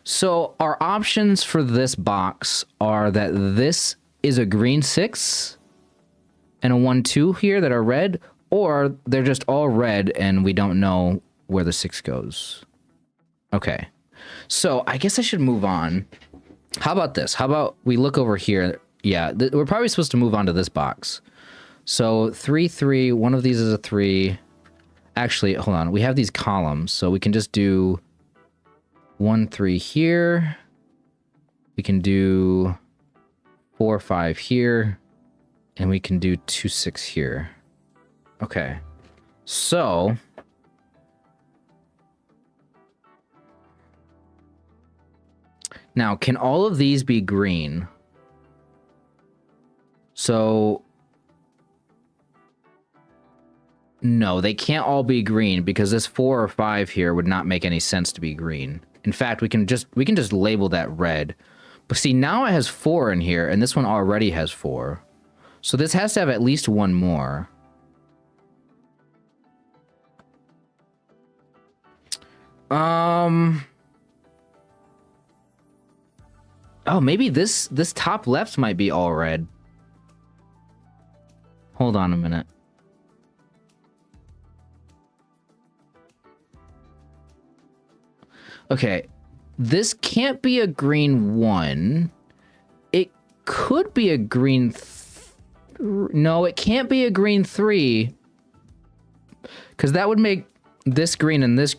So our options for this box are that this is a green 6 and a 1, 2 here that are red, or they're just all red and we don't know where the 6 goes. Okay. So I guess I should move on. How about this? How about we look over here? Yeah, we're probably supposed to move on to this box. So 3, 3, one of these is a 3. Actually, hold on. We have these columns, so we can just do 1, 3 here. We can do 4, 5 here. And we can do 2, 6 here. Okay. So now, can all of these be green? So no, they can't all be green because this 4 or 5 here would not make any sense to be green. In fact, we can just label that red. But see, now it has 4 in here, and this one already has 4. So this has to have at least one more. Oh, maybe this top left might be all red. Hold on a minute. Okay, this can't be a green 1. It could be a green... No, it can't be a green 3. Because that would make this green, and this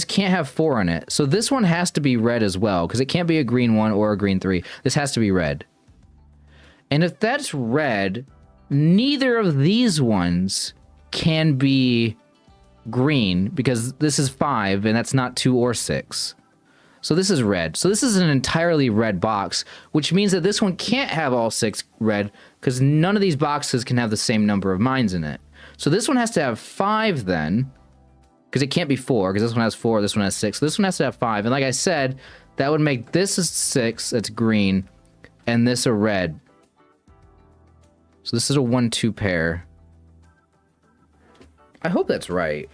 can't have 4 in it. So this one has to be red as well, because it can't be a green 1 or a green 3. This has to be red. And if that's red, neither of these ones can be green, because this is 5, and that's not 2 or 6. So this is red. So this is an entirely red box, which means that this one can't have all 6 red, because none of these boxes can have the same number of mines in it. So this one has to have 5 then, because it can't be 4, because this one has 4, this one has 6. So this one has to have 5. And like I said, that would make this a 6 that's green, and this a red. So this is a 1, 2 pair. I hope that's right.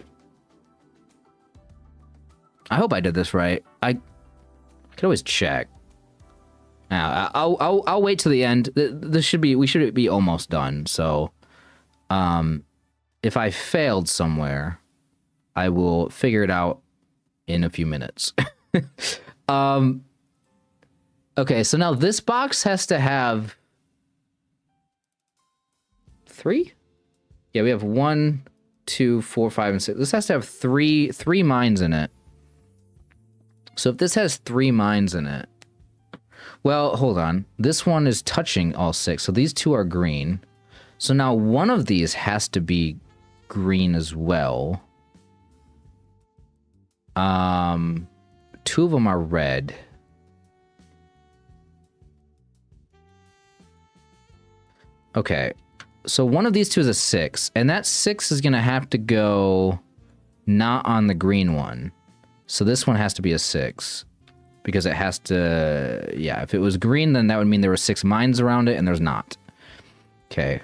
I hope I did this right. I could always check. Now, I'll wait till the end. We should be almost done. So, if I failed somewhere, I will figure it out in a few minutes. Okay, so now this box has to have 3? Yeah, we have 1, 2, 4, 5, and 6. This has to have three mines in it. So if this has 3 mines in it, well, hold on. This one is touching all 6, so these 2 are green. So now one of these has to be green as well. 2 of them are red. Okay, so one of these 2 is a 6, and that 6 is gonna have to go not on the green one. So this one has to be a 6, because it has to, yeah, if it was green, then that would mean there were 6 mines around it, and there's not. Okay,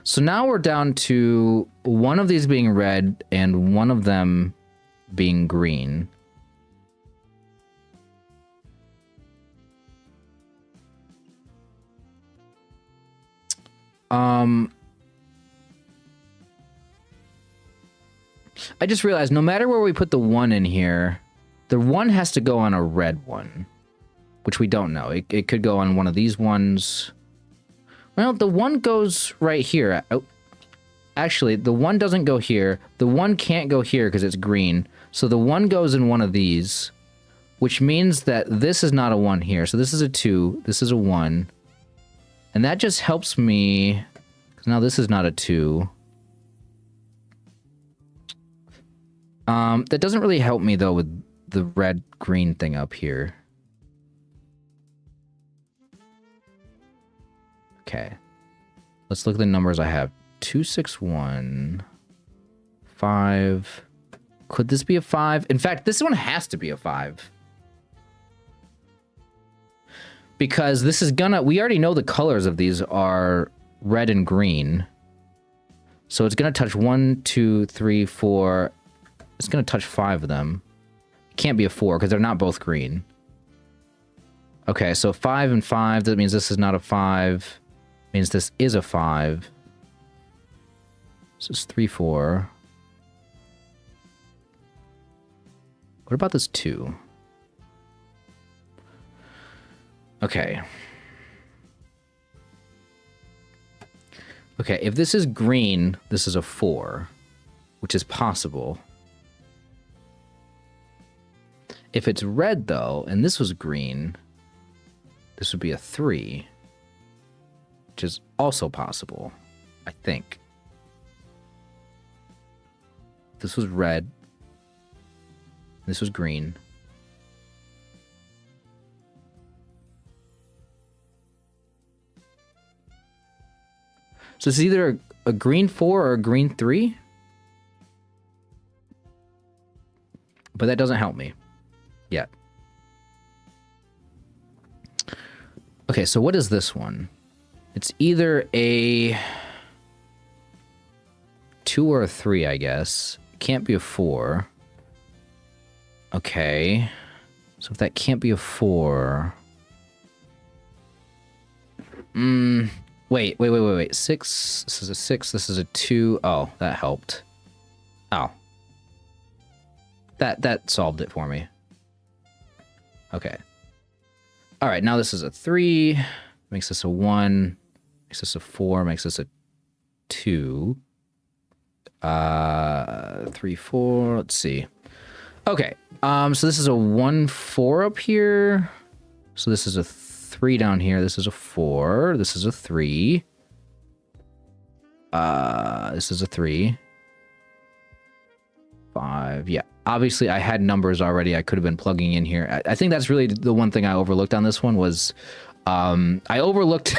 so now we're down to one of these being red, and one of them being green. I just realized no matter where we put the 1 in here, the 1 has to go on a red one, which we don't know. It could go on one of these ones. Well, the 1 goes right here. Oh. Actually, the 1 doesn't go here. The 1 can't go here because it's green. So the 1 goes in one of these, which means that this is not a 1 here. So this is a 2. This is a 1. And that just helps me, because now this is not a 2. That doesn't really help me, though, with the red-green thing up here. Okay. Let's look at the numbers I have. 261, 5. Could this be a 5? In fact, this one has to be a 5. Because this is gonna... We already know the colors of these are red and green. So it's gonna touch 1, 2, 3, 4. It's gonna touch 5 of them. It can't be a 4 because they're not both green. Okay, so 5 and 5. That means this is not a 5. Means this is a 5. This is 3, 4. What about this 2? Okay. Okay, if this is green, this is a 4, which is possible. If it's red, though, and this was green, this would be a 3, which is also possible, I think. This was red. This was green. So it's either a green 4 or a green 3. But that doesn't help me yet. Okay, so what is this one? It's either a 2 or a 3, I guess. Can't be a 4. Okay. So if that can't be a 4... Wait. 6. This is a 6. This is a 2. Oh, that helped. Oh. That solved it for me. Okay. All right, now this is a 3. Makes this a 1. Makes this a 4. Makes this a 2. 3, 4. Let's see. Okay. So this is a 1, 4 up here. So this is a 3 down here. This is a 4. This is a 3. This is a 3. 5. Yeah. Obviously, I had numbers already. I could have been plugging in here. I think that's really the one thing I overlooked on this one was I overlooked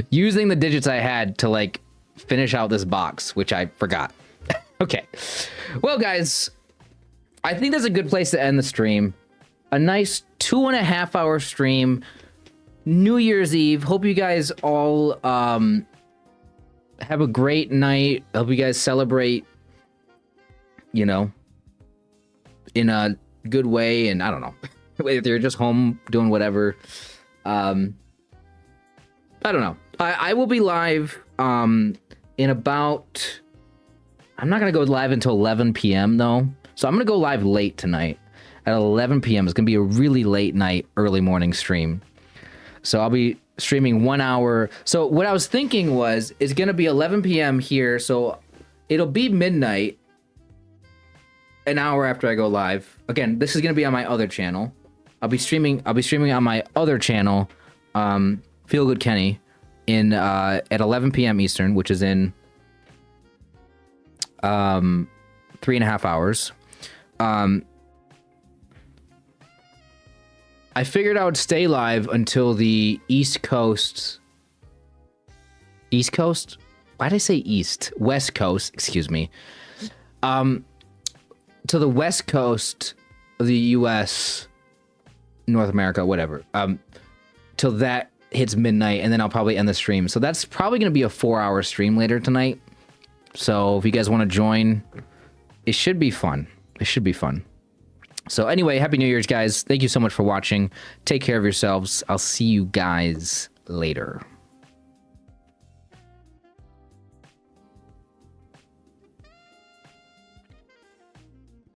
using the digits I had to like finish out this box, which I forgot. Okay. Well, guys, I think that's a good place to end the stream. A nice 2.5 hour stream. New Year's Eve. Hope you guys all have a great night. Hope you guys celebrate, you know, in a good way. And I don't know, if you're just home doing whatever. I don't know. I will be live in about... I'm not going to go live until 11 p.m. though. So I'm going to go live late tonight at 11 p.m. It's going to be a really late night, early morning stream. So I'll be streaming 1 hour. So what I was thinking was, it's going to be 11 p.m. here. So it'll be midnight, an hour after I go live. Again, this is going to be on my other channel. I'll be streaming on my other channel, Feel Good Kenny, in at 11 p.m. Eastern, which is in 3.5 hours. I figured I would stay live until the East Coast. East Coast? Why did I say East? West Coast, excuse me. To the West Coast of the U.S., North America, whatever. Till that hits midnight, and then I'll probably end the stream. So that's probably going to be a 4-hour stream later tonight. So if you guys want to join, it should be fun. It should be fun. So anyway, Happy New Year's, guys. Thank you so much for watching. Take care of yourselves. I'll see you guys later.